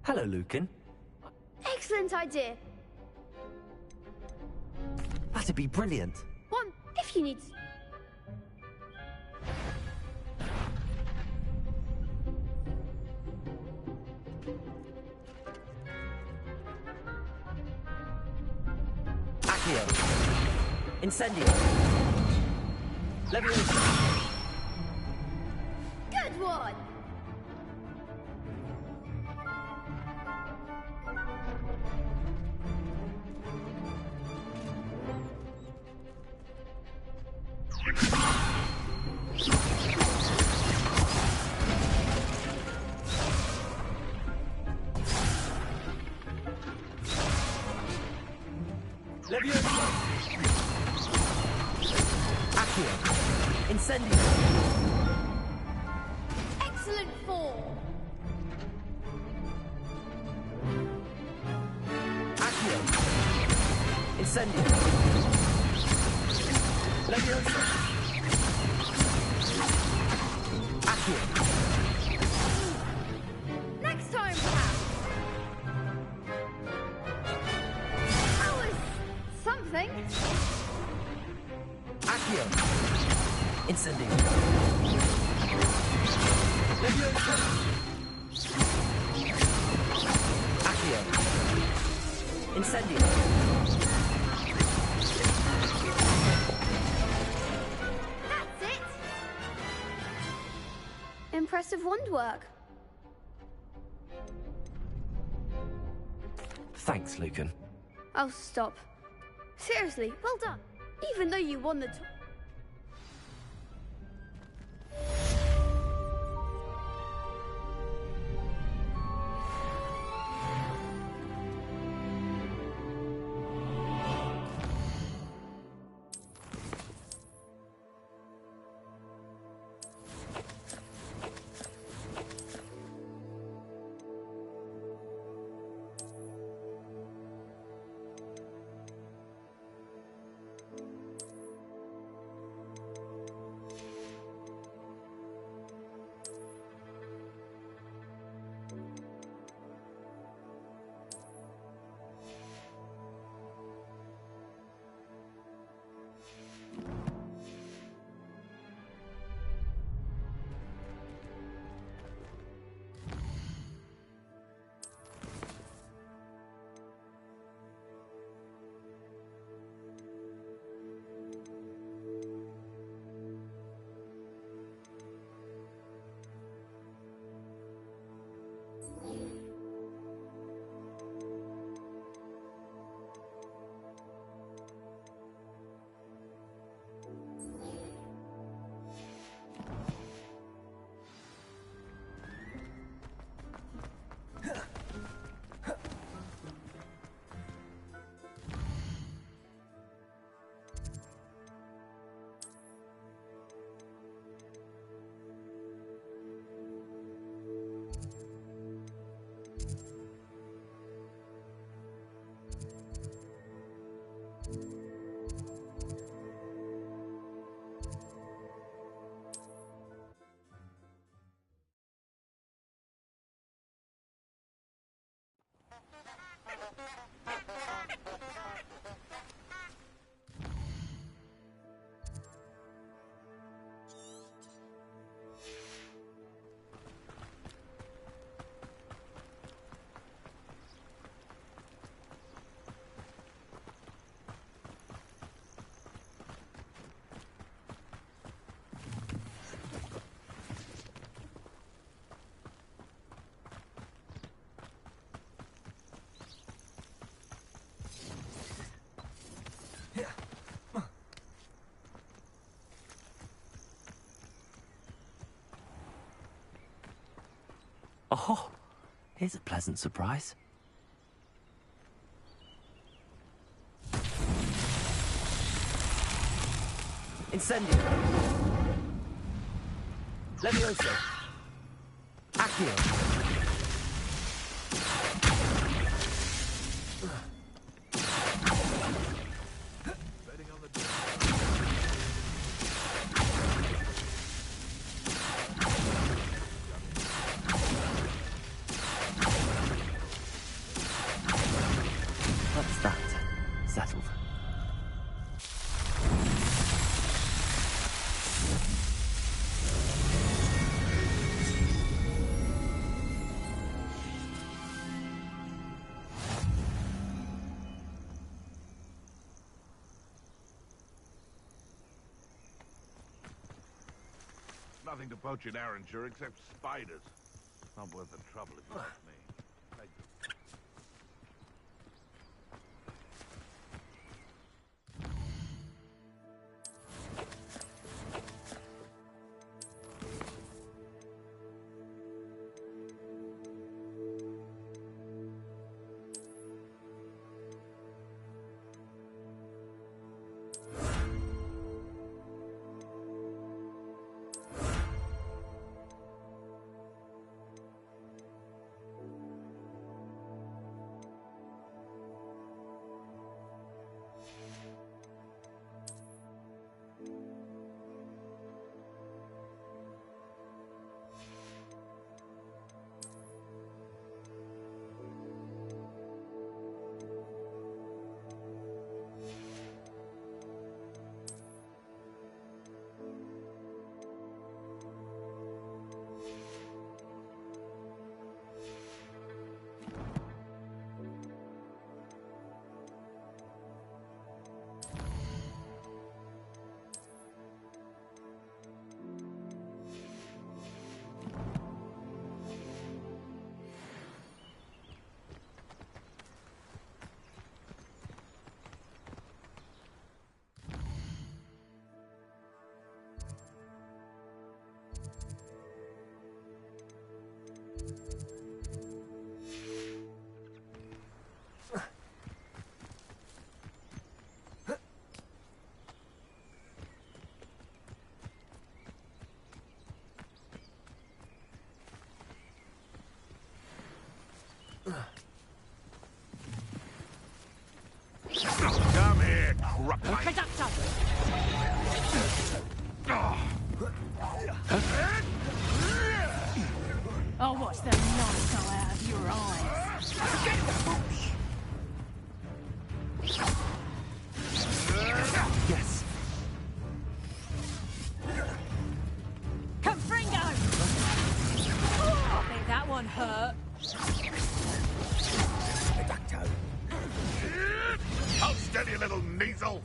Hello, Lucan. Excellent idea. That'd be brilliant. One, if you need... Accio. Incendio. Leviosa. Good one! Leviosa. Accio. Incendio. Excellent form! Accio. Incendio. Leviosa. Accio. Next time, perhaps! That was... something. Accio. Incendio. Leviosa. Accio. Incendio. That's it! Impressive wand work. Thanks, Lucan. Oh, stop. Seriously, well done. Even though you won the... Oh, here's a pleasant surprise. Incendio. Leviosa. Accio. Nothing to poach in Arranshire except spiders. Not worth the trouble if you ask me. Thank you. Come here, crap. Conductor! I'll watch the light go out of your eyes. Get the bush! Yes. Confringo! Oh, I think that one hurt. Hold steady, little measle.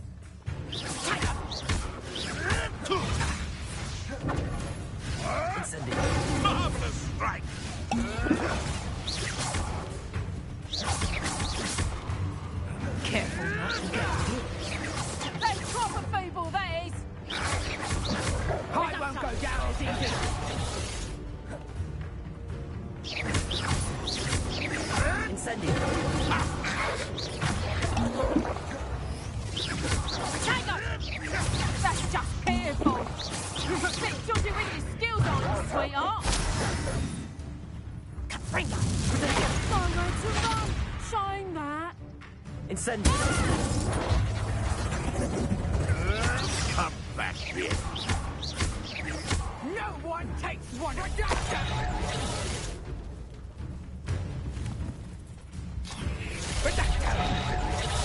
Marvelous strike. Careful not to get hit. That's proper feeble, that is. I won't go down as easy. Incendio. That's just pitiful. You've a bit dodgy with your skills on, sweetheart. Confringo! I'm going to run. Shine that. Incendio. Come back here. No one takes one of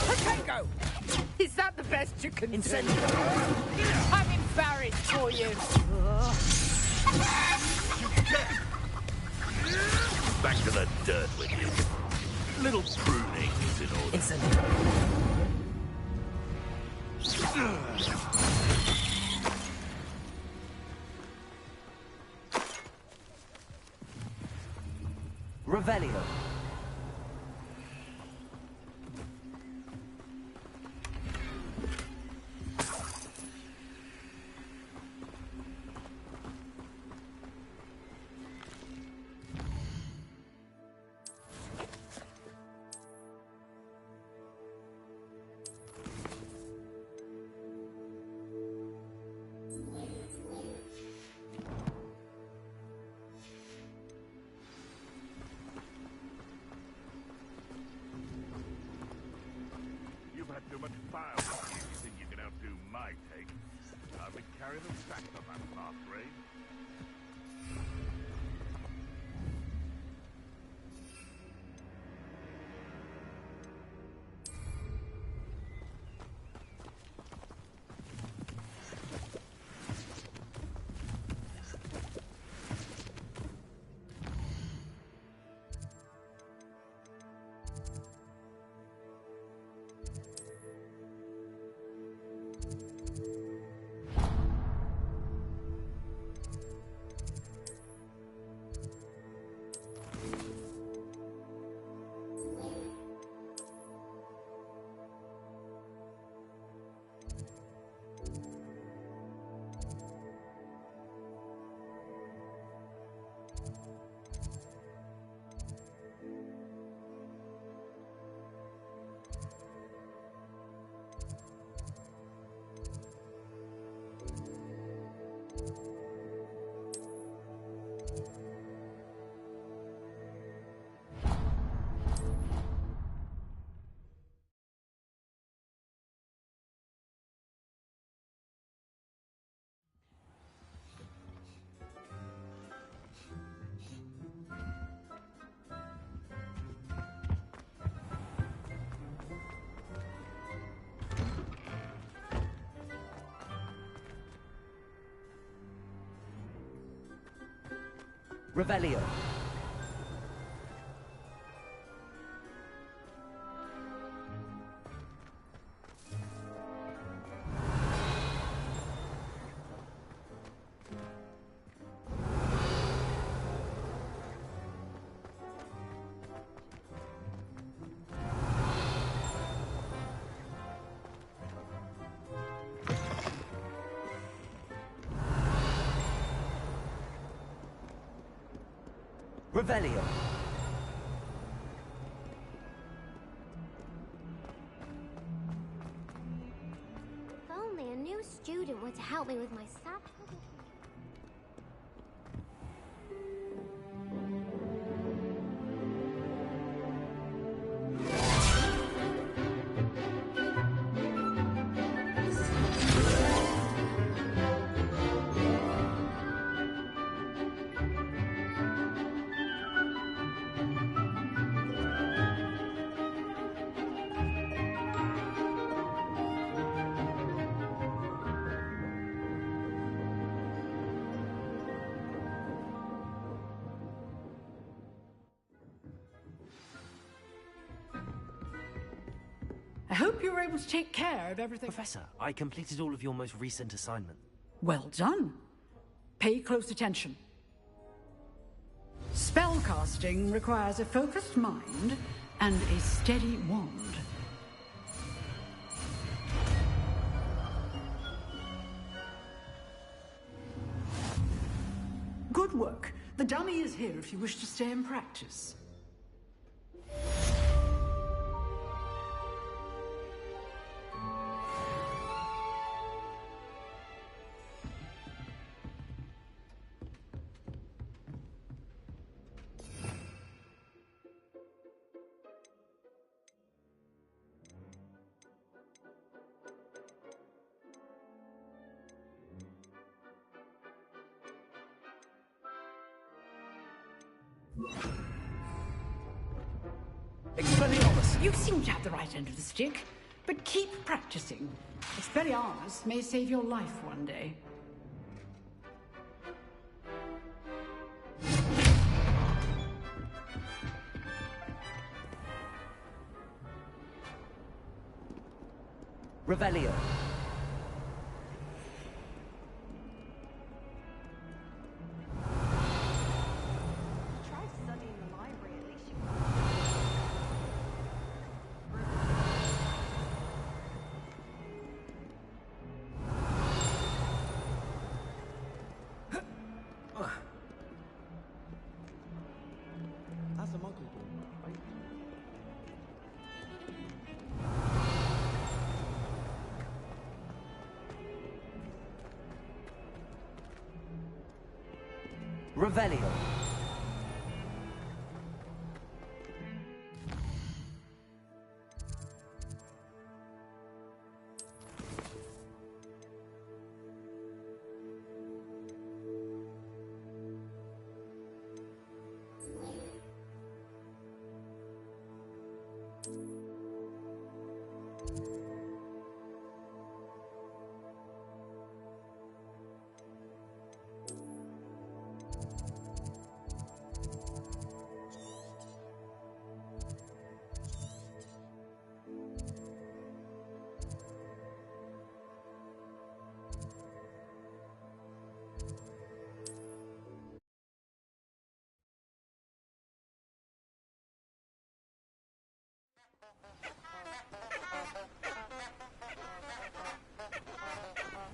Potato! Is that the best you can do? I'm embarrassed for you. Back to the dirt with you. Little pruning is in order. Revelio. You've had too much firepower. You think you can outdo my take? I've been carrying the sack on that last raid. Revelio. Revelio. If only a new student were to help me with my sad trouble. I hope you were able to take care of everything. Professor, I completed all of your most recent assignment. Well done. Pay close attention. Spellcasting requires a focused mind and a steady wand. Good work. The dummy is here if you wish to stay and practice. Expelliarmus, you seem to have the right end of the stick, but keep practicing. Expelliarmus may save your life one day. Revelio. That's a monkey ball, right? Revelio.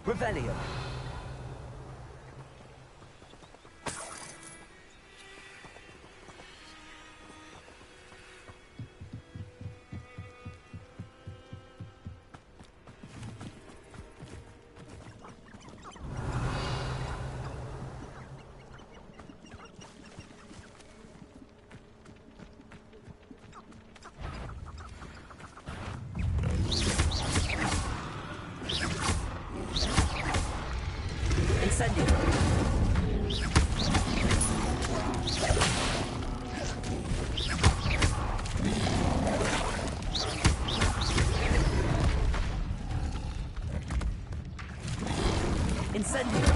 Revelio. Incendio. Incendio.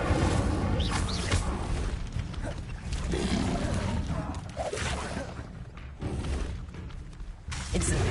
Incendio.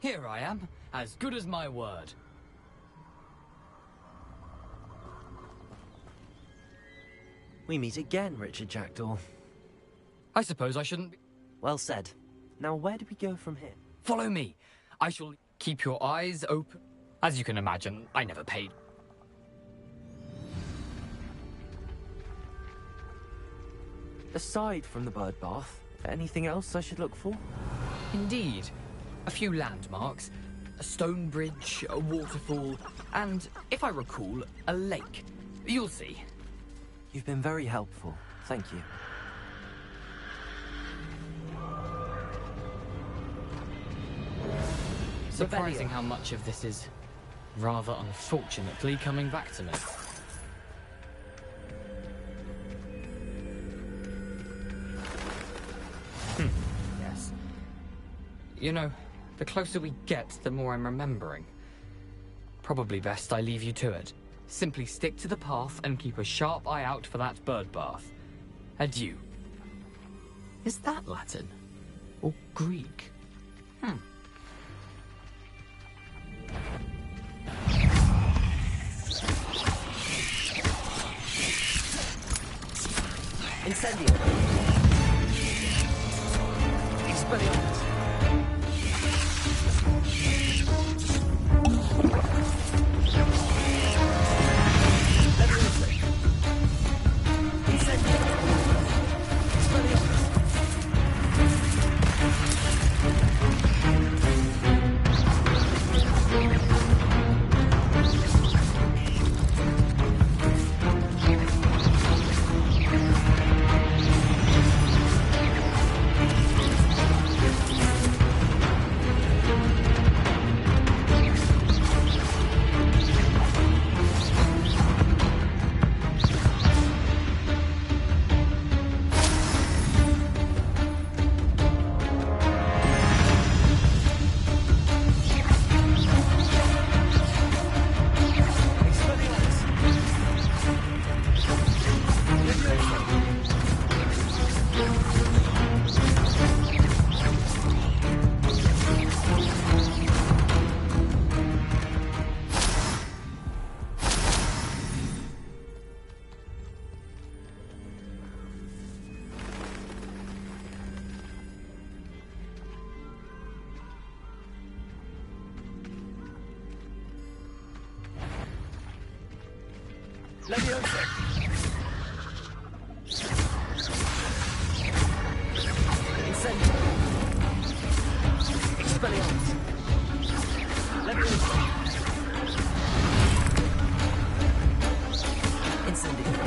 Here I am, as good as my word. We meet again, Richard Jackdaw. I suppose I shouldn't be... Well said. Now where do we go from here? Follow me. I shall keep your eyes open. As you can imagine, I never paid. Aside from the bird bath, anything else I should look for? Indeed. A few landmarks, a stone bridge, a waterfall, and, if I recall, a lake. You'll see. You've been very helpful. Thank you. Surprising how much of this is rather unfortunately coming back to me. Yes. You know, the closer we get, the more I'm remembering. Probably best I leave you to it. Simply stick to the path and keep a sharp eye out for that bird bath. Adieu. Is that Latin? Or Greek? Incendio. Expelliarmus. Leviosa. Incendio. Expelliarmus. Leviosa. Incendio.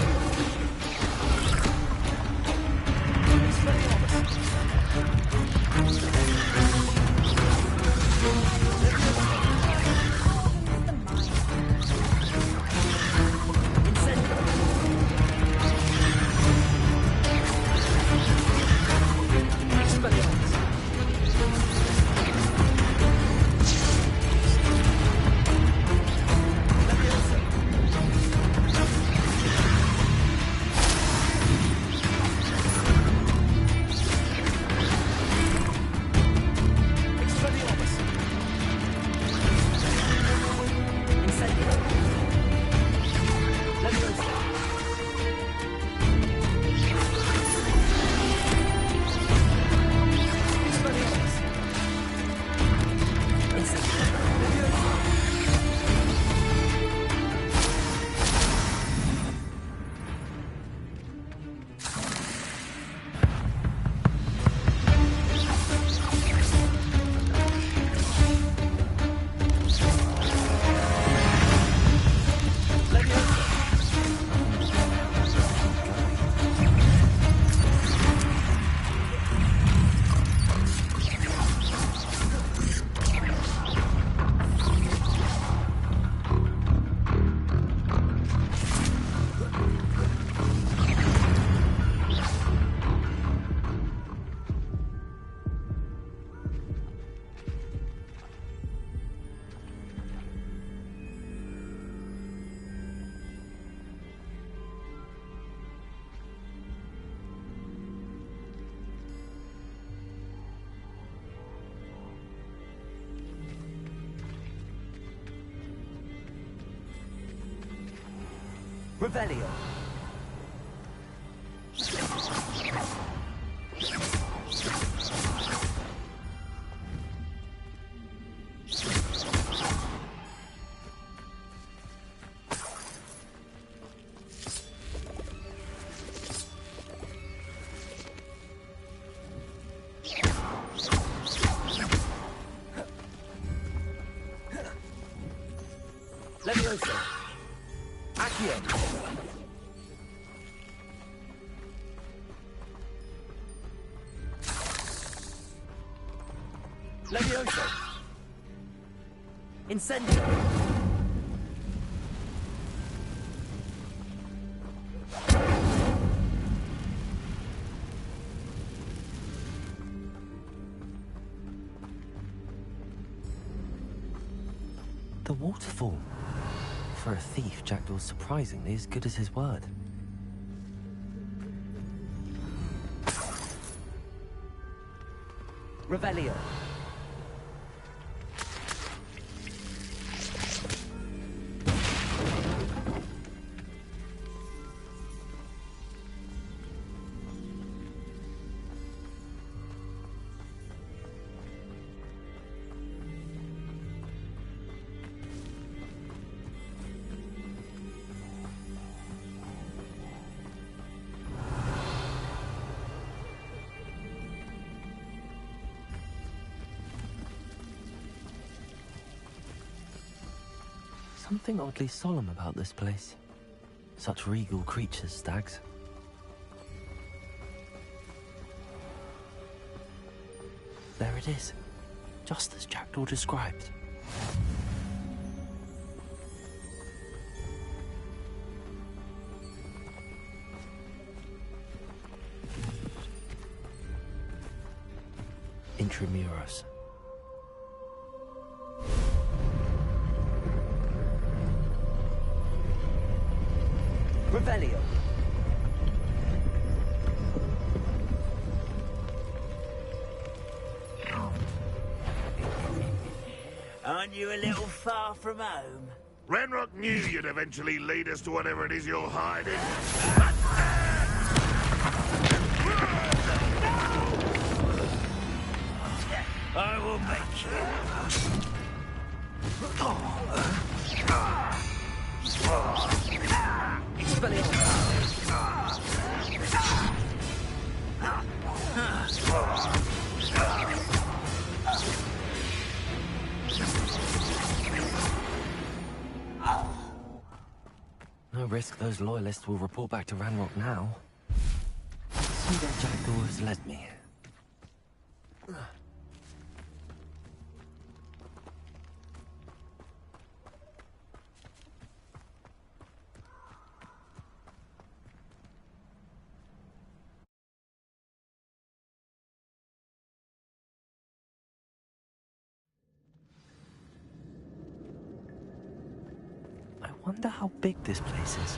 Revelio. Levioso. Accio. Levioso. Incendio. The waterfall. For a thief, Jackdaw's surprisingly as good as his word. Revelio. Something oddly solemn about this place. Such regal creatures, stags. There it is, just as Jackdaw described. Intramuros. Revelio. Aren't you a little far from home? Ranrock knew you'd eventually lead us to whatever it is you're hiding. I will make you. No risk those loyalists will report back to Ranrock now. See where Jackdaw has led me. I wonder how big this place is.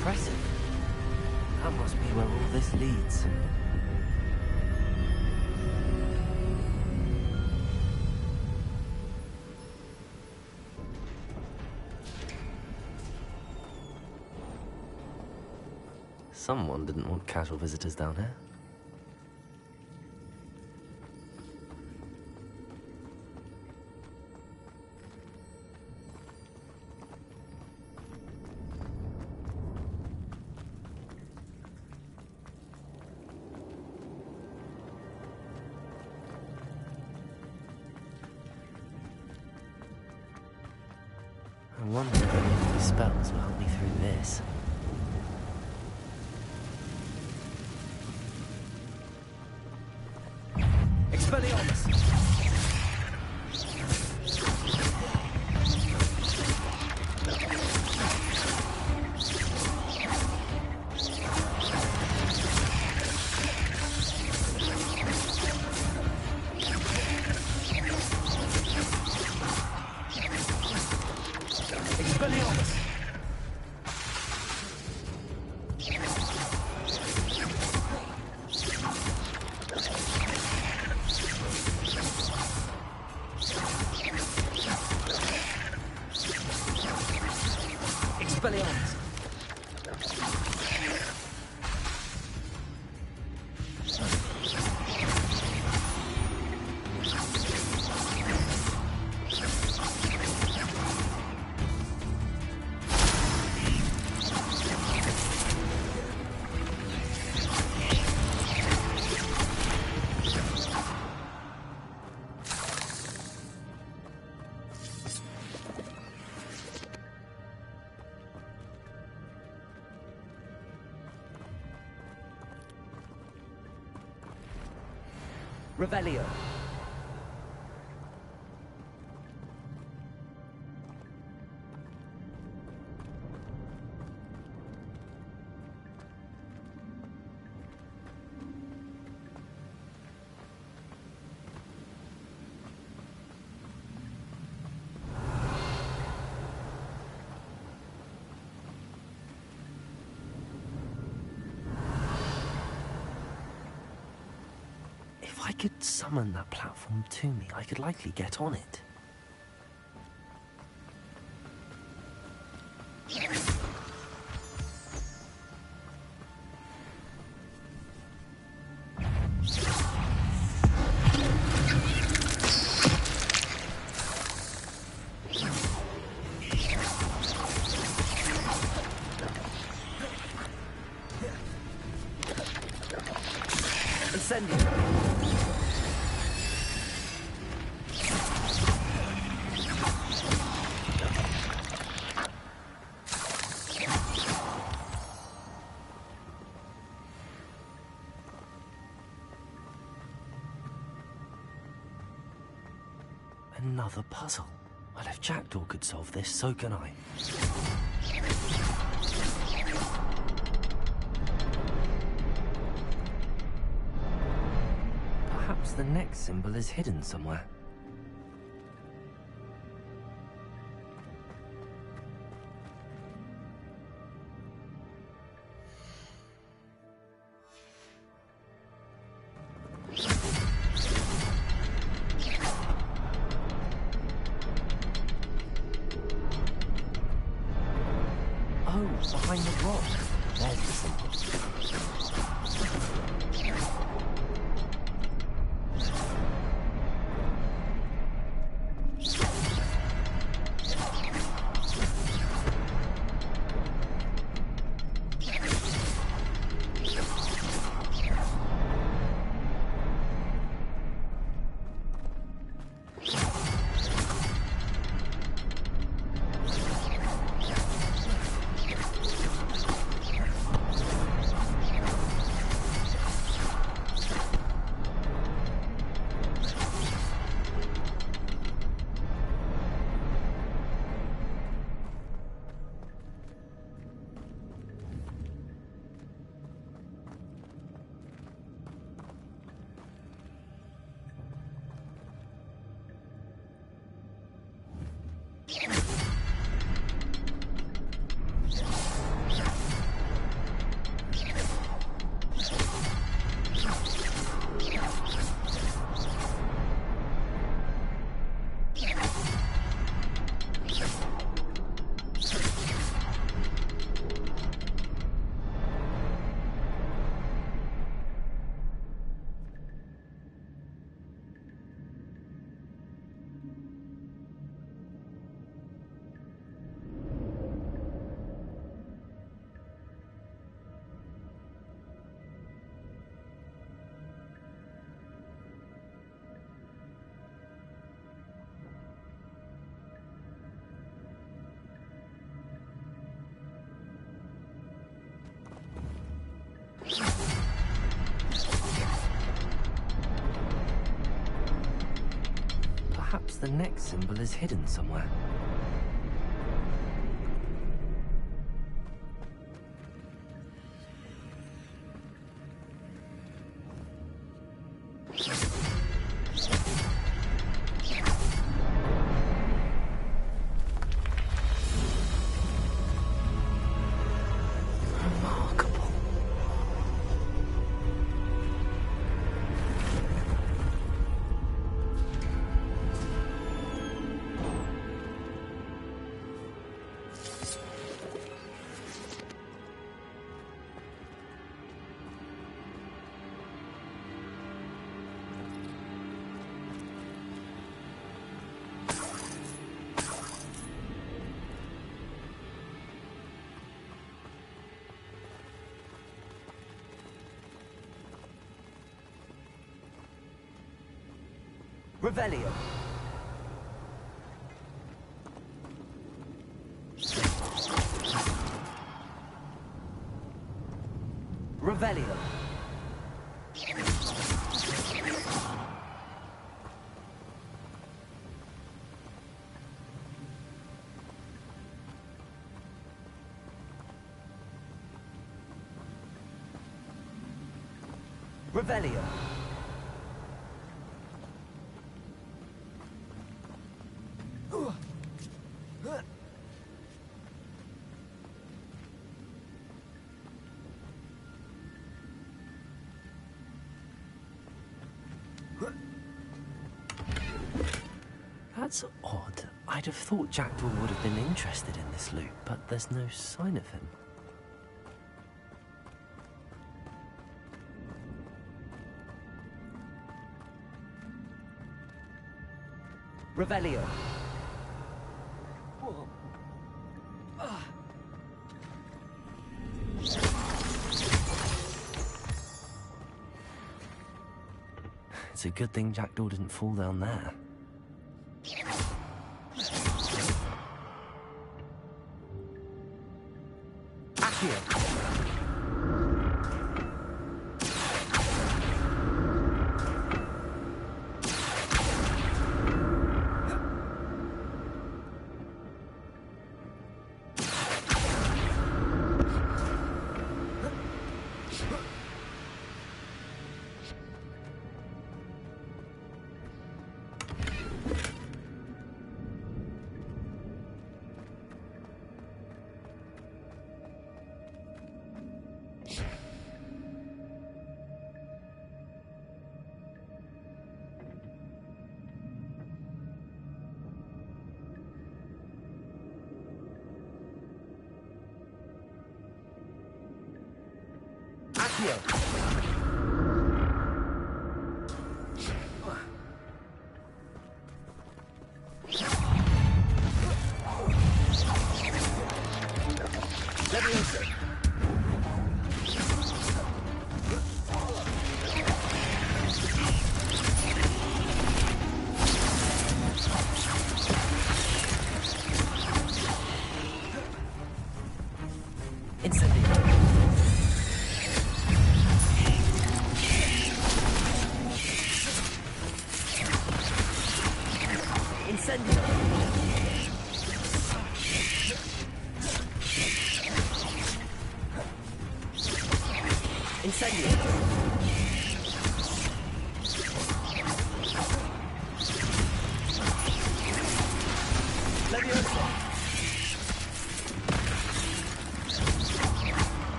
Impressive. That must be where all this leads. Someone didn't want casual visitors down here. I wonder if any of these spells will help me through this. Expelliarmus! Revelio. If I could summon that platform to me, I could likely get on it. Another puzzle. Well, if Jackdaw could solve this, so can I. Perhaps the next symbol is hidden somewhere. Behind the rock. There's the symbol. Perhaps the next symbol is hidden somewhere. Revelio. Revelio. Revelio. That's odd. I'd have thought Jackdaw would have been interested in this loot, but there's no sign of him. Revelio. Whoa. It's a good thing Jackdaw didn't fall down there. Accio.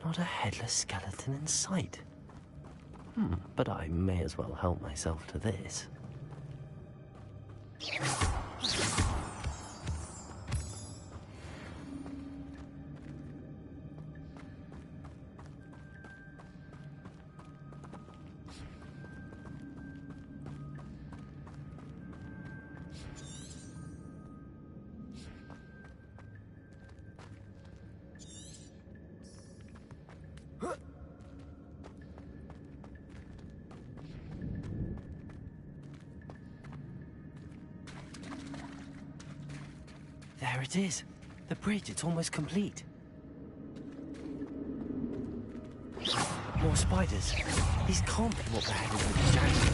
Not a headless skeleton in sight. But I may as well help myself to this. There it is. The bridge, it's almost complete. More spiders. These can't be what the heck is with the jacket.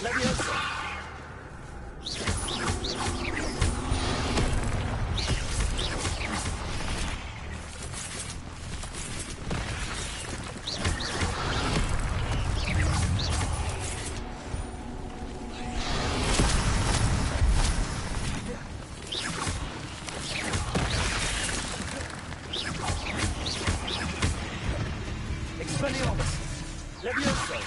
Leviosa! Expelliarmus! Leviosa!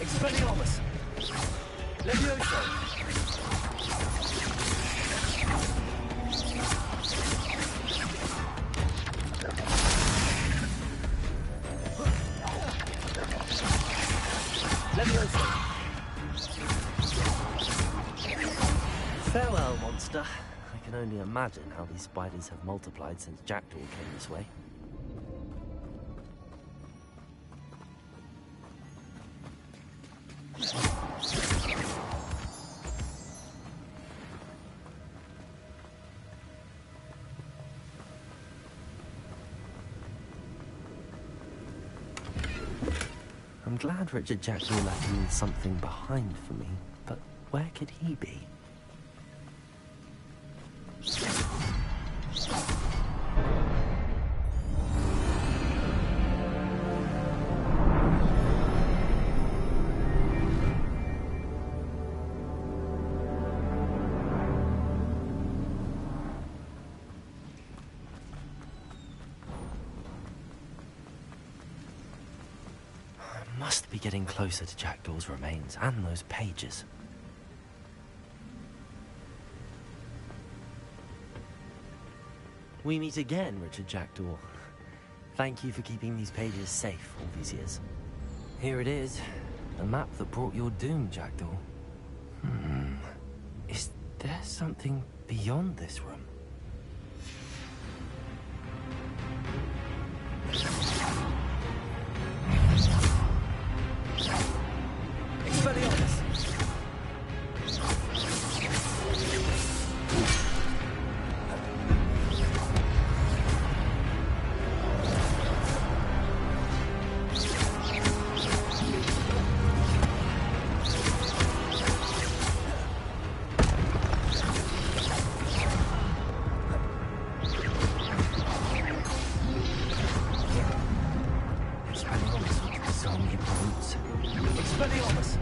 Expelliarmus! Leviosa! Leviosa! Farewell, monster. I can only imagine how these spiders have multiplied since Jackdaw came this way. I'm glad Richard Jackdaw left me something behind for me, but where could he be? Must be getting closer to Jackdaw's remains and those pages. We meet again, Richard Jackdaw. Thank you for keeping these pages safe all these years. Here it is, the map that brought your doom, Jackdaw. Is there something beyond this room? Expelliarmus! Zombie brutes. Expelliarmus!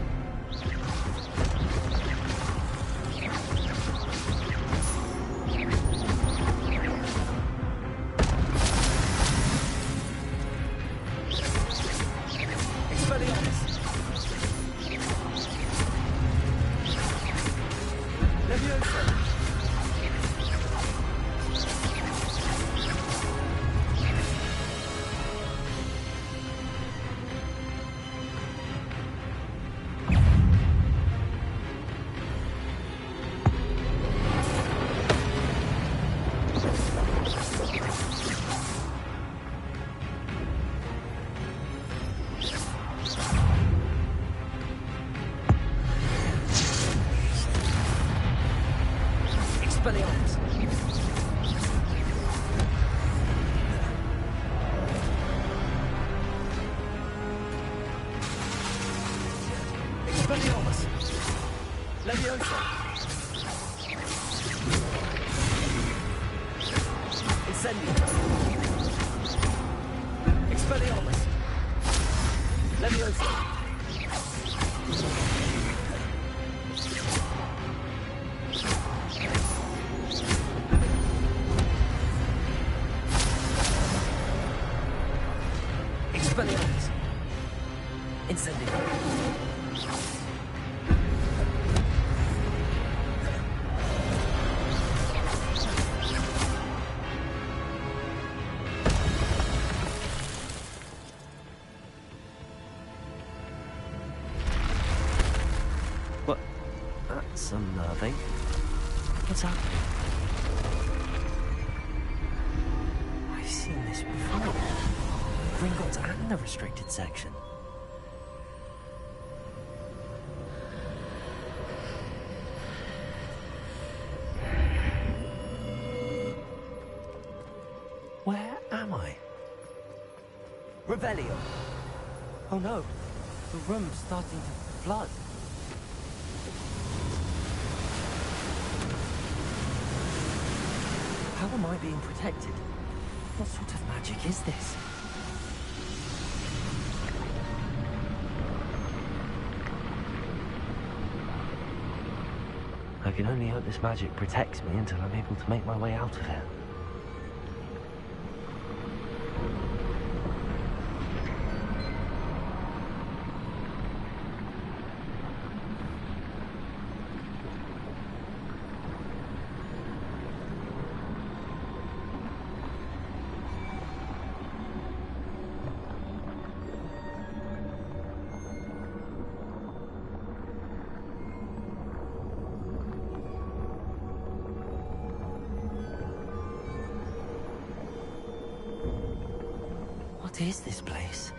Expelliarmus! Expelliarmus! Leviosa! Incendio! Expelliarmus! Leviosa! Expelliarmus! Incendio! That's unnerving. What's happening? I've seen this before. Gringotts and the restricted section. Where am I? Revelio! Oh no, the room's starting to flood. How am I being protected? What sort of magic is this? I can only hope this magic protects me until I'm able to make my way out of here. What is this place?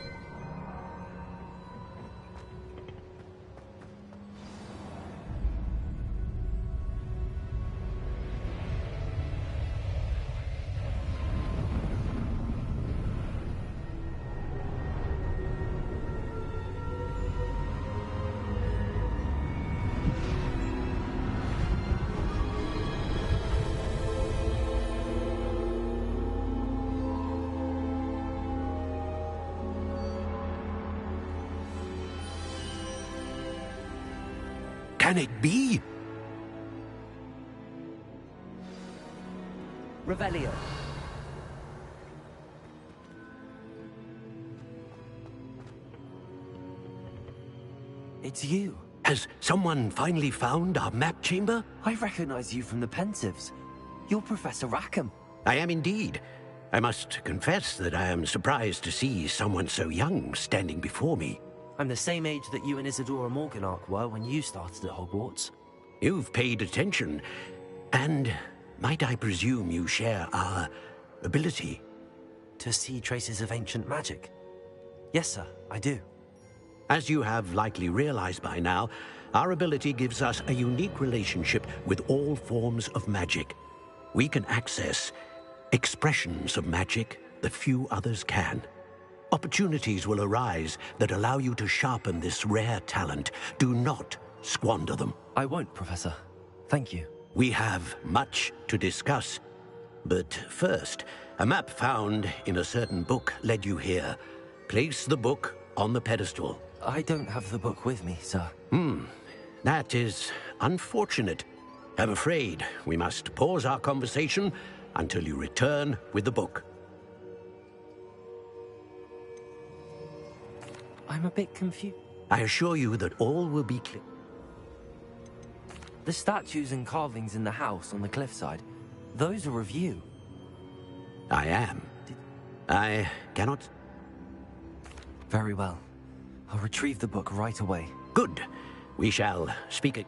Can it be? Revelio. It's you. Has someone finally found our map chamber? I recognize you from the Pensives. You're Professor Rackham. I am indeed. I must confess that I am surprised to see someone so young standing before me. I'm the same age that you and Isadora Morganach were when you started at Hogwarts. You've paid attention, and might I presume you share our ability? To see traces of ancient magic? Yes, sir, I do. As you have likely realized by now, our ability gives us a unique relationship with all forms of magic. We can access expressions of magic that few others can. Opportunities will arise that allow you to sharpen this rare talent. Do not squander them. I won't, Professor. Thank you. We have much to discuss. But first, a map found in a certain book led you here. Place the book on the pedestal. I don't have the book with me, sir. That is unfortunate. I'm afraid we must pause our conversation until you return with the book. I'm a bit confused. I assure you that all will be clear. The statues and carvings in the house on the cliffside, those are of you. I am. I cannot... Very well. I'll retrieve the book right away. Good. We shall speak it.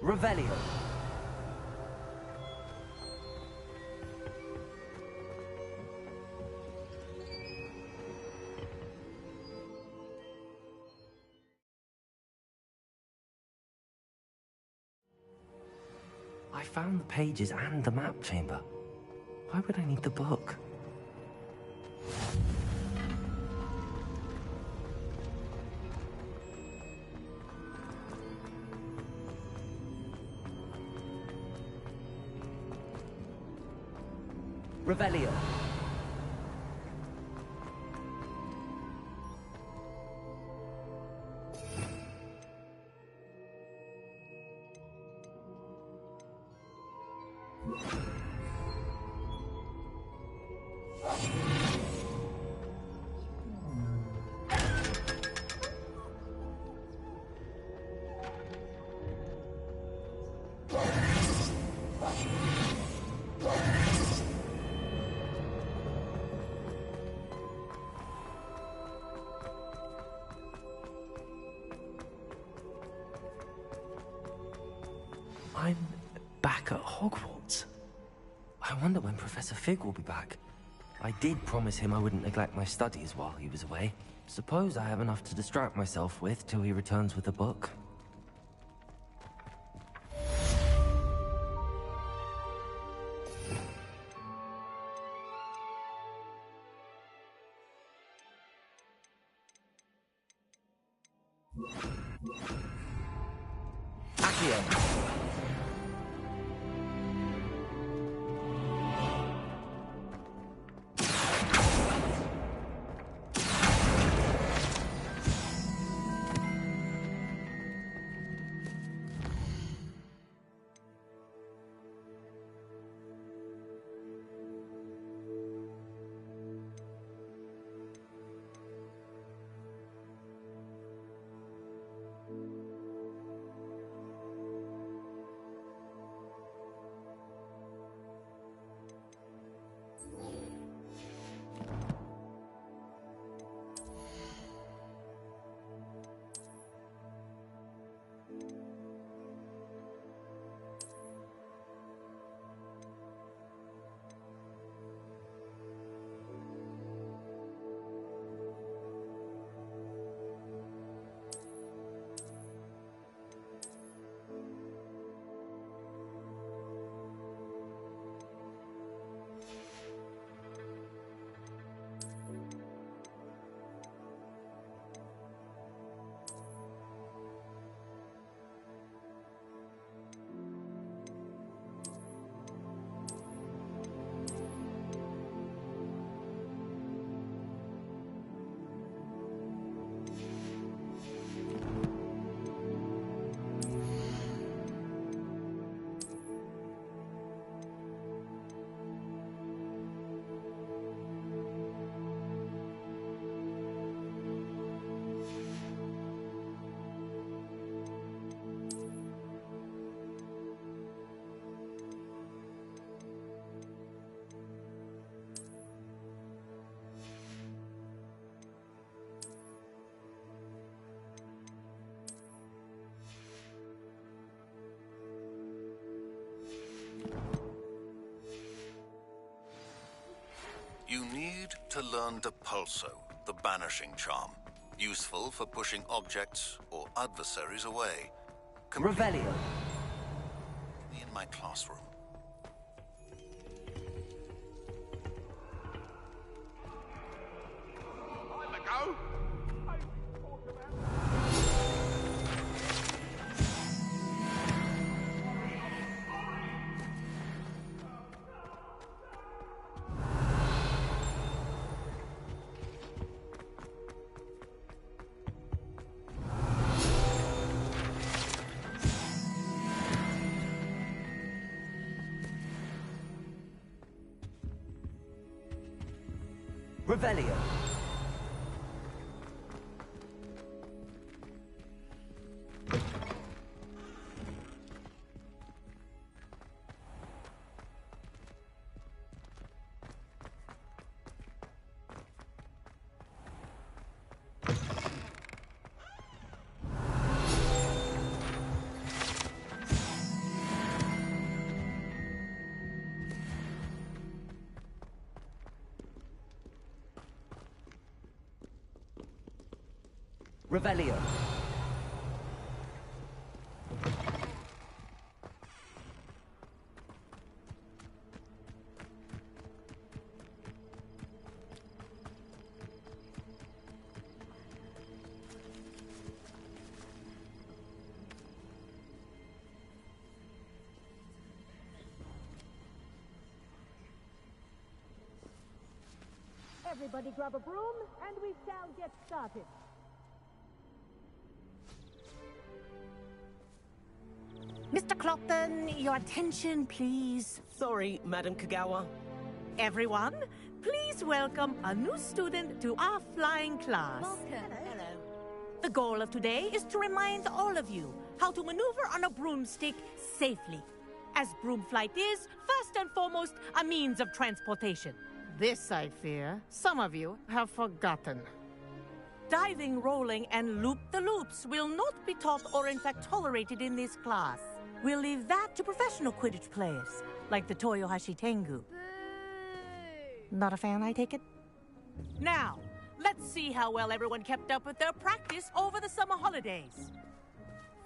Revelio. I found the pages and the map chamber. Why would I need the book? Revelio. I'm back at Hogwarts. I wonder when Professor Fig will be back. I did promise him I wouldn't neglect my studies while he was away. Suppose I have enough to distract myself with till he returns with a book. Accio. You need to learn Depulso, the banishing charm. Useful for pushing objects or adversaries away. Revelio. Me in my classroom. Have a go. Revelio. Revelio. Everybody grab a broom, and we shall get started. Mr. Clopton, your attention, please. Sorry, Madam Kagawa. Everyone, please welcome a new student to our flying class. Hello. The goal of today is to remind all of you how to maneuver on a broomstick safely, as broom flight is, first and foremost, a means of transportation. This, I fear, some of you have forgotten. Diving, rolling, and loop-the-loops will not be taught or in fact tolerated in this class. We'll leave that to professional Quidditch players, like the Toyohashi Tengu. Not a fan, I take it? Now, let's see how well everyone kept up with their practice over the summer holidays.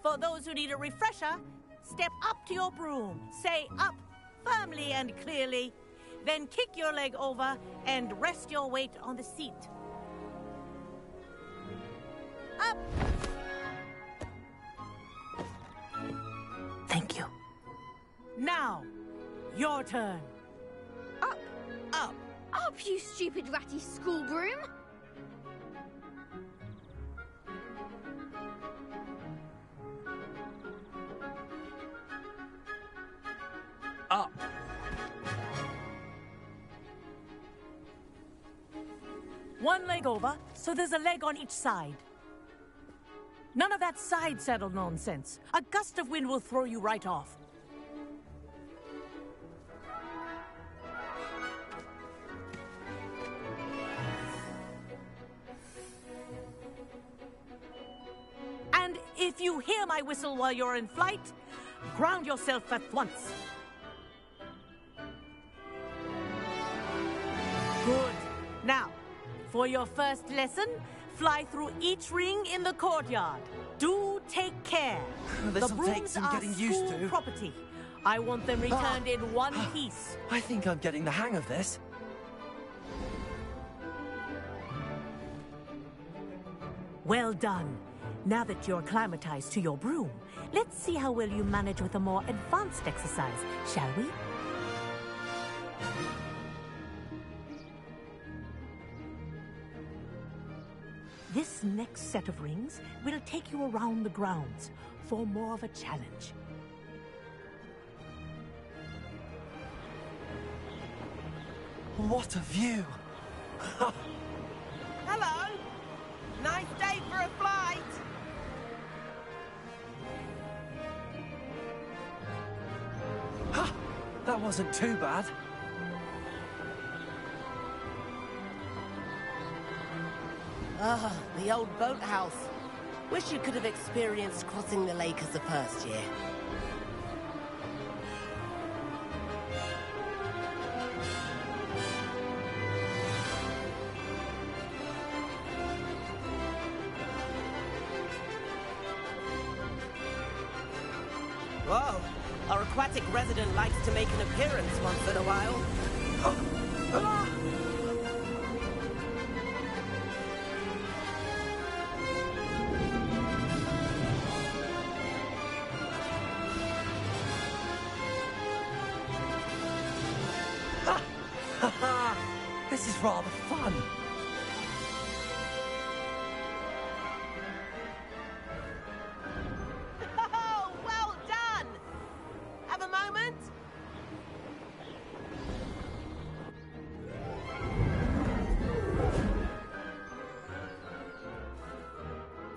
For those who need a refresher, step up to your broom, say up firmly and clearly, then kick your leg over and rest your weight on the seat. Up! Thank you. Now, your turn. Up! Up! Up, you stupid ratty school broom! Up. One leg over, so there's a leg on each side. None of that side saddle nonsense. A gust of wind will throw you right off. And if you hear my whistle while you're in flight, ground yourself at once. Good. Now, for your first lesson, fly through each ring in the courtyard. Do take care. This'll take some getting used to. Property. I want them returned in one piece. I think I'm getting the hang of this. Well done. Now that you're acclimatized to your broom, let's see how well you manage with a more advanced exercise, shall we? This next set of rings will take you around the grounds for more of a challenge. What a view! Hello! Nice day for a flight! That wasn't too bad. Ah, the old boathouse. Wish you could have experienced crossing the lake as the first year. Whoa, our aquatic resident likes to make an appearance once in a while. This is rather fun. Oh, well done! Have a moment?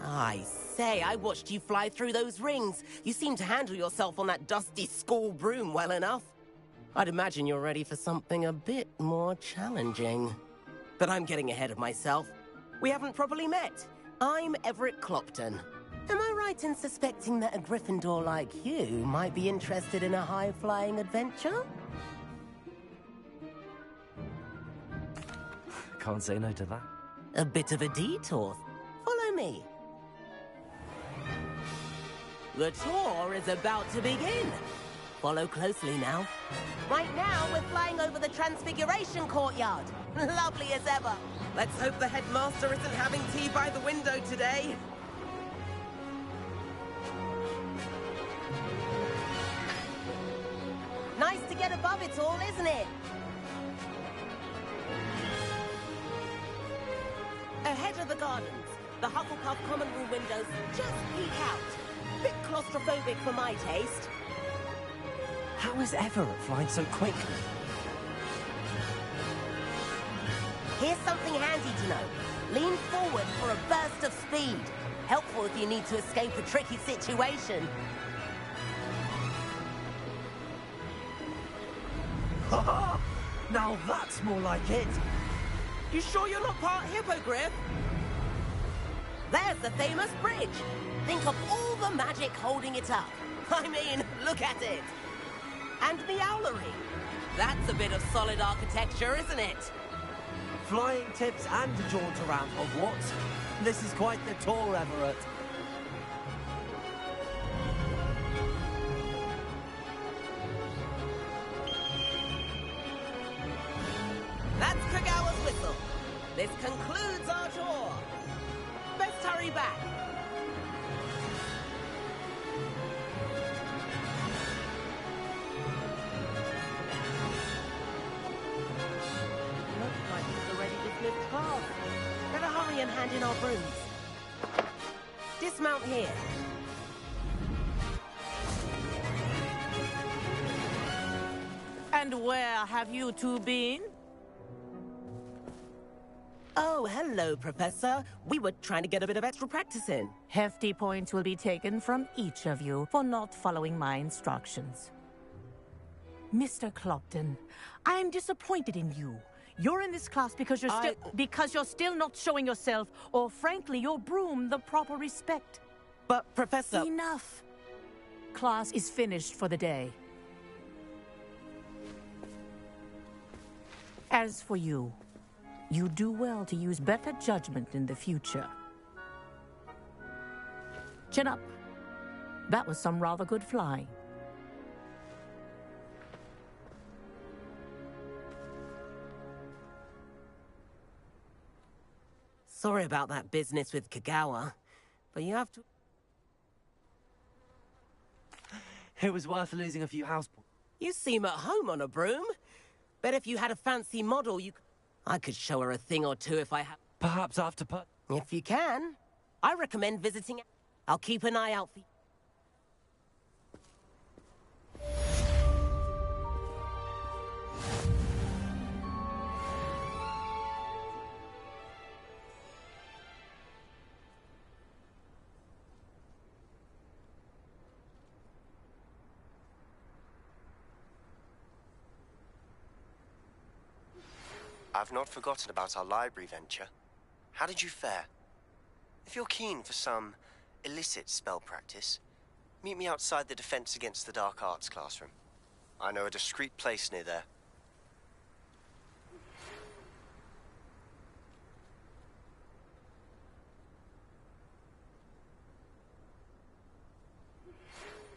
I say, I watched you fly through those rings. You seem to handle yourself on that dusty school broom well enough. I'd imagine you're ready for something a bit more challenging. But I'm getting ahead of myself. We haven't properly met. I'm Everett Clopton. Am I right in suspecting that a Gryffindor like you might be interested in a high-flying adventure? Can't say no to that. A bit of a detour. Follow me. The tour is about to begin. Follow closely now. Right now, we're flying over the Transfiguration Courtyard. Lovely as ever. Let's hope the headmaster isn't having tea by the window today. Nice to get above it all, isn't it? Ahead of the gardens, the Hufflepuff common room windows just peek out. Bit claustrophobic for my taste. How is Everett flying so quickly? Here's something handy to know. Lean forward for a burst of speed. Helpful if you need to escape a tricky situation. Now that's more like it. You sure you're not part hippogriff? There's the famous bridge. Think of all the magic holding it up. I mean, look at it. And the owlery. That's a bit of solid architecture, isn't it? Flying tips and a jaunt around Hogwarts. This is quite the tour, Everett. That's Kagawa's whistle. This concludes our tour. Best hurry back. Looks like it's already dismissed class. Better hurry and hand in our brooms. Dismount here. And where have you two been? Oh, hello, Professor. We were trying to get a bit of extra practice in. Hefty points will be taken from each of you for not following my instructions. Mr. Clopton, I am disappointed in you. You're in this class because you're still not showing yourself, or frankly, your broom, the proper respect. But, Professor... Enough. Class is finished for the day. As for you, you do well to use better judgment in the future. Chin up. That was some rather good flying. Sorry about that business with Kagawa, but you have to... It was worth losing a few house points. You seem at home on a broom. Bet if you had a fancy model, I could show her a thing or two if I have... Perhaps after If you can. I recommend visiting... I'll keep an eye out for you. I've not forgotten about our library venture. How did you fare? If you're keen for some illicit spell practice, meet me outside the Defense Against the Dark Arts classroom. I know a discreet place near there.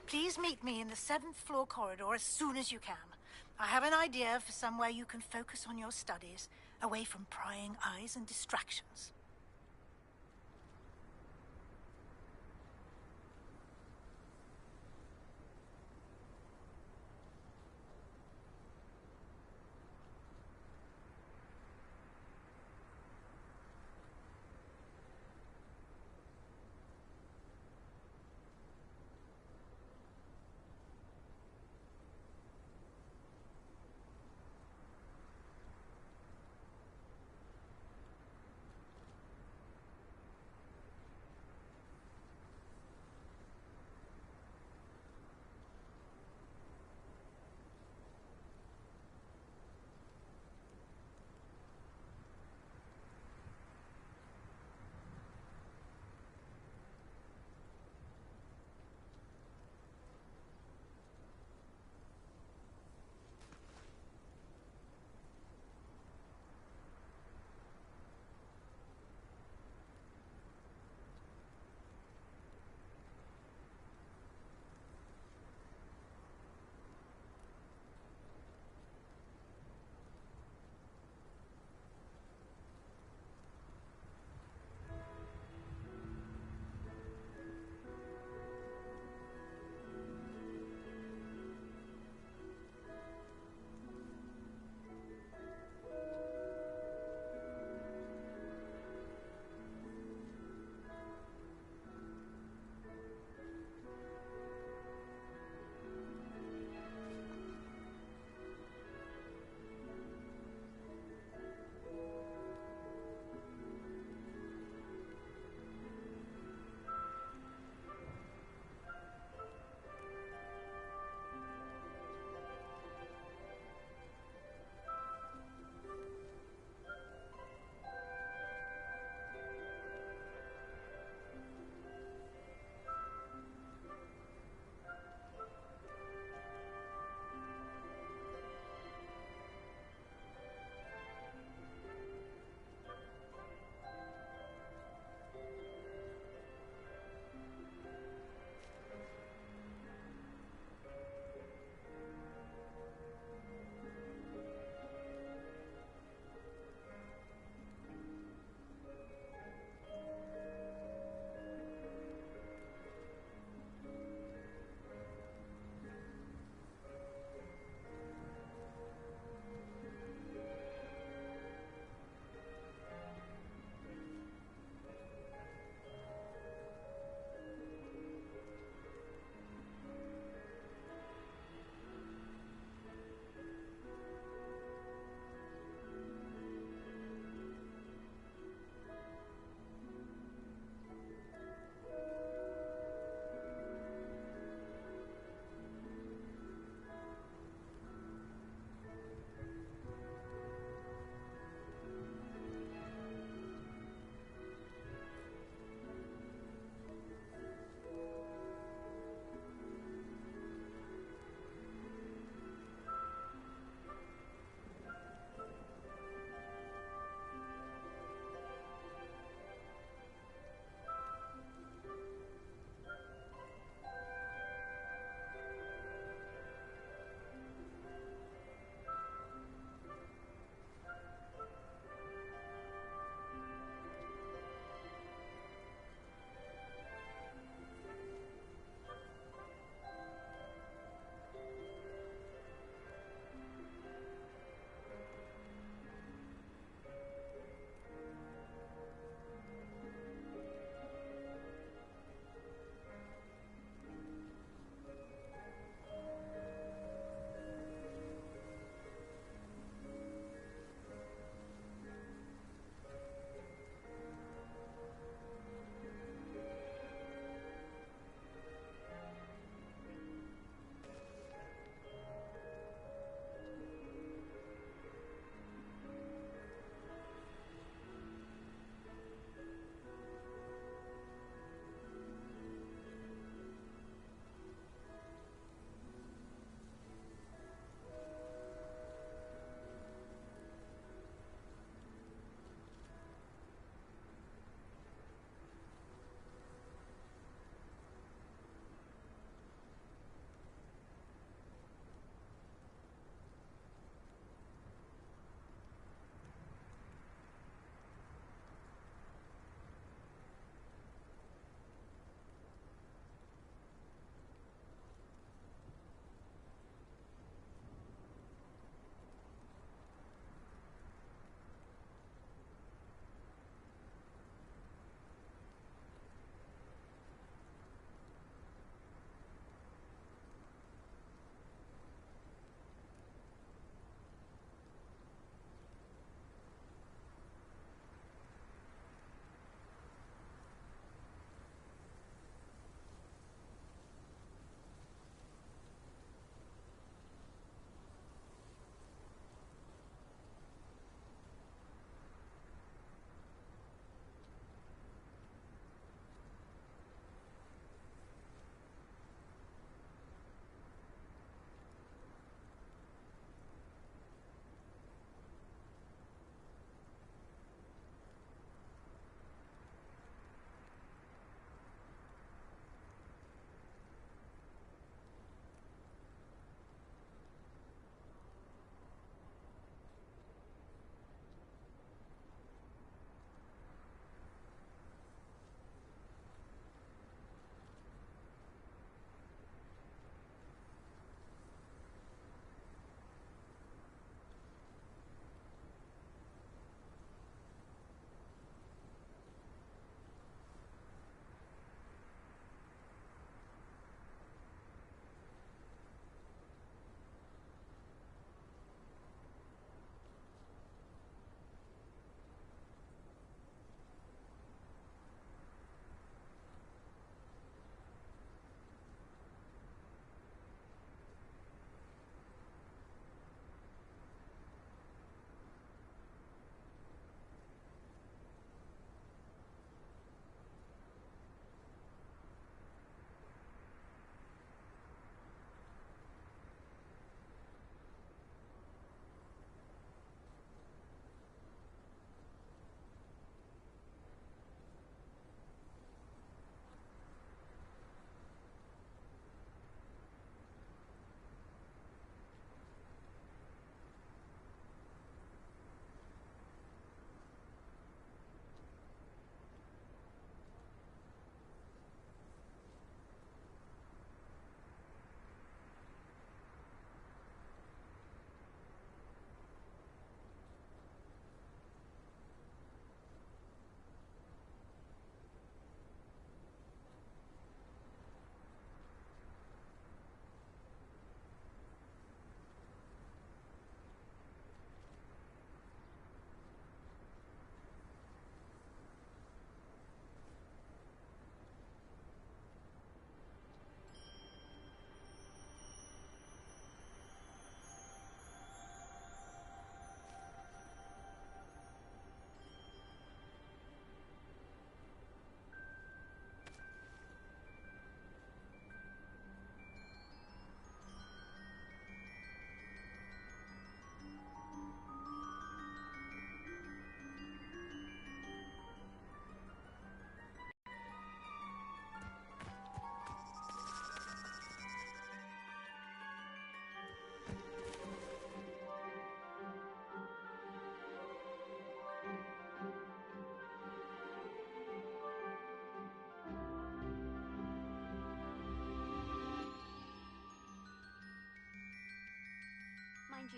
Please meet me in the 7th floor corridor as soon as you can. I have an idea for somewhere you can focus on your studies, away from prying eyes and distractions.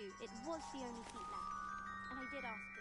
you, it was the only seat left. And I did ask for